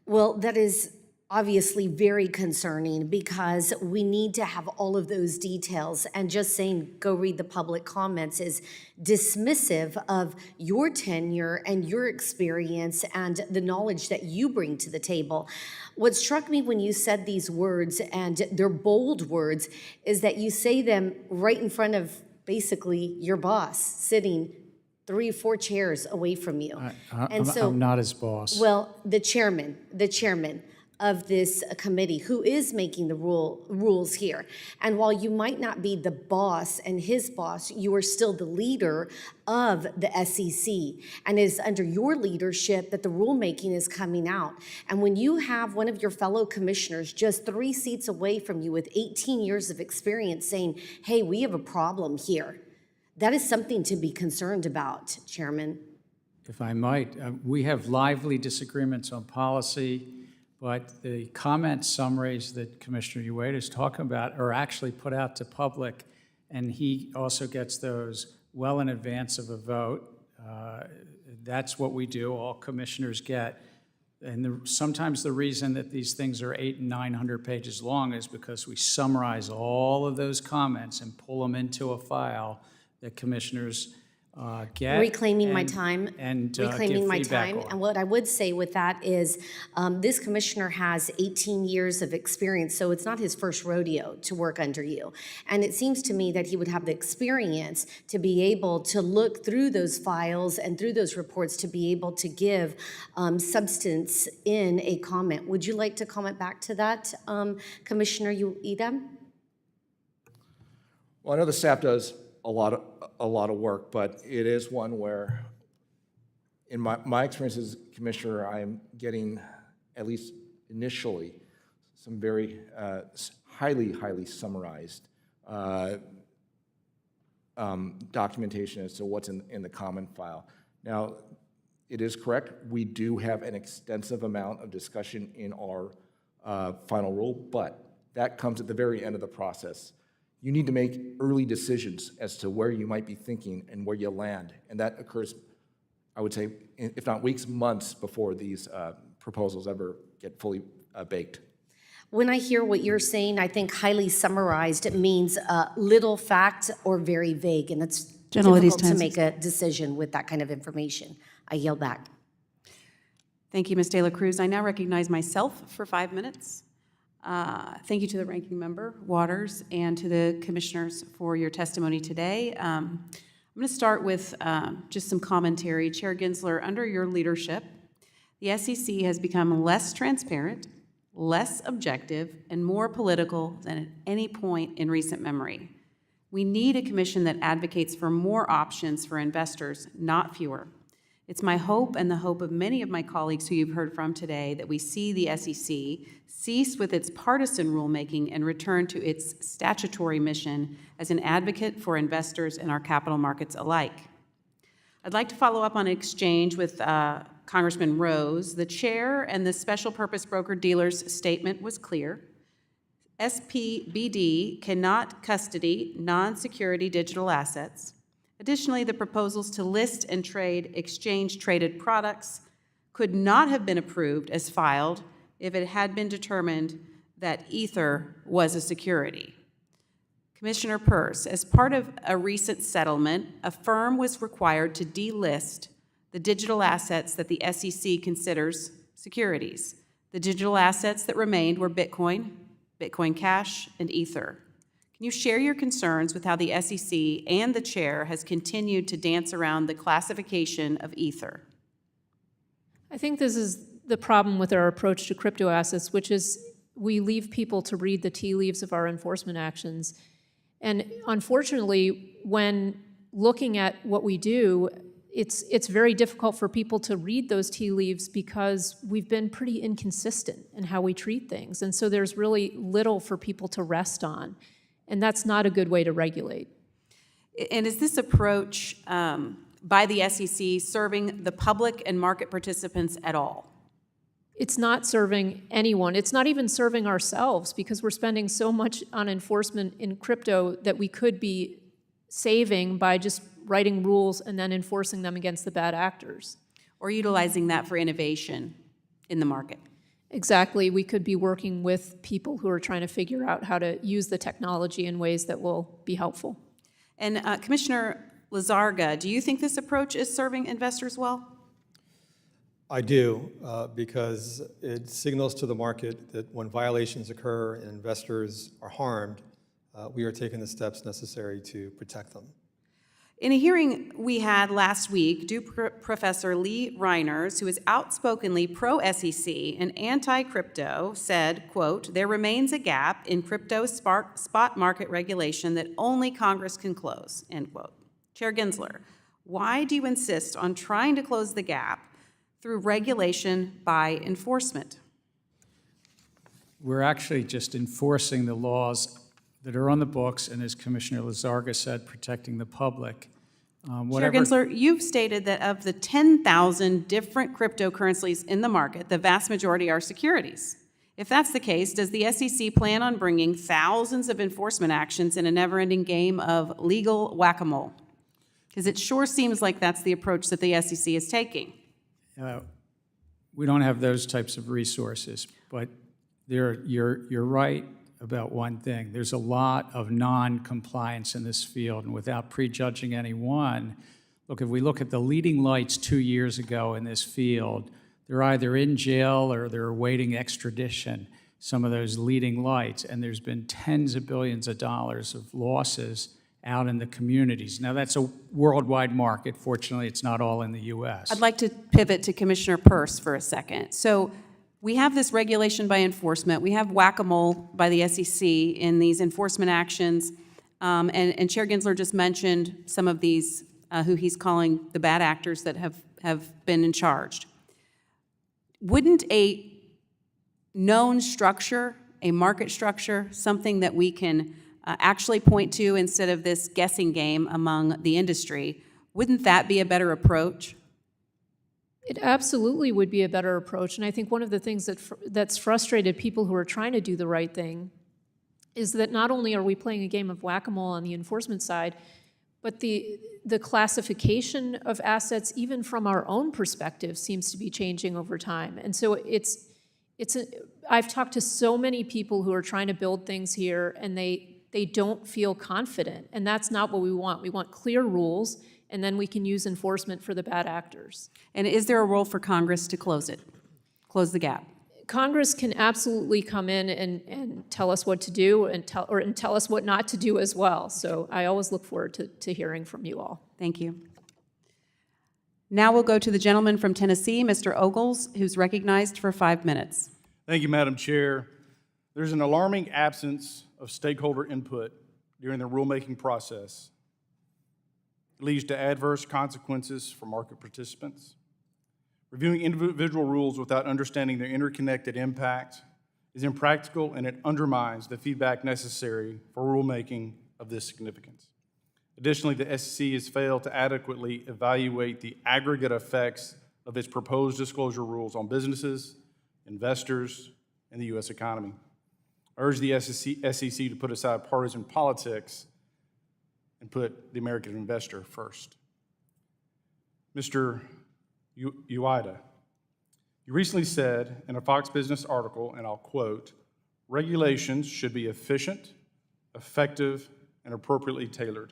Well, that is obviously very concerning because we need to have all of those details, and just saying go read the public comments is dismissive of your tenure and your experience and the knowledge that you bring to the table. What struck me when you said these words, and they're bold words, is that you say them right in front of basically your boss sitting 3 or 4 chairs away from you. I'm not his boss. Well, the chairman of this committee who is making the rules here. And while you might not be the boss and his boss, you are still the leader of the SEC. And it is under your leadership that the rulemaking is coming out. And when you have one of your fellow commissioners just 3 seats away from you with 18 years of experience saying, hey, we have a problem here, that is something to be concerned about, Chairman. If I might, we have lively disagreements on policy, but the comment summaries that Commissioner Uyeda is talking about are actually put out to public, and he also gets those well in advance of a vote. That's what we do, all commissioners get. And sometimes the reason that these things are 800 and 900 pages long is because we summarize all of those comments and pull them into a file that commissioners get. Reclaiming my and- time. And Reclaiming give my feedback time. on. And what I would say with that is, this commissioner has 18 years of experience, so it's not his first rodeo to work under you. And it seems to me that he would have the experience to be able to look through those files and through those reports to be able to give substance in a comment. Would you like to comment back to that, Commissioner Uyeda? Well, I know the staff does a lot of work, but it is one where, in my experience as commissioner, I am getting, at least initially, some very highly summarized documentation as to what's in the common file. Now, it is correct, we do have an extensive amount of discussion in our final rule, but that comes at the very end of the process. You need to make early decisions as to where you might be thinking and where you land, and that occurs, I would say, if not weeks, months before these proposals ever get fully baked. When I hear what you're saying, I think highly summarized means little fact or very vague, and it's difficult to make a decision with that kind of information. I yield back. Thank you, Ms. De La Cruz. I now recognize myself for 5 minutes. Thank you to the ranking member, Waters, and to the commissioners for your testimony today. I'm going to start with just some commentary. Chair Gensler, under your leadership, the SEC has become less transparent, less objective, and more political than at any point in recent memory. We need a commission that advocates for more options for investors, not fewer. It's my hope and the hope of many of my colleagues who you've heard from today that we see the SEC cease with its partisan rulemaking and return to its statutory mission as an advocate for investors in our capital markets alike. I'd like to follow up on an exchange with Congressman Rose. The chair and the special purpose broker-dealer's statement was clear. SPBD cannot custody non-security digital assets. Additionally, the proposals to list and trade exchange-traded products could not have been approved as filed if it had been determined that Ether was a security. Commissioner Peirce, as part of a recent settlement, a firm was required to delist the digital assets that the SEC considers securities. The digital assets that remained were Bitcoin, Bitcoin Cash, and Ether. Can you share your concerns with how the SEC and the chair has continued to dance around the classification of Ether? I think this is the problem with our approach to crypto assets, which is we leave people to read the tea leaves of our enforcement actions. And unfortunately, when looking at what we do, it's very difficult for people to read those tea leaves because we've been pretty inconsistent in how we treat things. And so there's really little for people to rest on. And that's not a good way to regulate. And is this approach by the SEC serving the public and market participants at all? It's not serving anyone. It's not even serving ourselves because we're spending so much on enforcement in crypto that we could be saving by just writing rules and then enforcing them against the bad actors. Or utilizing that for innovation in the market. Exactly. We could be working with people who are trying to figure out how to use the technology in ways that will be helpful. And Commissioner Lizárraga, do you think this approach is serving investors well? I do, because it signals to the market that when violations occur and investors are harmed, we are taking the steps necessary to protect them. In a hearing we had last week, Professor Lee Reiners, who is outspokenly pro-SEC and anti-crypto, said, quote, "There remains a gap in crypto spot market regulation that only Congress can close," end quote. Chair Gensler, why do you insist on trying to close the gap through regulation by enforcement? We're actually just enforcing the laws that are on the books, and as Commissioner Lizárraga said, protecting the public. Chair Gensler, you've stated that of the 10,000 different cryptocurrencies in the market, the vast majority are securities. If that's the case, does the SEC plan on bringing thousands of enforcement actions in a never-ending game of legal whack-a-mole? Because it sure seems like that's the approach that the SEC is taking. We don't have those types of resources, but you're right about one thing. There's a lot of non-compliance in this field, and without prejudging anyone, look, if we look at the leading lights 2 years ago in this field, they're either in jail or they're awaiting extradition, some of those leading lights, and there's been tens of billions of dollars of losses out in the communities. Now, that's a worldwide market. Fortunately, it's not all in the U.S. I'd like to pivot to Commissioner Peirce for a second. So we have this regulation by enforcement. We have whack-a-mole by the SEC in these enforcement actions. And Chair Gensler just mentioned some of these, who he's calling the bad actors that have been in charge. Wouldn't a known structure, a market structure, something that we can actually point to instead of this guessing game among the industry, wouldn't that be a better approach? It absolutely would be a better approach, and I think one of the things that's frustrated people who are trying to do the right thing is that not only are we playing a game of whack-a-mole on the enforcement side, but the classification of assets, even from our own perspective, seems to be changing over time. And so I've talked to so many people who are trying to build things here, and they don't feel confident, and that's not what we want. We want clear rules, and then we can use enforcement for the bad actors. And is there a role for Congress to close the gap? Congress can absolutely come in and tell us what to do and tell us what not to do as well. So I always look forward to hearing from you all. Thank you. Now we'll go to the gentleman from Tennessee, Mr. Ogles, who's recognized for 5 minutes. Thank you, Madam Chair. There's an alarming absence of stakeholder input during the rulemaking process. It leads to adverse consequences for market participants. Reviewing individual rules without understanding their interconnected impact is impractical, and it undermines the feedback necessary for rulemaking of this significance. Additionally, the SEC has failed to adequately evaluate the aggregate effects of its proposed disclosure rules on businesses, investors, and the U.S. economy. I urge the SEC to put aside partisan politics and put the American investor first. Mr. Uyeda, you recently said in a Fox Business article, and I'll quote, "Regulations should be efficient, effective, and appropriately tailored.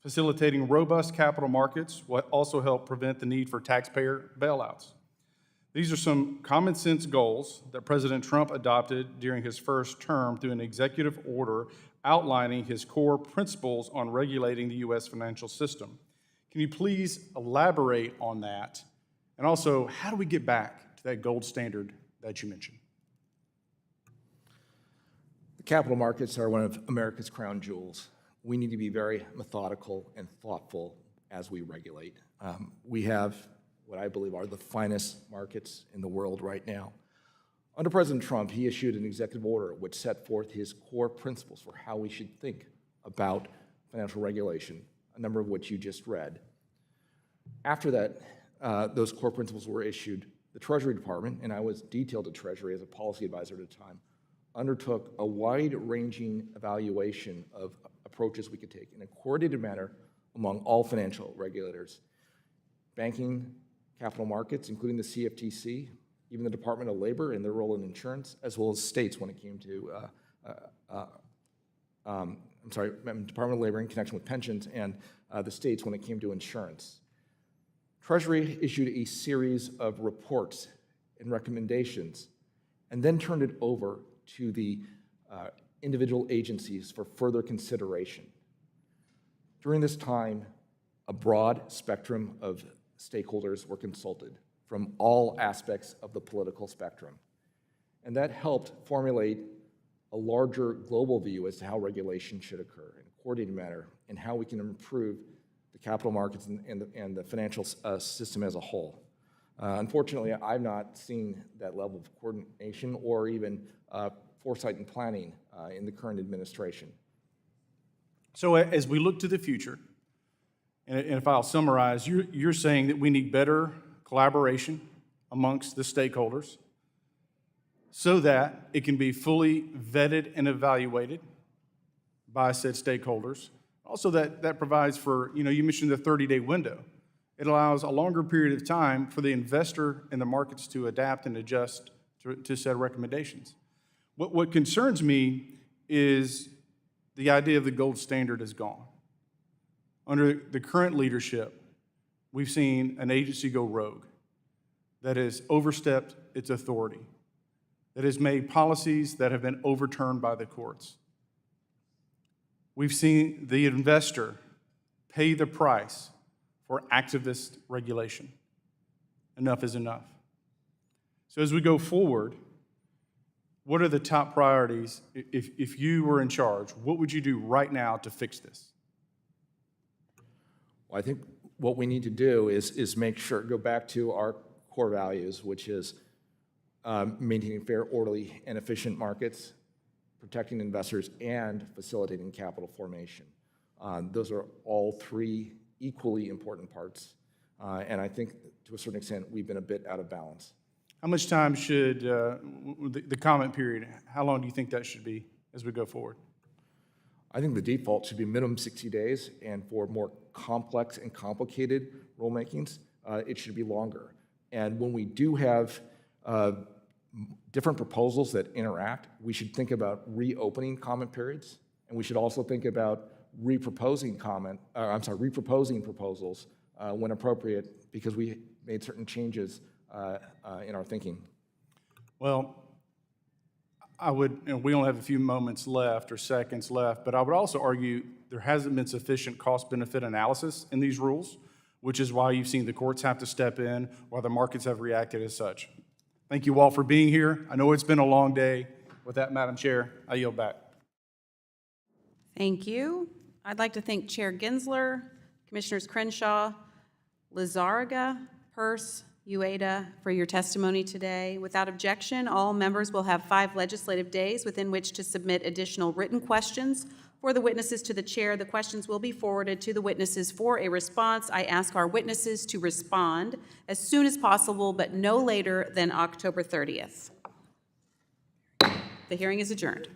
Facilitating robust capital markets will also help prevent the need for taxpayer bailouts." These are some common sense goals that President Trump adopted during his first term through an executive order outlining his core principles on regulating the U.S. financial system. Can you please elaborate on that? And also, how do we get back to that gold standard that you mentioned? The capital markets are one of America's crown jewels. We need to be very methodical and thoughtful as we regulate. We have what I believe are the finest markets in the world right now. Under President Trump, he issued an executive order which set forth his core principles for how we should think about financial regulation, a number of which you just read. After that, those core principles were issued, the Treasury Department, and I was detailed to Treasury as a policy advisor at the time, undertook a wide-ranging evaluation of approaches we could take in a coordinated manner among all financial regulators, banking, capital markets, including the CFTC, even the Department of Labor and their role in insurance, as well as states when it came to, Department of Labor in connection with pensions, and the states when it came to insurance. Treasury issued a series of reports and recommendations and then turned it over to the individual agencies for further consideration. During this time, a broad spectrum of stakeholders were consulted from all aspects of the political spectrum. And that helped formulate a larger global view as to how regulation should occur in a coordinated manner and how we can improve the capital markets and the financial system as a whole. Unfortunately, I've not seen that level of coordination or even foresight and planning in the current administration. So as we look to the future, and if I'll summarize, you're saying that we need better collaboration amongst the stakeholders so that it can be fully vetted and evaluated by said stakeholders. Also, that provides for, you mentioned the 30-day window. It allows a longer period of time for the investor and the markets to adapt and adjust to said recommendations. What concerns me is the idea of the gold standard is gone. Under the current leadership, we've seen an agency go rogue that has overstepped its authority, that has made policies that have been overturned by the courts. We've seen the investor pay the price for activist regulation. Enough is enough. So as we go forward, what are the top priorities? If you were in charge, what would you do right now to fix this? Well, I think what we need to do is make sure, go back to our core values, which is maintaining fair, orderly, and efficient markets, protecting investors, and facilitating capital formation. Those are all three equally important parts. And I think, to a certain extent, we've been a bit out of balance. How much time should, the comment period, how long do you think that should be as we go forward? I think the default should be minimum 60 days, and for more complex and complicated rulemakings, it should be longer. And when we do have different proposals that interact, we should think about reopening comment periods, and we should also think about reproposing proposals when appropriate, because we made certain changes in our thinking. Well, I would, and we only have a few moments left or seconds left, but I would also argue there hasn't been sufficient cost-benefit analysis in these rules, which is why you've seen the courts have to step in, why the markets have reacted as such. Thank you all for being here. I know it's been a long day. With that, Madam Chair, I yield back. Thank you. I'd like to thank Chair Gensler, Commissioners Crenshaw, Lizárraga, Peirce, Uyeda for your testimony today. Without objection, all members will have 5 legislative days within which to submit additional written questions for the witnesses to the chair. The questions will be forwarded to the witnesses for a response. I ask our witnesses to respond as soon as possible, but no later than October 30th. The hearing is adjourned.